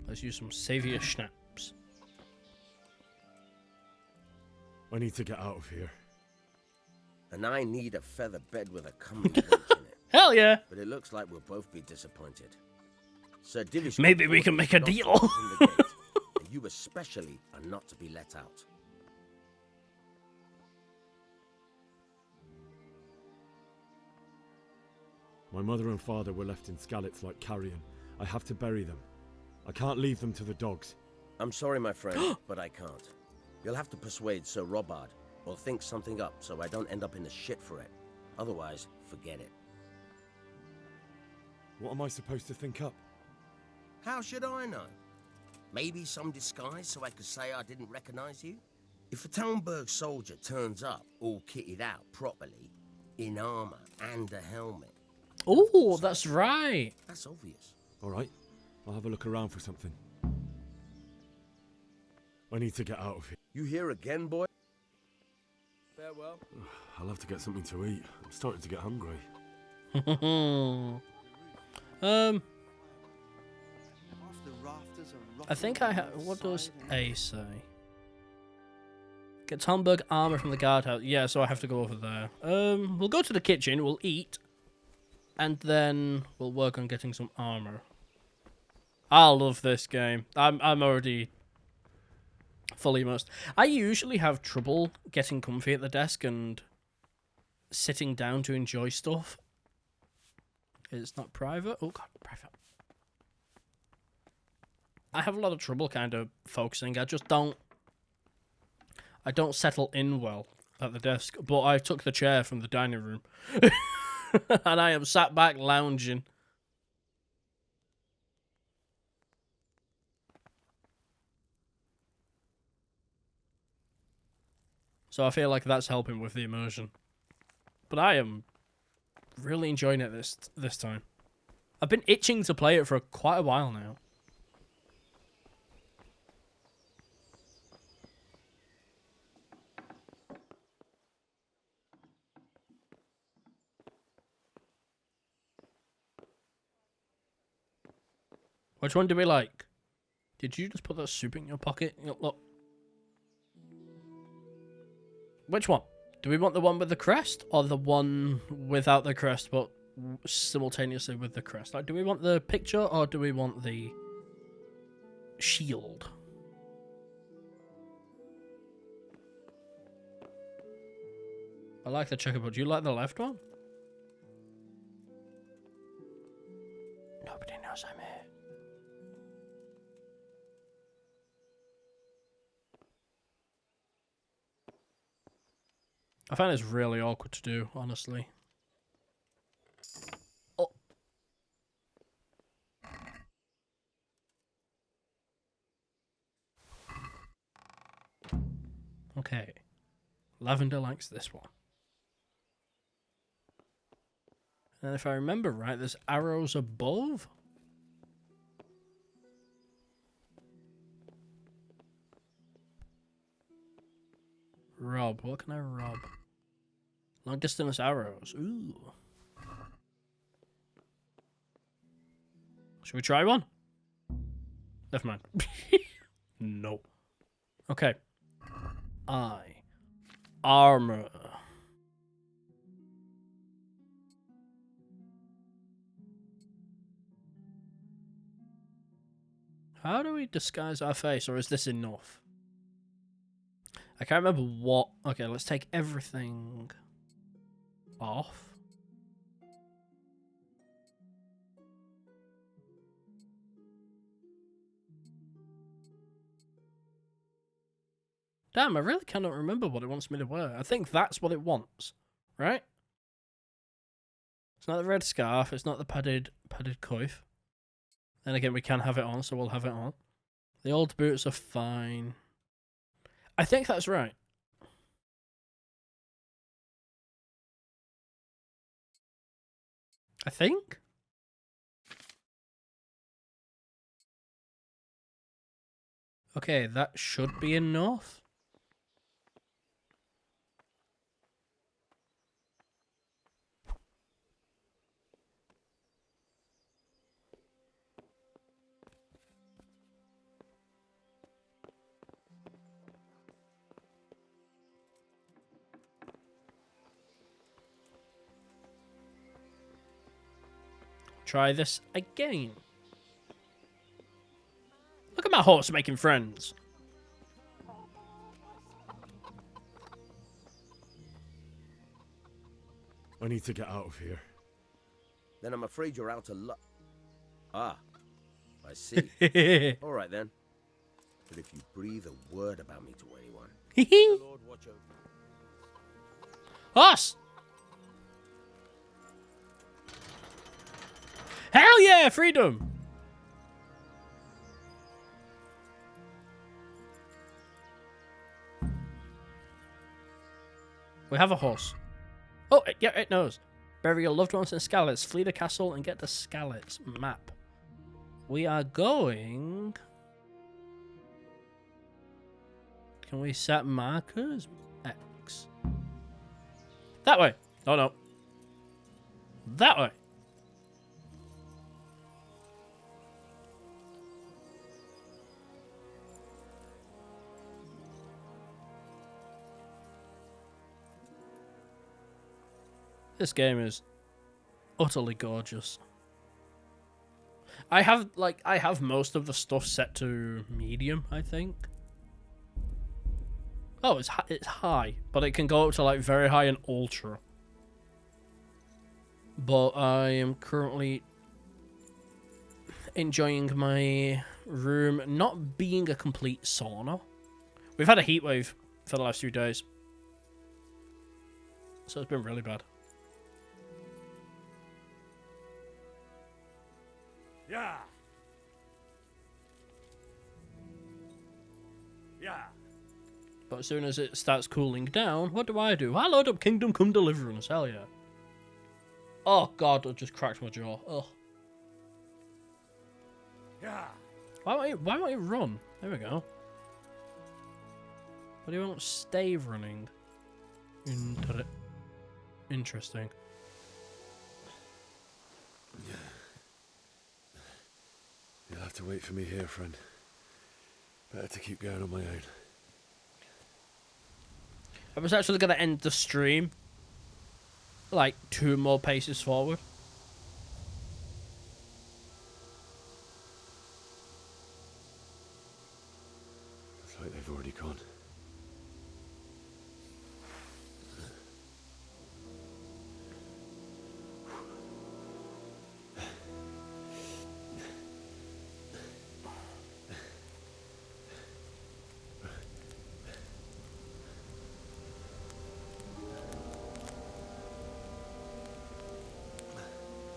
[SPEAKER 15] Let's use some saviour schnapps.
[SPEAKER 1] I need to get out of here.
[SPEAKER 18] And I need a feather bed with a comely wench in it.
[SPEAKER 15] Hell yeah!
[SPEAKER 18] But it looks like we'll both be disappointed. Sir Divish,
[SPEAKER 15] maybe we can make a deal.
[SPEAKER 18] And you especially are not to be let out.
[SPEAKER 1] My mother and father were left in Skallitz like carrion. I have to bury them. I can't leave them to the dogs.
[SPEAKER 18] I'm sorry, my friend, but I can't. You'll have to persuade Sir Robard, or think something up so I don't end up in the shit for it. Otherwise, forget it.
[SPEAKER 1] What am I supposed to think up?
[SPEAKER 18] How should I know? Maybe some disguise so I could say I didn't recognize you? If a Talmberg soldier turns up all kitted out properly, in armor and a helmet...
[SPEAKER 15] Oh, that's right.
[SPEAKER 18] That's obvious.
[SPEAKER 1] All right, I'll have a look around for something. I need to get out of here.
[SPEAKER 18] You here again, boy?
[SPEAKER 16] Farewell.
[SPEAKER 1] I'll have to get something to eat. I'm starting to get hungry.
[SPEAKER 15] I think I have... What does A say? Get Talmberg armor from the guardhouse. Yeah, so I have to go over there. We'll go to the kitchen, we'll eat, and then we'll work on getting some armor. I love this game. I'm already fully immersed. I usually have trouble getting comfy at the desk and sitting down to enjoy stuff. It's not private. Oh god, private. I have a lot of trouble kind of focusing. I don't settle in well at the desk. But I took the chair from the dining room. And I am sat back lounging. So I feel like that's helping with the immersion. But I am really enjoying it this time. I've been itching to play it for quite a while now. Which one do we like? Did you just put that soup in your pocket? Look. Which one? Do we want the one with the crest or the one without the crest but simultaneously with the crest? Like, do we want the picture or do we want the shield? I like the checkerboard. Do you like the left one? Nobody knows I'm here. I find it's really awkward to do, honestly. Oh. Okay. Lavender likes this one. And if I remember right, there's arrows above. Rob. What can I rob? Long distance arrows. Ooh. Should we try one? Never mind. No. Okay. Armor. How do we disguise our face, or is this enough? I can't remember what... Okay, let's take everything off. Damn, I really cannot remember what it wants me to wear. I think that's what it wants, right? It's not the red scarf, it's not the padded coif. Then again, we can have it on, so we'll have it on. The old boots are fine. I think that's right. I think? Okay, that should be enough. Try this again. Look at my horse making friends.
[SPEAKER 1] I need to get out of here.
[SPEAKER 18] Then I'm afraid you're out of luck. Ah, I see. All right then. But if you breathe a word about me to anyone, the Lord watch over you.
[SPEAKER 15] Horse! Hell yeah, freedom! We have a horse. Oh, yeah, it knows. Bury your loved ones in Skallitz. Flee the castle and get the Skallitz map. We are going... Can we set markers? X. That way. Oh, no. That way. This game is utterly gorgeous. I have most of the stuff set to medium, I think. Oh, it's high, but it can go up to like very high and ultra. But I am currently enjoying my room not being a complete sauna. We've had a heat wave for the last few days, so it's been really bad.
[SPEAKER 8] Yeah. Yeah.
[SPEAKER 15] But as soon as it starts cooling down, what do? I load up Kingdom Come Deliverance. Hell yeah. Oh god, it just cracked my jaw. Ugh.
[SPEAKER 17] Yeah.
[SPEAKER 15] Why won't you run? There we go. But he won't stay running. Interesting.
[SPEAKER 1] You'll have to wait for me here, friend. Better to keep going on my own.
[SPEAKER 15] I was actually going to end the stream like 2 more paces forward.
[SPEAKER 1] Looks like they've already gone.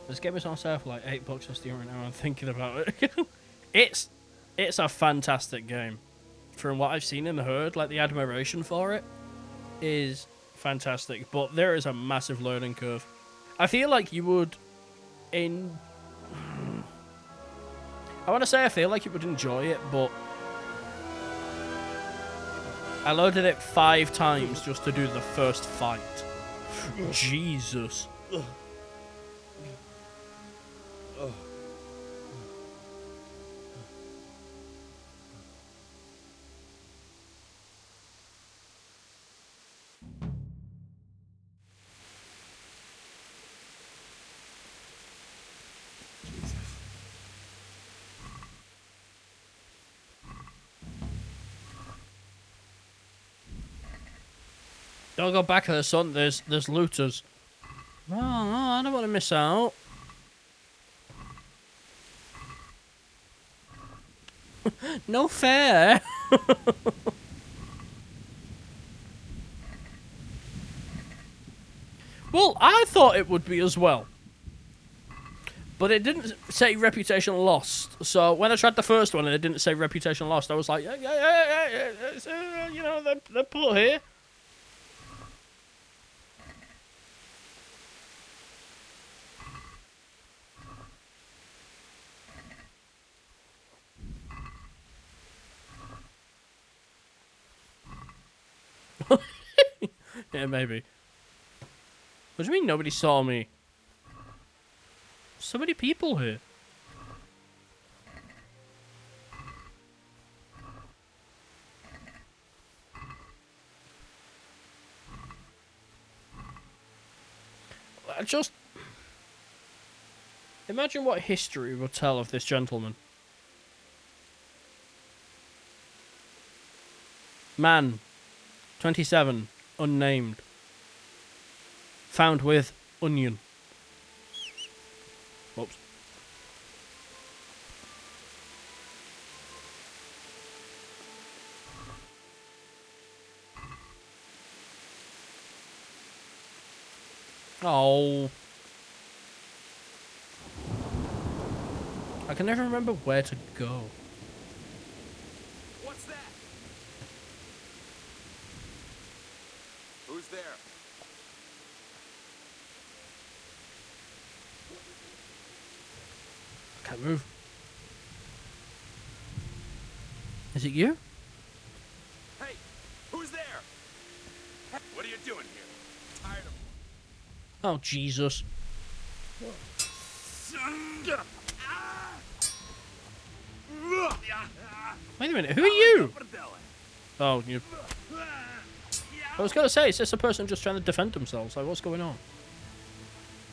[SPEAKER 15] This game is on sale for like $8 on Steam right now. I'm thinking about it. It's a fantastic game. From what I've seen and heard, like the admiration for it is fantastic. But there is a massive learning curve. I feel like you would I want to say I feel like you would enjoy it, but I loaded it 5 times just to do the first fight. Jesus. Don't go back to the sun. There's looters. Oh, I don't want to miss out. No fair. Well, I thought it would be as well. But it didn't say reputation lost. So when I tried the first one and it didn't say reputation lost, I was like, yeah. You know, they're put here. Yeah, maybe. What do you mean nobody saw me? So many people here. Just imagine what history will tell of this gentleman. Man, 27, unnamed. Found with onion. Whoops. Oh. I can never remember where to go.
[SPEAKER 7] What's that? Who's there?
[SPEAKER 15] Can't move. Is it you?
[SPEAKER 7] Hey, who's there? What are you doing here? Tired of
[SPEAKER 15] Oh, Jesus. Wait a minute, who are you? Oh, you. I was going to say, is this a person just trying to defend themselves? Like, what's going on?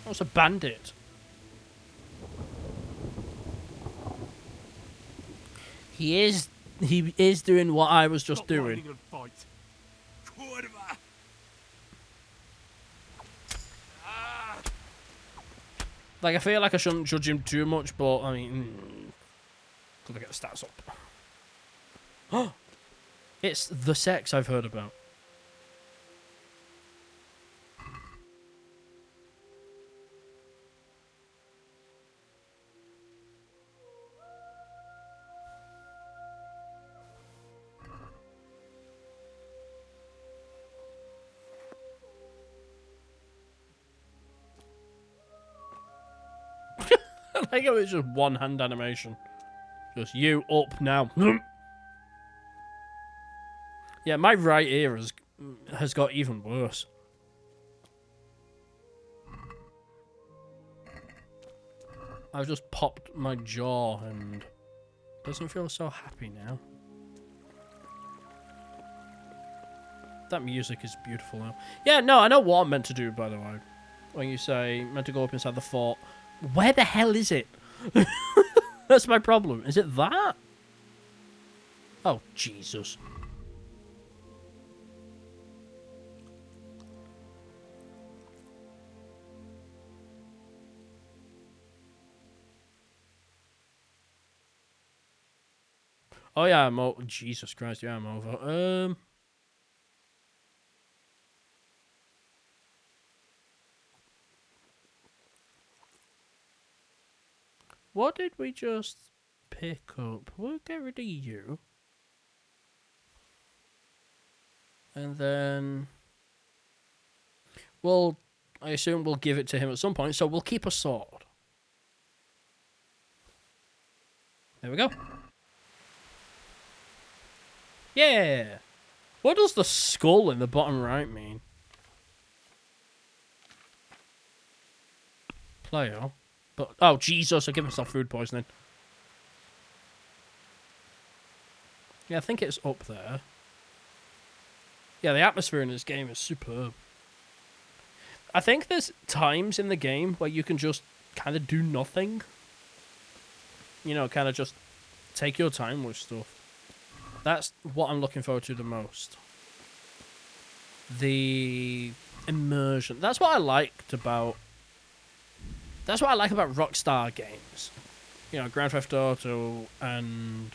[SPEAKER 15] Oh, it's a bandit. He is doing what I was just doing. Like, I feel like I shouldn't judge him too much, but, I mean... Gotta get the stats up. Oh! It's the sex I've heard about. think it was just one hand animation. Just you up now. Yeah, my right ear has got even worse. I've just popped my jaw and doesn't feel so happy now. That music is beautiful now. Yeah, no, I know what I'm meant to do, by the way. When you say meant to go up inside the fort. Where the hell is it? That's my problem. Is it that? Oh, Jesus. Oh yeah, I'm over. Jesus Christ, yeah, I'm over. What did we just pick up? We'll get rid of you. And then I assume we'll give it to him at some point, so we'll keep a sword. There we go. Yeah! What does the skull in the bottom right mean? Player. But, oh, Jesus, I give myself food poisoning. Yeah, I think it's up there. Yeah, the atmosphere in this game is superb. I think there's times in the game where you can just kind of do nothing. You know, kind of just take your time with stuff. That's what I'm looking forward to the most. The immersion. That's what I liked about... That's what I like about Rockstar games. You know, Grand Theft Auto and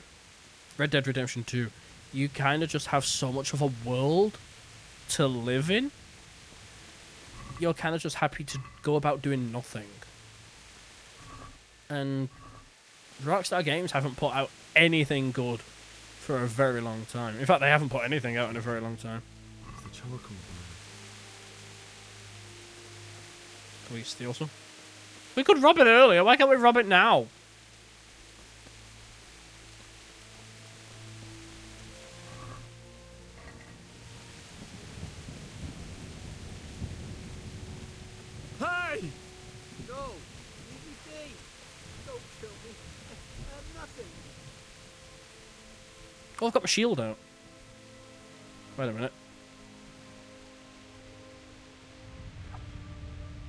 [SPEAKER 15] Red Dead Redemption 2. You kind of just have so much of a world to live in. You're kind of just happy to go about doing nothing. And Rockstar games haven't put out anything good for a very long time. In fact, they haven't put anything out in a very long time.
[SPEAKER 1] The charcoal.
[SPEAKER 15] Can we steal some? We could rob it earlier. Why can't we rob it now?
[SPEAKER 4] Hey! No, leave me be. Don't kill me. I'm nothing.
[SPEAKER 15] Oh, I've got my shield out. Wait a minute.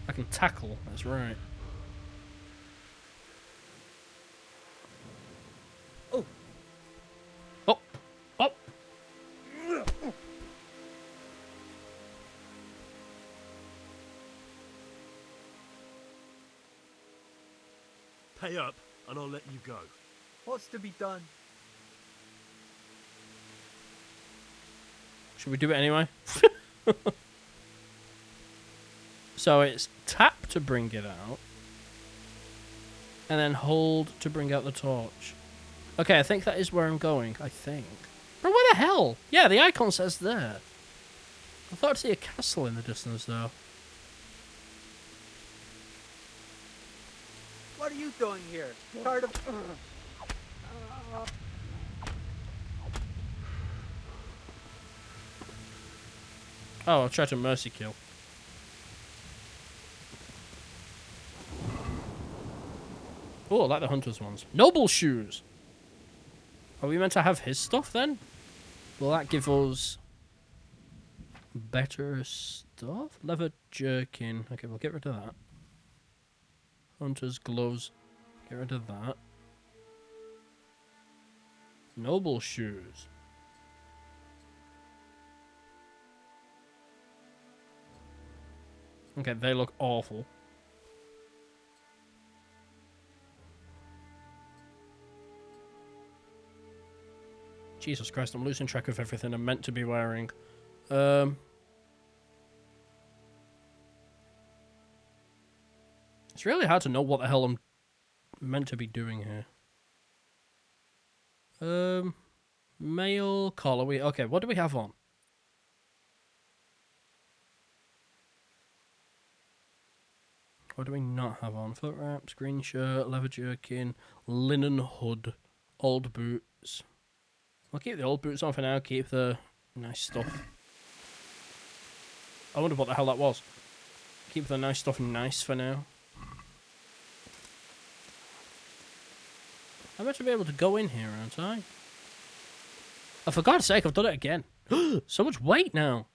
[SPEAKER 15] I can tackle. That's right.
[SPEAKER 4] Oh.
[SPEAKER 15] Oh. Oh.
[SPEAKER 8] Pay up, and I'll let you go.
[SPEAKER 4] What's to be done?
[SPEAKER 15] Should we do it anyway? So it's tap to bring it out. And then hold to bring out the torch. Okay, I think that is where I'm going. I think. But where the hell? Yeah, the icon says there. I thought I'd see a castle in the distance, though.
[SPEAKER 4] What are you doing here? Tired of...
[SPEAKER 15] Oh, I'll try to mercy kill. Oh, I like the hunter's ones. Noble shoes! Are we meant to have his stuff, then? Will that give us better stuff? Leather jerkin. Okay, we'll get rid of that. Hunter's gloves. Get rid of that. Noble shoes. Okay, they look awful. Jesus Christ, I'm losing track of everything I'm meant to be wearing. It's really hard to know what the hell I'm meant to be doing here. Male collar. Okay, what do we have on? What do we not have on? Foot wraps, green shirt, leather jerkin, linen hood, old boots. I'll keep the old boots on for now, keep the nice stuff. I wonder what the hell that was. Keep the nice stuff nice for now. I'm meant to be able to go in here, aren't I? Oh, for God's sake, I've done it again. So much weight now.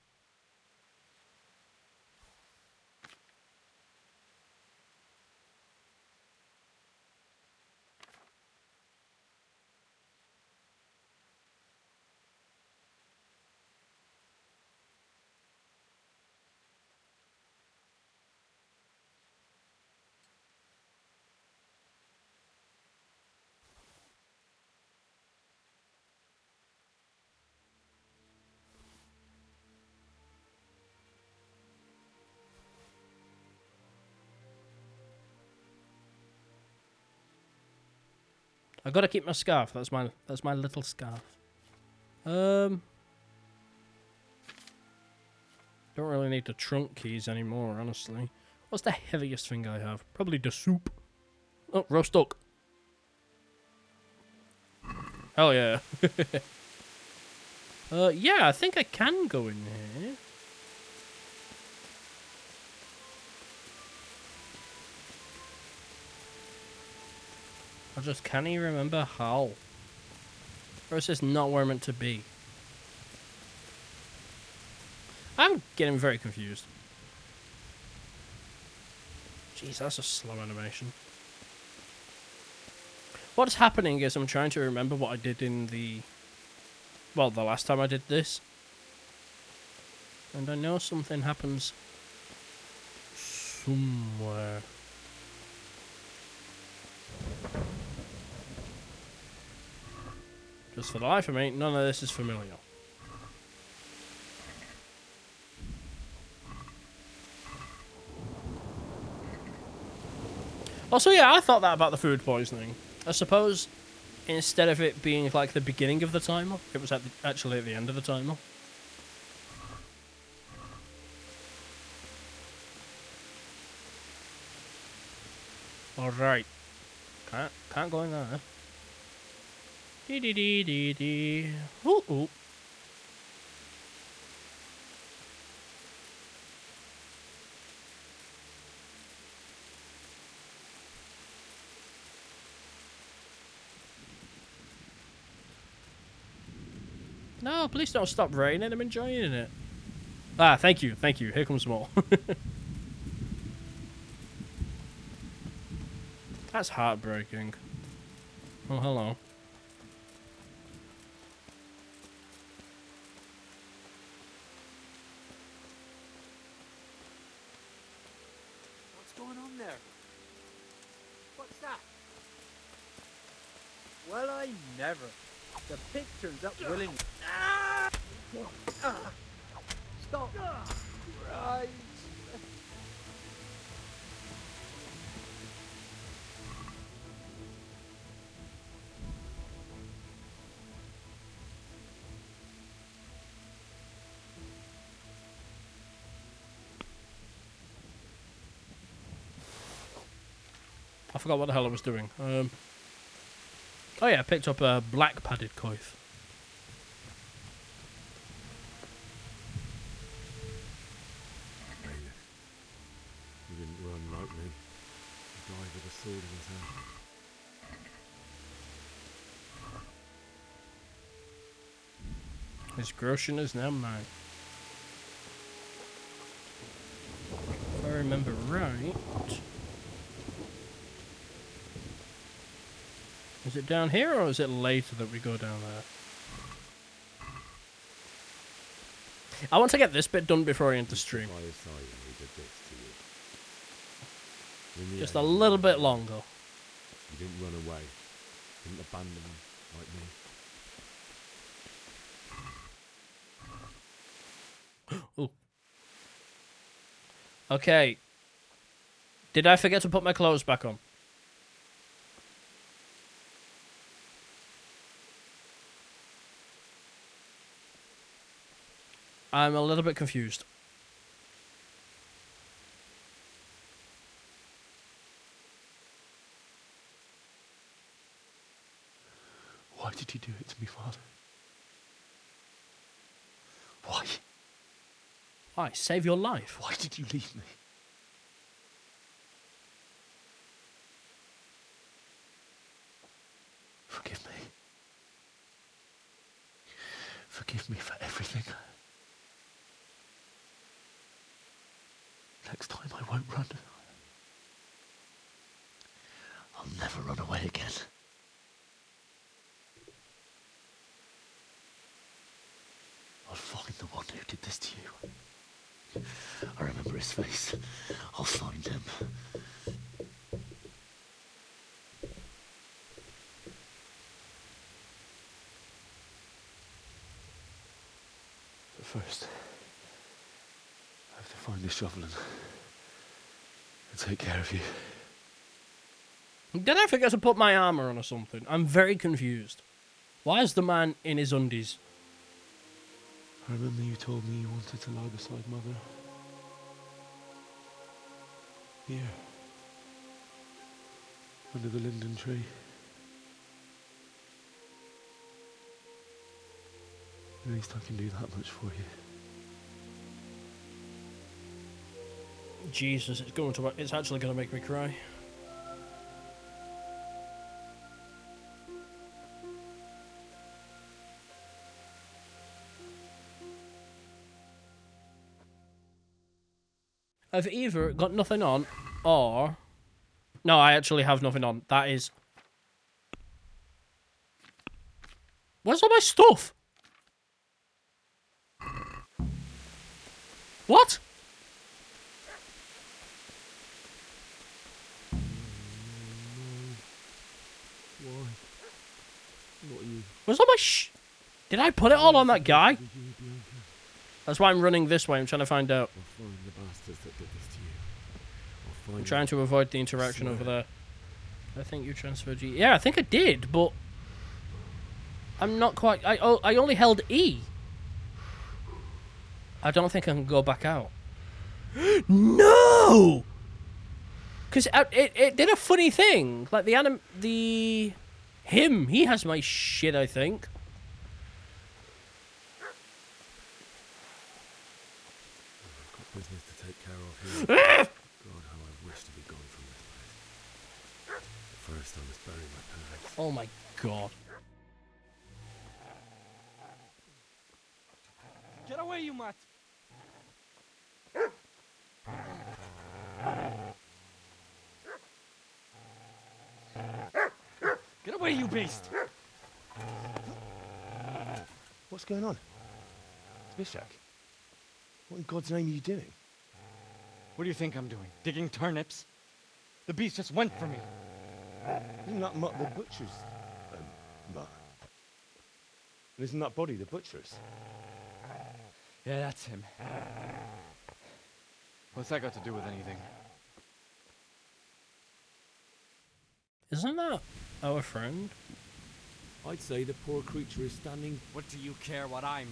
[SPEAKER 15] I gotta keep my scarf. That's my little scarf. Don't really need the trunk keys anymore, honestly. What's the heaviest thing I have? Probably the soup. Oh, roast duck. Hell yeah. Yeah, I think I can go in here. I just can't even remember how. Or is this not where I'm meant to be? I'm getting very confused. Jeez, that's a slow animation. What's happening is I'm trying to remember what I did in the... Well, the last time I did this. And I know something happens somewhere. Just for the life of me, none of this is familiar. Also, yeah, I thought that about the food poisoning. I suppose instead of it being like the beginning of the timer, it was actually at the end of the timer. Alright. Can't go in there. Dee dee dee dee dee. Ooh ooh. No, please don't stop raining. I'm enjoying it. Ah, thank you, thank you. Here comes more. That's heartbreaking. Oh, hello.
[SPEAKER 4] What's going on there? What's that? Well, I never. The pig turns up willingly. Stop. Right.
[SPEAKER 15] I forgot what the hell I was doing. Oh yeah, I picked up a black padded coif.
[SPEAKER 1] He didn't run like me. He died with a sword in his hand.
[SPEAKER 15] His groschen is now mine. If I remember right... Is it down here or is it later that we go down there? I want to get this bit done before I end the stream. Just a little bit longer.
[SPEAKER 1] You didn't run away. You didn't abandon me like me.
[SPEAKER 15] Ooh. Okay. Did I forget to put my clothes back on? I'm a little bit confused.
[SPEAKER 5] Why did you do it to me, Father? Why?
[SPEAKER 15] Why? Save your life.
[SPEAKER 5] Why did you leave me? Forgive me. Forgive me for everything. Next time I won't run. I'll never run away again. I'll find the one who did this to you. I remember his face. I'll find him. But first, I have to find this shovel and take care of you.
[SPEAKER 15] Did I forget to put my armor on or something? I'm very confused. Why is the man in his undies?
[SPEAKER 5] I remember you told me you wanted to lie beside Mother. Here. Under the linden tree. At least I can do that much for you.
[SPEAKER 15] Jesus, it's actually going to make me cry. I've either got nothing on, or... No, I actually have nothing on. That is... Where's all my stuff? What?
[SPEAKER 5] Why? Not you.
[SPEAKER 15] Where's all my Did I put it all on that guy? That's why I'm running this way. I'm trying to find out.
[SPEAKER 5] I'll find the bastards that did this to you. I'll
[SPEAKER 15] I'm
[SPEAKER 5] find
[SPEAKER 15] trying
[SPEAKER 5] them.
[SPEAKER 15] to avoid the interaction over there. I think you transferred G. Yeah, I think I did, but I'm not quite. I only held E. I don't think I can go back out. No! Because it did a funny thing. Like him, he has my shit, I think.
[SPEAKER 5] I've got business to take care of here. God, how I wish to be gone from this place. But first, I must bury my parents.
[SPEAKER 15] Oh my god.
[SPEAKER 17] Get away, you mutt! Get away, you beast!
[SPEAKER 5] What's going on? Bishak? What in God's name are you doing?
[SPEAKER 17] What do you think I'm doing? Digging turnips? The beast just went for me.
[SPEAKER 5] Isn't that Mutt the butcher's Mutt? And isn't that body the butcher's?
[SPEAKER 17] Yeah, that's him. What's that got to do with anything?
[SPEAKER 15] Isn't that our friend?
[SPEAKER 5] I'd say the poor creature is standing...
[SPEAKER 17] What do you care what I'm...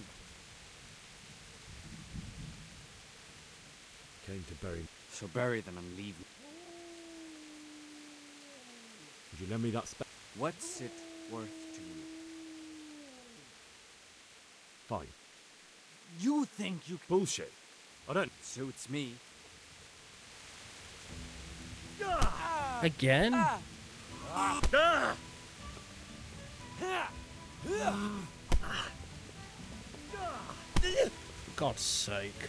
[SPEAKER 5] Came to bury...
[SPEAKER 17] So bury them and leave me.
[SPEAKER 5] Would you lend me that
[SPEAKER 17] What's it worth to you?
[SPEAKER 5] Fine.
[SPEAKER 17] You think you can...
[SPEAKER 5] Bullshit. I don't...
[SPEAKER 17] Suits me.
[SPEAKER 15] Again? God's sake.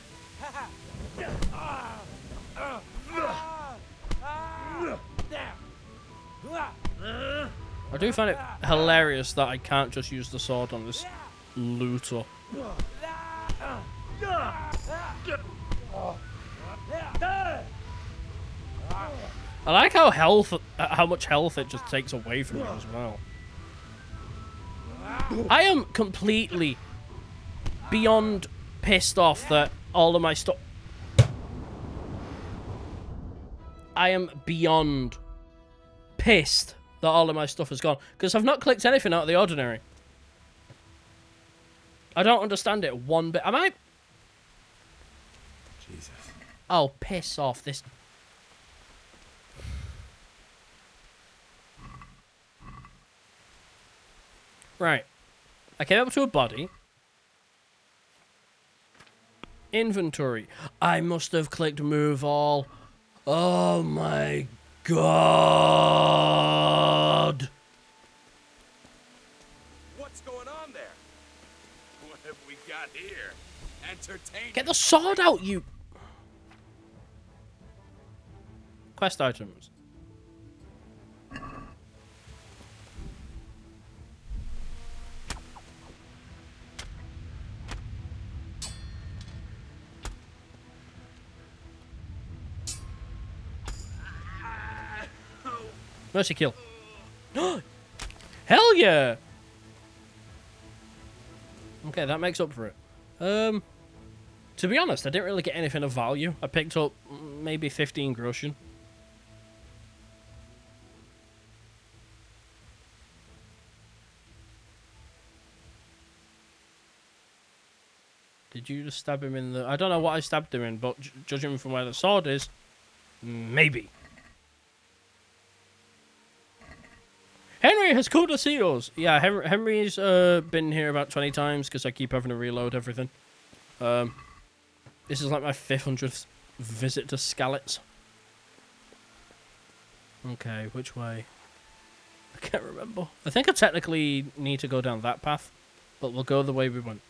[SPEAKER 15] I do find it hilarious that I can't just use the sword on this looter. I like how much health it just takes away from me as well. I am completely beyond pissed off that all of my stuff... I am beyond pissed that all of my stuff is gone. Because I've not clicked anything out of the ordinary. I don't understand it one bit. Am I...
[SPEAKER 5] Jesus.
[SPEAKER 15] Oh, piss off. This... Right. I came up to a body. Inventory. I must have clicked move all. Oh my god.
[SPEAKER 13] What's going on there? What have we got here? Entertainment.
[SPEAKER 15] Get the sword out, you... Quest items. Mercy kill. Hell yeah! Okay, that makes up for it. To be honest, I didn't really get anything of value. I picked up maybe 15 groschen. Did you just stab him in the... I don't know what I stabbed him in, but judging from where the sword is, maybe. Henry has come to see us. Yeah, Henry's been here about 20 times because I keep having to reload everything. This is like my 500th visit to Skallitz. Okay, which way? I can't remember. I think I technically need to go down that path, but we'll go the way we went.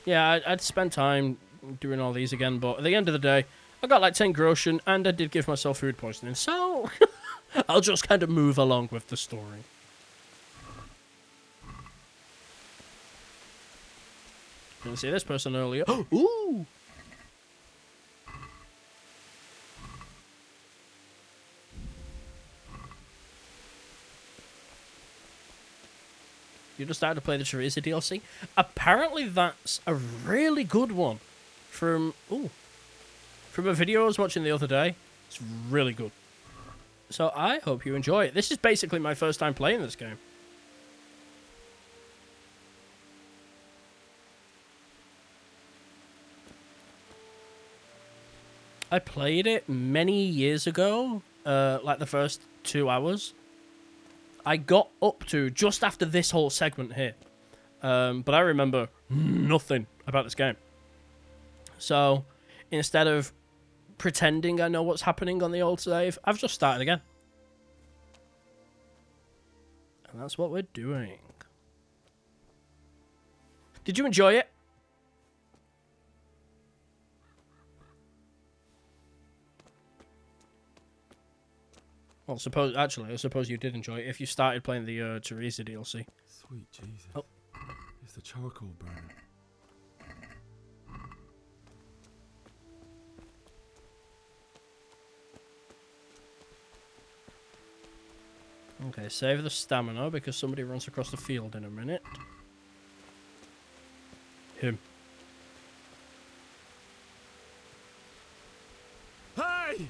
[SPEAKER 15] Yeah, I'd spend time doing all these again, but at the end of the day, I got like 10 groschen, and I did give myself food poisoning, so I'll just kind of move along with the story. Didn't see this person earlier. Ooh! You just started to play the Rhexah DLC. Apparently, that's a really good one. From a video I was watching the other day. It's really good. So I hope you enjoy it. This is basically my first time playing this game. I played it many years ago, like the first 2 hours. I got up to just after this whole segment here. But I remember nothing about this game. So, instead of pretending I know what's happening on the old save, I've just started again. And that's what we're doing. Did you enjoy it? Well, I suppose you did enjoy it if you started playing the Rhexah DLC.
[SPEAKER 5] Sweet Jesus.
[SPEAKER 15] Oh.
[SPEAKER 5] It's the charcoal burner.
[SPEAKER 15] Okay, save the stamina because somebody runs across the field in a minute. Him.
[SPEAKER 13] Hey!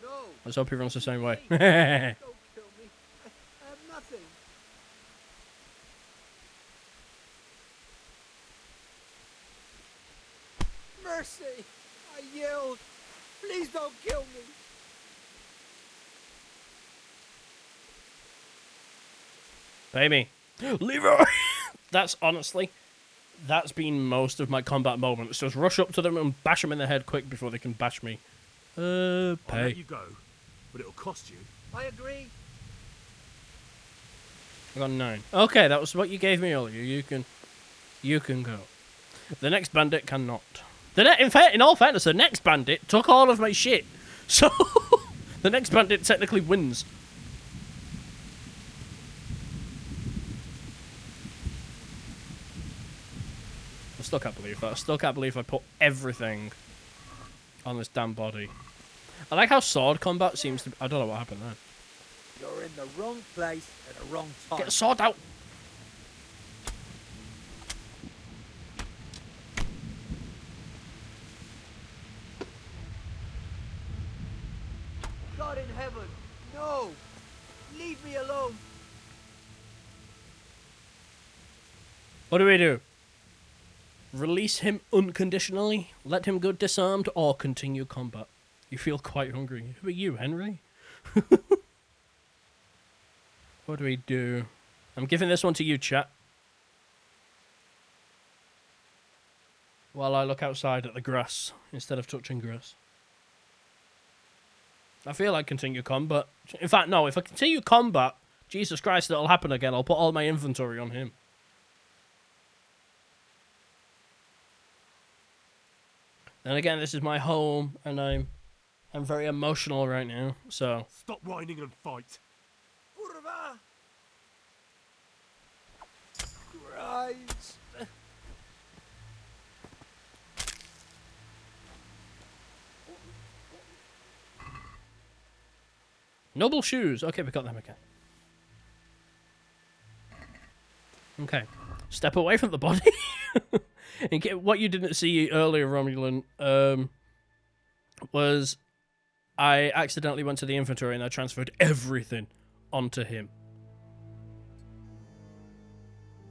[SPEAKER 20] No!
[SPEAKER 15] Let's hope he runs the same way.
[SPEAKER 20] Don't kill me. I have nothing. Mercy! I yelled. Please don't kill me.
[SPEAKER 15] Pay me. Leroy! That's been most of my combat moments. Just rush up to them and bash them in the head quick before they can bash me. Pay.
[SPEAKER 13] I'll let you go, but it'll cost you.
[SPEAKER 20] I agree.
[SPEAKER 15] I got 9. Okay, that was what you gave me earlier. You can go. The next bandit cannot. In all fairness, the next bandit took all of my shit. So, the next bandit technically wins. I still can't believe that. I still can't believe I put everything on this damn body. I like how sword combat seems to... I don't know what happened there.
[SPEAKER 20] You're in the wrong place at the wrong time.
[SPEAKER 15] Get the sword out!
[SPEAKER 20] God in heaven, no! Leave me alone!
[SPEAKER 15] What do we do? Release him unconditionally, let him go disarmed, or continue combat? You feel quite hungry. Who are you, Henry? What do we do? I'm giving this one to you, chat. While I look outside at the grass instead of touching grass. I feel like continue combat. In fact, no, if I continue combat, Jesus Christ, it'll happen again. I'll put all my inventory on him. Then again, this is my home, and I'm very emotional right now, so...
[SPEAKER 8] Stop whining and fight.
[SPEAKER 20] Kurva! Christ!
[SPEAKER 15] Noble shoes. Okay, we got them again. Okay. Step away from the body. What you didn't see earlier, Romulan, was I accidentally went to the inventory and I transferred everything onto him.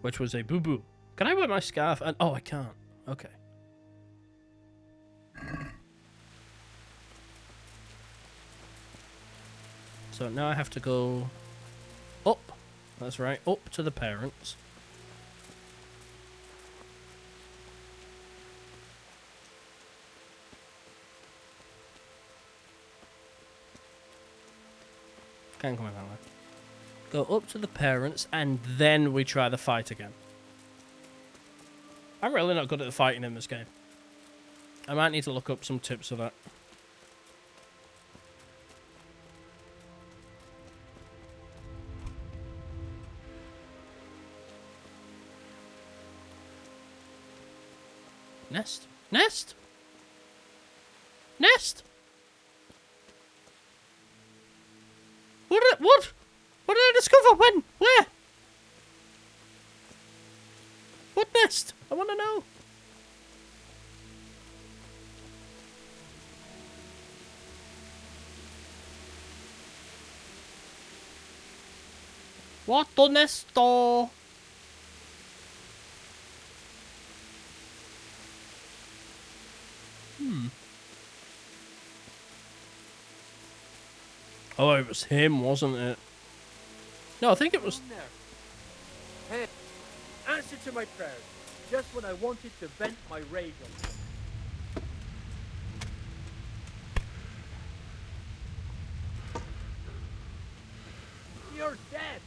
[SPEAKER 15] Which was a boo-boo. Can I wear my scarf? And oh, I can't. Okay. So now I have to go up. That's right, up to the parents. Can't come out that way. Go up to the parents, and then we try the fight again. I'm really not good at the fighting in this game. I might need to look up some tips of that. Nest? Nest? Nest? What? What did I discover? When? Where? What nest? I want to know. What the nesto? Oh, it was him, wasn't it? No, I think it was...
[SPEAKER 20] Hey, answer to my prayers, just when I wanted to vent my rage on you. You're dead!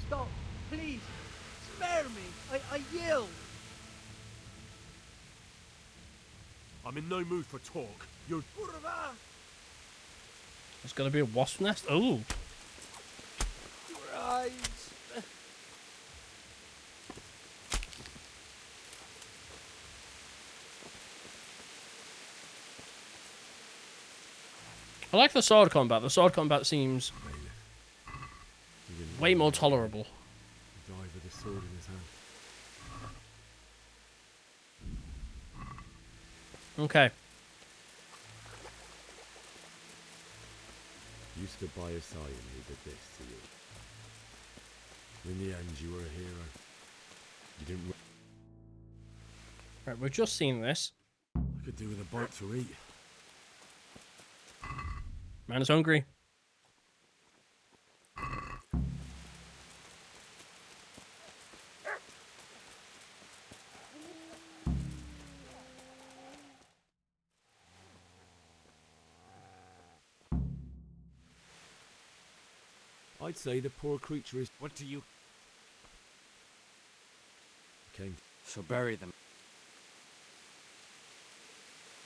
[SPEAKER 20] Stop, please! Spare me! I yelled!
[SPEAKER 8] I'm in no mood for talk. You're...
[SPEAKER 15] There's gonna be a wasp nest? Oh!
[SPEAKER 20] Christ!
[SPEAKER 15] I like the sword combat. The sword combat seems way more tolerable.
[SPEAKER 5] Died with a sword in his hand.
[SPEAKER 15] Okay.
[SPEAKER 5] You stood by his side and he did this to you. In the end, you were a hero. You didn't...
[SPEAKER 15] Right, we've just seen this.
[SPEAKER 5] I could do with a bite to eat.
[SPEAKER 15] Man is hungry.
[SPEAKER 5] I'd say the poor creature is...
[SPEAKER 17] What do you...
[SPEAKER 5] Came.
[SPEAKER 17] So bury them.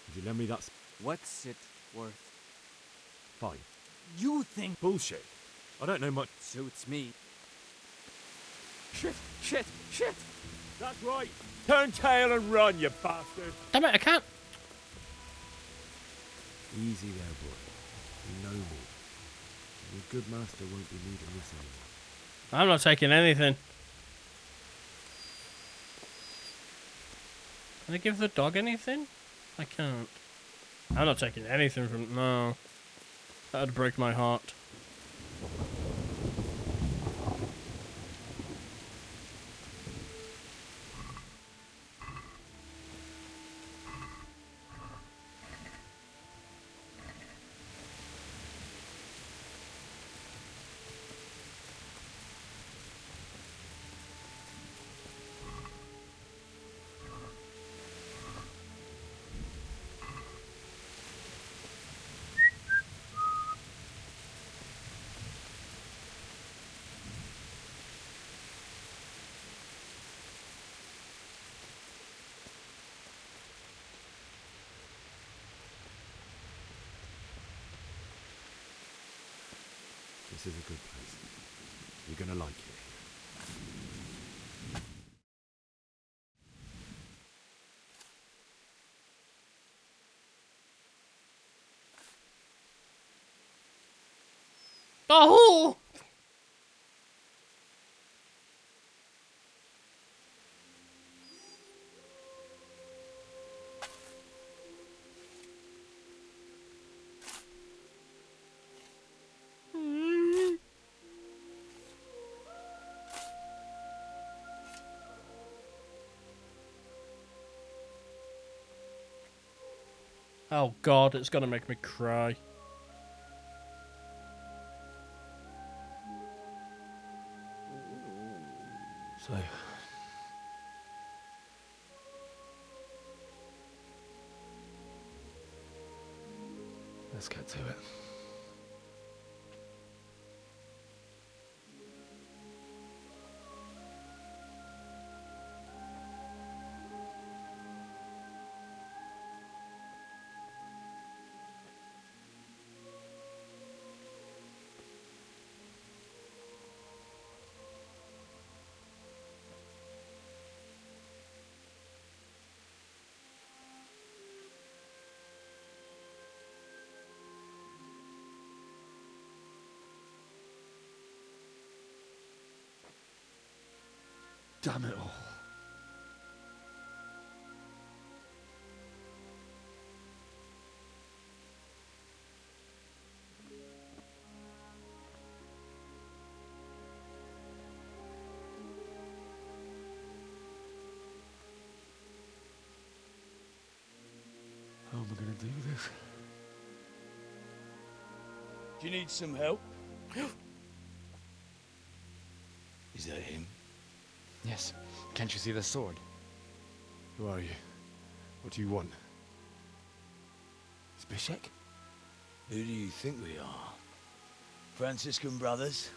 [SPEAKER 5] Would you lend me that...
[SPEAKER 17] What's it worth?
[SPEAKER 5] Fine.
[SPEAKER 17] You think...
[SPEAKER 5] Bullshit. I don't know much...
[SPEAKER 17] Suits me. Shit! Shit! Shit!
[SPEAKER 5] That's right. Turn tail and run, you bastard.
[SPEAKER 15] Damn it, I can't.
[SPEAKER 5] Easy there, boy. You know me. Your good master won't be needing this anymore.
[SPEAKER 15] I'm not taking anything. Can I give the dog anything? I can't. I'm not taking anything from... No. That'd break my heart.
[SPEAKER 1] This is a good place. You're gonna like it.
[SPEAKER 15] Oh! Oh god, it's gonna make me cry.
[SPEAKER 1] So, let's get to it. Damn it all. How am I gonna do this?
[SPEAKER 9] Do you need some help? Is that him?
[SPEAKER 5] Yes. Can't you see the sword?
[SPEAKER 1] Who are you? What do you want? Zbyszek?
[SPEAKER 9] Who do you think we are? Franciscan brothers?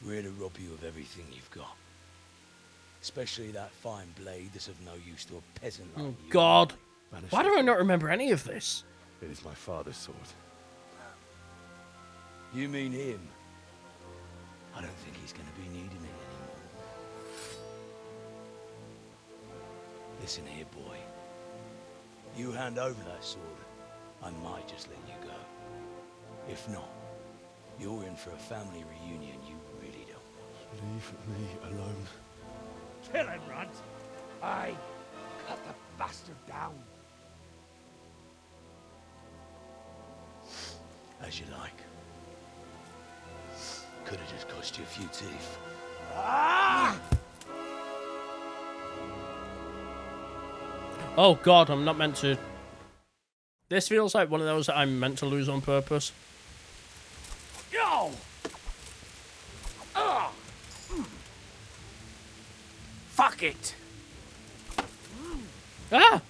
[SPEAKER 9] We're here to rob you of everything you've got. Especially that fine blade that's of no use to a peasant like
[SPEAKER 15] Oh
[SPEAKER 9] you.
[SPEAKER 15] god. Why do I not remember any of this?
[SPEAKER 1] It is my father's sword.
[SPEAKER 9] You mean him? I don't think he's going to be needing it anymore. Listen here, boy. You hand over that sword, I might just let you go. If not, you're in for a family reunion you really don't want.
[SPEAKER 1] Leave me alone.
[SPEAKER 17] Kill him, Runt! Aye, cut the bastard down.
[SPEAKER 9] As you like. Could have just cost you a few teeth.
[SPEAKER 17] Ah!
[SPEAKER 15] Oh god, I'm not meant to... This feels like one of those that I'm meant to lose on purpose.
[SPEAKER 17] Yo! Ah! Fuck it!
[SPEAKER 15] Ah!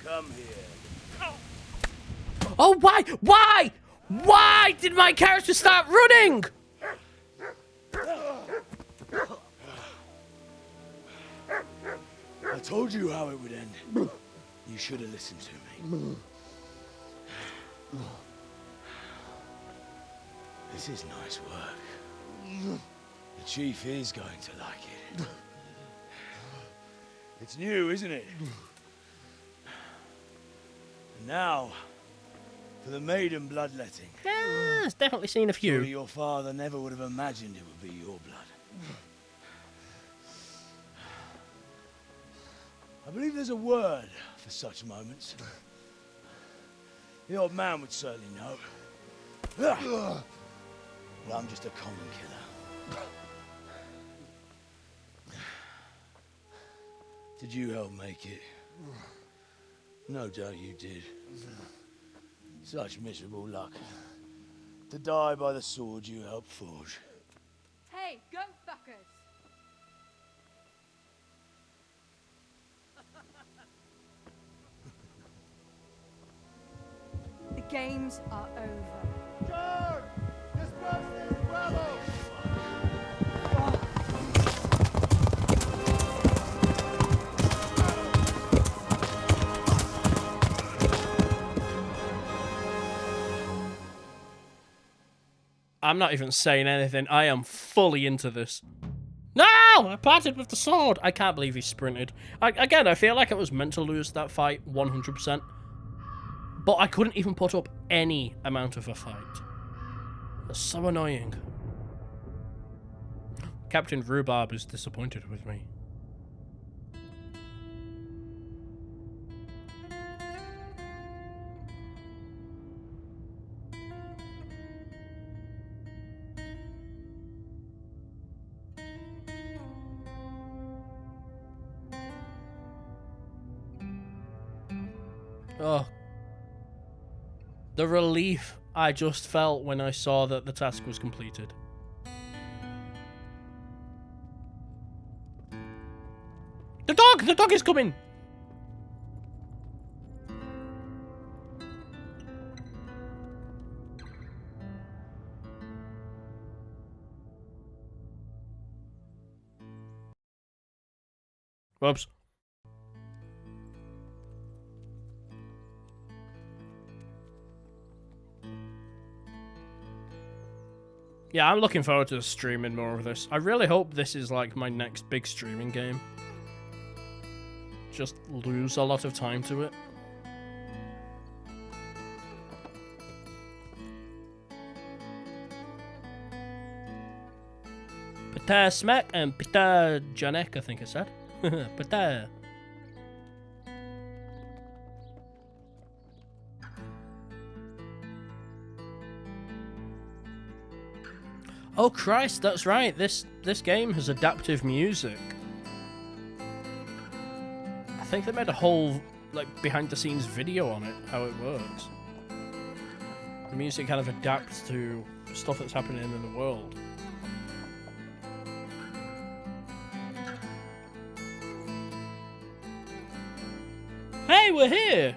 [SPEAKER 9] Come here.
[SPEAKER 15] Oh, why? Why? Why did my character start running?
[SPEAKER 9] I told you how it would end. You should have listened to me. This is nice work. The chief is going to like it. It's new, isn't it? And now, for the maiden bloodletting.
[SPEAKER 15] Yeah, it's definitely seen a few.
[SPEAKER 9] Surely your father never would have imagined it would be your blood. I believe there's a word for such moments. The old man would certainly know. Well, I'm just a common killer. Did you help make it? No doubt you did. Such miserable luck. To die by the sword you helped forge.
[SPEAKER 6] Hey, go fuckers! The games are over.
[SPEAKER 7] George! Disperse this rebel!
[SPEAKER 15] I'm not even saying anything. I am fully into this. No! I parted with the sword. I can't believe he sprinted. Again, I feel like I was meant to lose that fight 100%. But I couldn't even put up any amount of a fight. That's so annoying. Captain Rhubarb is disappointed with me. Oh. The relief I just felt when I saw that the task was completed. The dog! The dog is coming! Whoops. Yeah, I'm looking forward to streaming more of this. I really hope this is like my next big streaming game. Just lose a lot of time to it. Peter Smack and Peter Janek, I think I said. Peter. Oh Christ, that's right. This game has adaptive music. I think they made a whole like behind the scenes video on it, how it works. The music kind of adapts to stuff that's happening in the world. Hey, we're here!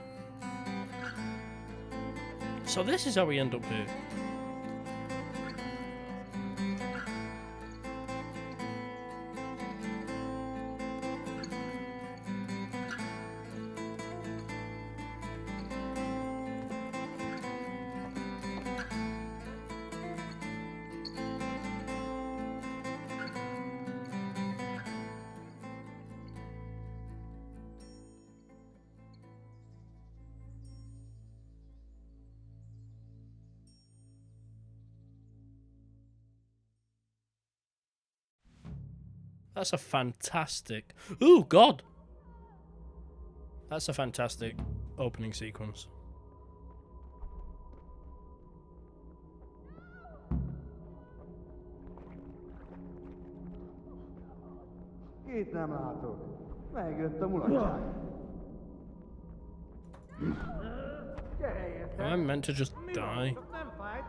[SPEAKER 15] So this is how we end up here. That's a fantastic... Ooh, God! That's a fantastic opening sequence.
[SPEAKER 4] Itt nem látok. Megjött a mulatság.
[SPEAKER 15] I'm meant to just die.
[SPEAKER 4] Nem fájt.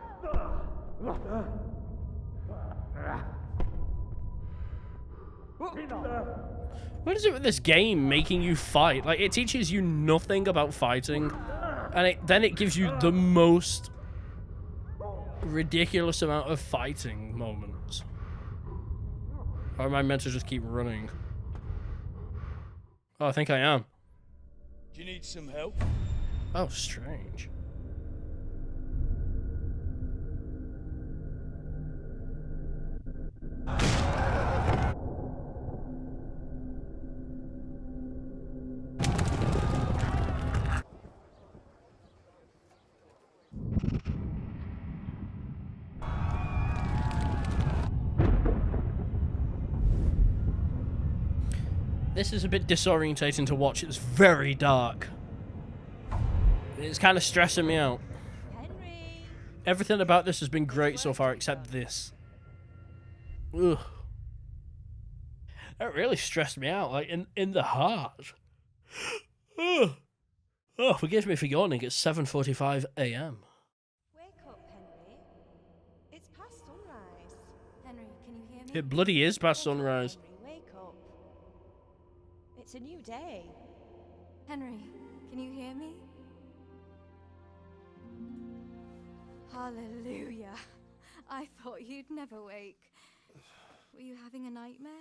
[SPEAKER 15] What is it with this game making you fight? Like, it teaches you nothing about fighting, and then it gives you the most ridiculous amount of fighting moments. Or am I meant to just keep running? Oh, I think I am.
[SPEAKER 9] Do you need some help?
[SPEAKER 15] Oh, strange. This is a bit disorientating to watch. It's very dark. It's kind of stressing me out.
[SPEAKER 6] Henry.
[SPEAKER 15] Everything about this has been great so far except this. Ugh. That really stressed me out, like in the heart. Ugh. Oh, forgive me for yawning. It's 7:45 a.m.
[SPEAKER 6] Wake up, Henry. It's past sunrise. Henry, can you hear me?
[SPEAKER 15] It bloody is past sunrise.
[SPEAKER 6] Henry, wake up. It's a new day. Henry, can you hear me? Hallelujah. I thought you'd never wake. Were you having a nightmare?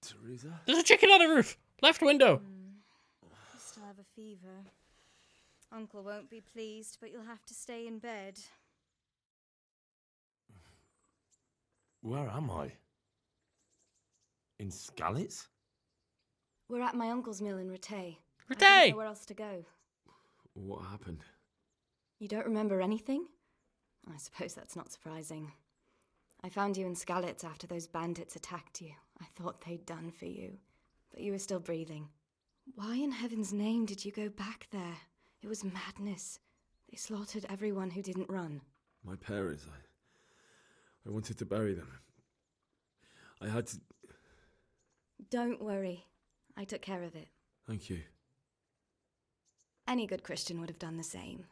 [SPEAKER 5] Teresa?
[SPEAKER 15] There's a chicken on the roof! Left window!
[SPEAKER 6] You still have a fever. Uncle won't be pleased, but you'll have to stay in bed.
[SPEAKER 5] Where am I? In Skallitz?
[SPEAKER 14] We're at my uncle's mill in Rhexah. I
[SPEAKER 15] Rhexah!
[SPEAKER 14] didn't know where else to go.
[SPEAKER 1] What happened?
[SPEAKER 14] You don't remember anything? I suppose that's not surprising. I found you in Skallitz after those bandits attacked you. I thought they'd done for you, but you were still breathing. Why in heaven's name did you go back there? It was madness. They slaughtered everyone who didn't run.
[SPEAKER 1] My parents, I wanted to bury them. I had to...
[SPEAKER 14] Don't worry. I took care of it.
[SPEAKER 1] Thank you.
[SPEAKER 14] Any good Christian would have done the same.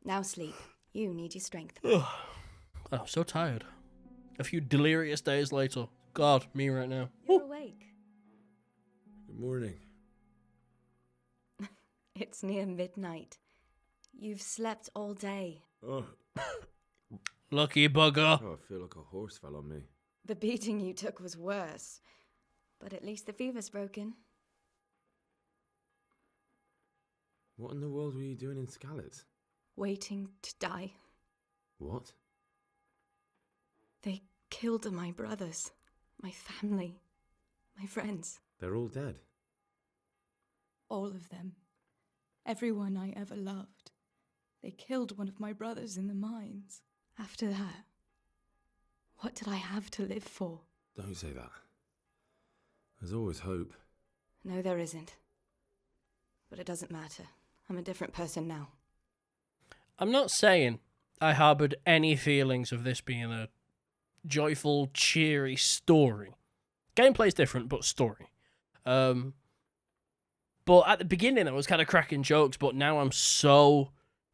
[SPEAKER 14] Now sleep. You need your strength.
[SPEAKER 15] I'm so tired. A few delirious days later. God, me right now.
[SPEAKER 14] You're awake.
[SPEAKER 1] Good morning.
[SPEAKER 14] It's near midnight. You've slept all day.
[SPEAKER 1] Oh.
[SPEAKER 15] Lucky bugger.
[SPEAKER 1] Oh, I feel like a horse fell on me.
[SPEAKER 14] The beating you took was worse. But at least the fever's broken.
[SPEAKER 1] What in the world were you doing in Skallitz?
[SPEAKER 14] Waiting to die.
[SPEAKER 1] What?
[SPEAKER 14] They killed my brothers, my family, my friends.
[SPEAKER 1] They're all dead.
[SPEAKER 14] All of them. Everyone I ever loved. They killed one of my brothers in the mines. After that, what did I have to live for?
[SPEAKER 1] Don't say that. There's always hope.
[SPEAKER 14] No, there isn't. But it doesn't matter. I'm a different person now.
[SPEAKER 15] I'm not saying I harboured any feelings of this being a joyful, cheery story. Gameplay's different, but story. But at the beginning, I was kind of cracking jokes, but now I'm so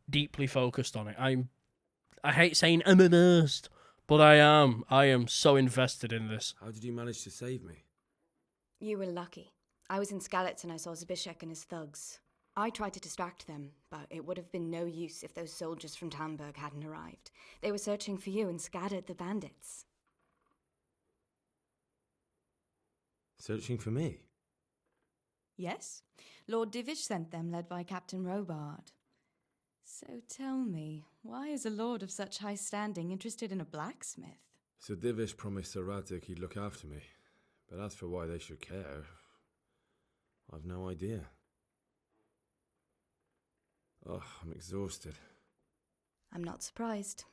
[SPEAKER 15] deeply focused on it. I hate saying I'm immersed, but I am. I am so invested in this.
[SPEAKER 1] How did you manage to save me?
[SPEAKER 14] You were lucky. I was in Skallitz and I saw Zbyszek and his thugs. I tried to distract them, but it would have been no use if those soldiers from Talmberg hadn't arrived. They were searching for you and scattered the bandits.
[SPEAKER 1] Searching for me?
[SPEAKER 14] Yes. Lord Divish sent them, led by Captain Robard. So tell me, why is a lord of such high standing interested in a blacksmith?
[SPEAKER 1] Sir Divish promised Sir Rhexah he'd look after me. But as for why they should care, I've no idea. Oh, I'm exhausted.
[SPEAKER 14] I'm not surprised.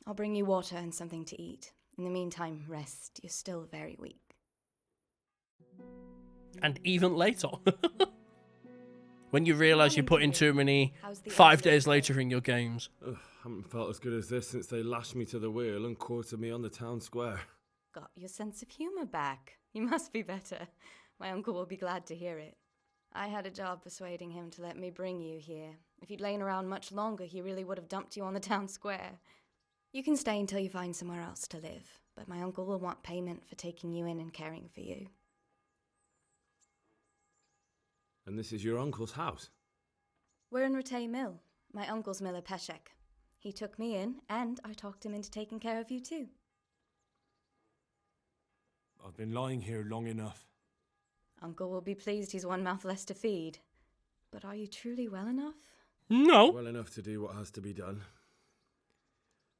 [SPEAKER 14] I'll bring you water and something to eat. In the meantime, rest. You're still very weak.
[SPEAKER 15] And even later. When you realise you're putting too many 5 days later in your games.
[SPEAKER 1] Ugh, haven't felt as good as this since they lashed me to the wheel and quartered me on the town square.
[SPEAKER 14] Got your sense of humour back. You must be better. My uncle will be glad to hear it. I had a job persuading him to let me bring you here. If you'd lain around much longer, he really would have dumped you on the town square. You can stay until you find somewhere else to live, but my uncle will want payment for taking you in and caring for you.
[SPEAKER 1] And this is your uncle's house?
[SPEAKER 14] We're in Rhexah Mill, my uncle's mill at Peshek. He took me in, and I talked him into taking care of you too.
[SPEAKER 5] I've been lying here long enough.
[SPEAKER 14] Uncle will be pleased he's one mouth less to feed. But are you truly well enough?
[SPEAKER 15] No.
[SPEAKER 1] Well enough to do what has to be done.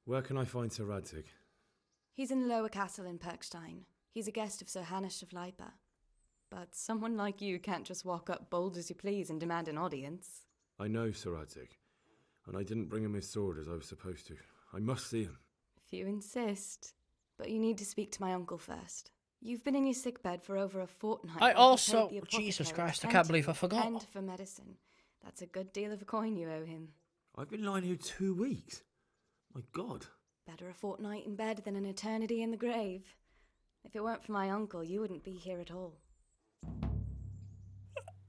[SPEAKER 1] Where can I find Sir Rhexah?
[SPEAKER 14] He's in the lower castle in Perkstein. He's a guest of Sir Hanush of Leipa. But someone like you can't just walk up bold as you please and demand an audience.
[SPEAKER 1] I know Sir Rhexah, and I didn't bring him his sword as I was supposed to. I must see him.
[SPEAKER 14] If you insist. But you need to speak to my uncle first. You've been in your sickbed for over a fortnight.
[SPEAKER 15] I
[SPEAKER 14] while he
[SPEAKER 15] also...
[SPEAKER 14] paid the
[SPEAKER 15] Jesus
[SPEAKER 14] apothecary
[SPEAKER 15] Christ, I can't believe I
[SPEAKER 14] plenty,
[SPEAKER 15] forgot.
[SPEAKER 14] And for medicine. That's a good deal of a coin you owe him.
[SPEAKER 1] I've been lying here 2 weeks. My God.
[SPEAKER 14] Better a fortnight in bed than an eternity in the grave. If it weren't for my uncle, you wouldn't be here at all.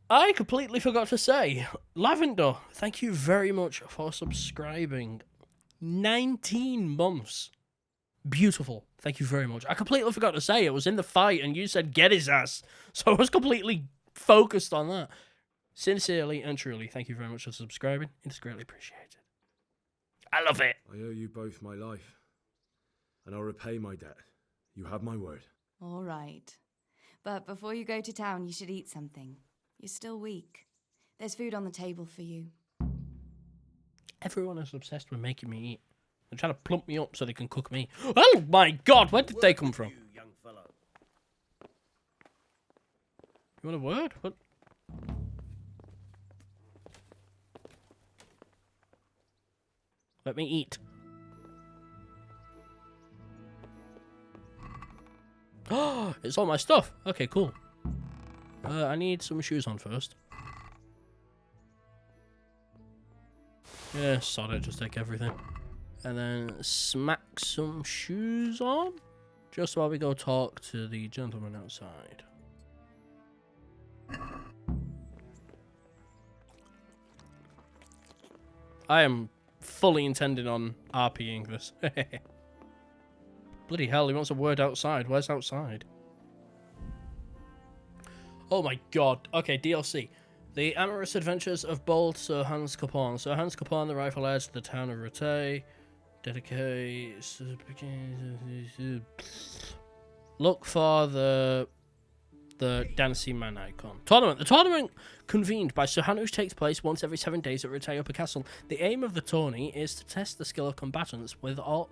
[SPEAKER 15] I completely forgot to say, Lavender, thank you very much for subscribing. 19 months. Beautiful. Thank you very much. I completely forgot to say it was in the fight and you said get his ass. So I was completely focused on that. Sincerely and truly, thank you very much for subscribing. It's greatly appreciated. I love it.
[SPEAKER 1] I owe you both my life. And I'll repay my debt. You have my word.
[SPEAKER 14] All right. But before you go to town, you should eat something. You're still weak. There's food on the table for you.
[SPEAKER 15] Everyone is obsessed with making me eat. They're trying to plump me up so they can cook me. Oh my god, where did they come from?
[SPEAKER 18] You, young fellow.
[SPEAKER 15] You want a word? What? Let me eat. Oh, it's all my stuff. Okay, cool. I need some shoes on first. Yeah, sod it, just take everything. And then smack some shoes on. Just while we go talk to the gentleman outside. I am fully intending on RPing this. Bloody hell, he wants a word outside. Where's outside? Oh my god. Okay, DLC. The amorous adventures of bold Sir Hans Capon. Sir Hans Capon, the rifle heir to the town of Rhexah. Dedicate. Look for the Dancing Man icon. Tournament. The tournament convened by Sir Hanush takes place once every 7 days at Rhexah Upper Castle. The aim of the tourney is to test the skill of combatants with all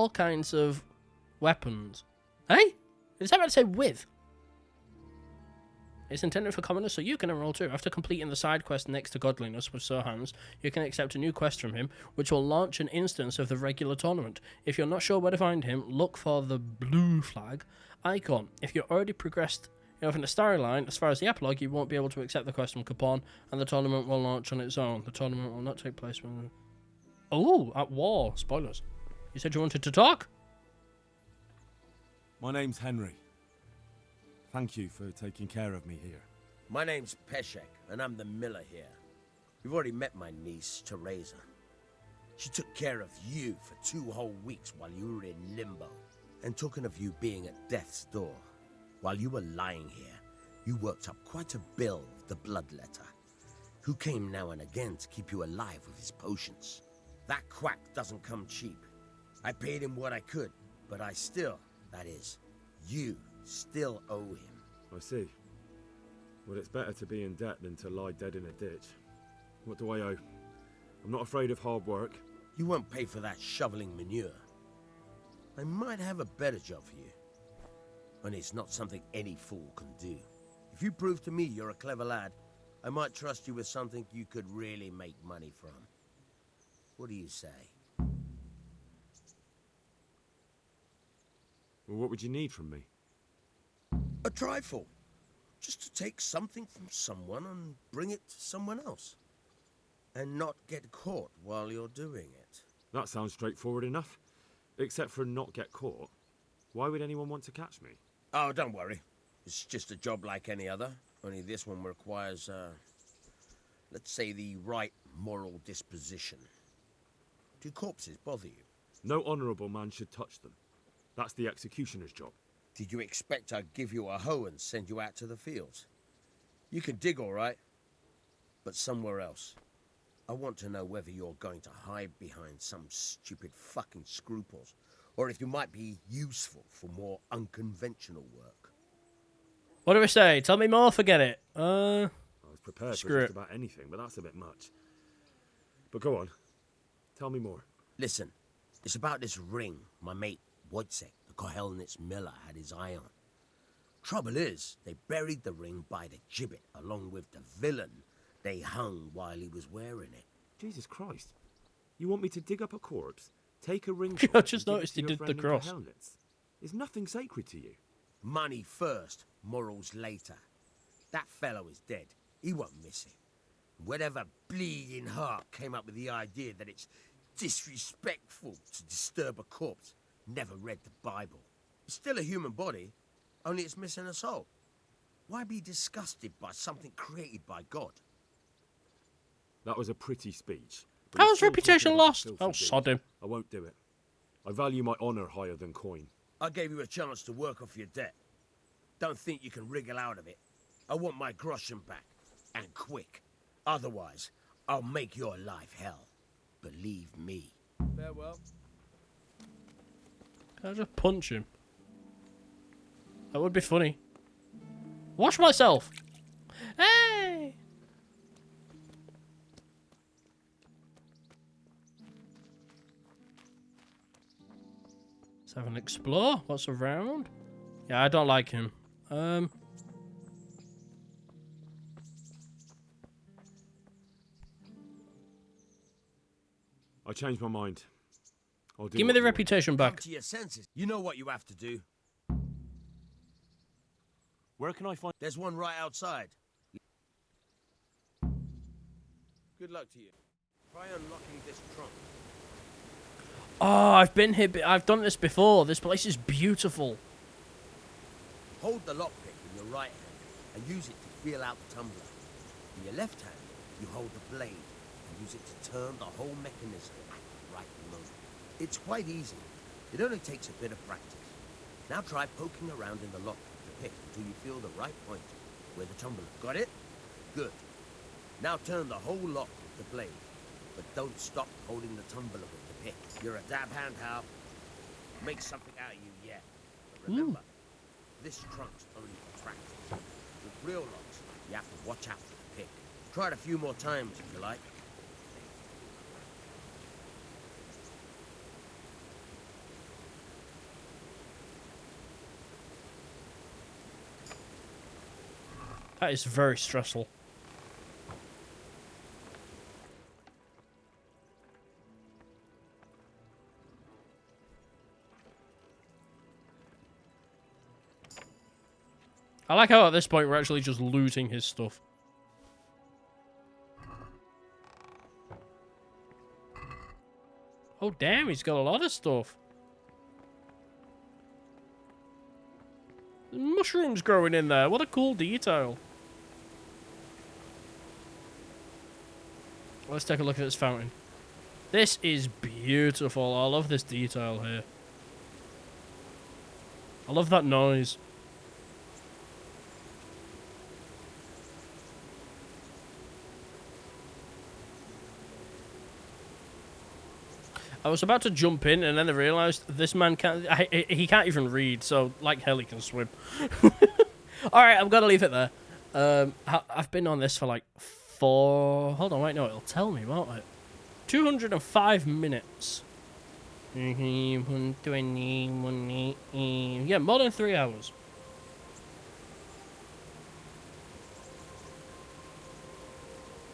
[SPEAKER 15] kinds of weapons. Hey? Is that meant to say with? It's intended for commoners, so you can enroll too. After completing the side quest next to Godliness with Sir Hans, you can accept a new quest from him, which will launch an instance of the regular tournament. If you're not sure where to find him, look for the blue flag icon. If you're already progressed enough in the storyline, as far as the epilogue, you won't be able to accept the quest from Capon, and the tournament will launch on its own. The tournament will not take place when... Oh, at war. Spoilers. You said you wanted to talk?
[SPEAKER 1] My name's Henry. Thank you for taking care of me here.
[SPEAKER 18] My name's Peshek, and I'm the miller here. You've already met my niece, Teresa. She took care of you for 2 whole weeks while you were in limbo. And talking of you being at death's door, while you were lying here, you worked up quite a bill with the bloodletter, who came now and again to keep you alive with his potions. That quack doesn't come cheap. I paid him what I could, but I still, that is, you still owe him.
[SPEAKER 1] I see. Well, it's better to be in debt than to lie dead in a ditch. What do I owe? I'm not afraid of hard work.
[SPEAKER 18] You won't pay for that shoveling manure. I might have a better job for you. And it's not something any fool can do. If you prove to me you're a clever lad, I might trust you with something you could really make money from. What do you say?
[SPEAKER 1] Well, what would you need from me?
[SPEAKER 18] A trifle. Just to take something from someone and bring it to someone else. And not get caught while you're doing it.
[SPEAKER 1] That sounds straightforward enough. Except for not get caught. Why would anyone want to catch me?
[SPEAKER 18] Oh, don't worry. It's just a job like any other. Only this one requires, let's say, the right moral disposition. Do corpses bother you?
[SPEAKER 1] No honourable man should touch them. That's the executioner's job.
[SPEAKER 18] Did you expect I'd give you a hoe and send you out to the fields? You can dig all right, but somewhere else. I want to know whether you're going to hide behind some stupid fucking scruples, or if you might be useful for more unconventional work.
[SPEAKER 15] What do we say? Tell me more, forget it.
[SPEAKER 1] I was prepared
[SPEAKER 15] screw
[SPEAKER 1] for
[SPEAKER 15] it.
[SPEAKER 1] just about anything, but that's a bit much. But go on. Tell me more.
[SPEAKER 18] Listen, it's about this ring my mate Wojciech, the Kohelnitz miller, had his eye on. Trouble is, they buried the ring by the gibbet along with the villain they hung while he was wearing it.
[SPEAKER 1] Jesus Christ. You want me to dig up a corpse, take a ring
[SPEAKER 15] I just noticed he did the cross.
[SPEAKER 1] Is nothing sacred to you?
[SPEAKER 18] Money first, morals later. That fellow is dead. He won't miss it. Whatever bleeding heart came up with the idea that it's disrespectful to disturb a corpse never read the Bible. It's still a human body, only it's missing a soul. Why be disgusted by something created by God?
[SPEAKER 1] That was a pretty speech. but
[SPEAKER 15] How's
[SPEAKER 1] you're still
[SPEAKER 15] reputation
[SPEAKER 1] talking about
[SPEAKER 15] lost?
[SPEAKER 1] filthy
[SPEAKER 15] Oh,
[SPEAKER 1] deeds.
[SPEAKER 15] sod him.
[SPEAKER 1] I won't do it. I value my honour higher than coin.
[SPEAKER 18] I gave you a chance to work off your debt. Don't think you can wriggle out of it. I want my groschen back, and quick. Otherwise, I'll make your life hell. Believe me.
[SPEAKER 20] Farewell.
[SPEAKER 15] Can I just punch him? That would be funny. Wash myself! Hey! Let's have an explore. What's around? Yeah, I don't like him.
[SPEAKER 1] I changed my mind. I'll do
[SPEAKER 15] Give me
[SPEAKER 1] what
[SPEAKER 15] the
[SPEAKER 1] you want.
[SPEAKER 15] reputation
[SPEAKER 18] Come
[SPEAKER 15] back.
[SPEAKER 18] to your senses. You know what you have to do.
[SPEAKER 1] Where can I find...
[SPEAKER 18] There's one right outside. Good luck to you. Try unlocking this trunk.
[SPEAKER 15] Oh, I've been here. I've done this before. This place is beautiful.
[SPEAKER 18] Hold the lockpick in your right hand and use it to feel out the tumbler. In your left hand, you hold the blade and use it to turn the whole mechanism at the right moment. It's quite easy. It only takes a bit of practice. Now try poking around in the lock with the pick until you feel the right point where the tumbler. Got it? Good. Now turn the whole lock with the blade, but don't stop holding the tumbler with the pick. You're a dab hand, Hal. Make something out of you yet. But remember, this trunk's only for practice. With real locks, you have to watch out for the pick. Try it a few more times if you like.
[SPEAKER 15] That is very stressful. I like how at this point we're actually just looting his stuff. Oh damn, he's got a lot of stuff. There's mushrooms growing in there. What a cool detail. Let's take a look at this fountain. This is beautiful. I love this detail here. I love that noise. I was about to jump in, and then I realised this man can't. He can't even read. So, like hell, he can swim. All right, I'm gonna leave it there. I've been on this for like 4. Hold on, wait, no, it'll tell me, won't it? 205 minutes. Yeah, more than 3 hours.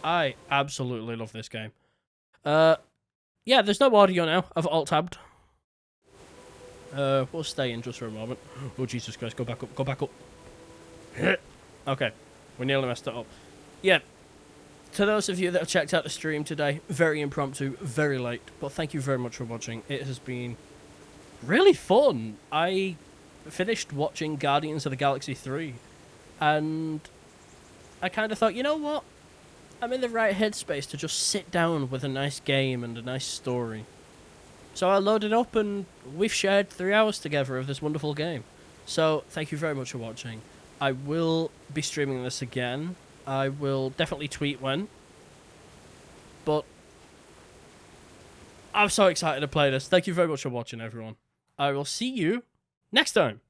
[SPEAKER 15] I absolutely love this game. Yeah, there's no audio now. I've alt-tabbed. We'll stay in just for a moment. Oh, Jesus Christ. Go back up. Go back up. Okay. We nearly messed it up. Yeah. To those of you that have checked out the stream today, very impromptu, very late, but thank you very much for watching. It has been really fun. I finished watching Guardians of the Galaxy 3, and I kind of thought, you know what? I'm in the right headspace to just sit down with a nice game and a nice story. So I loaded up and we've shared 3 hours together of this wonderful game. So thank you very much for watching. I will be streaming this again. I will definitely tweet when. But I'm so excited to play this. Thank you very much for watching, everyone. I will see you next time.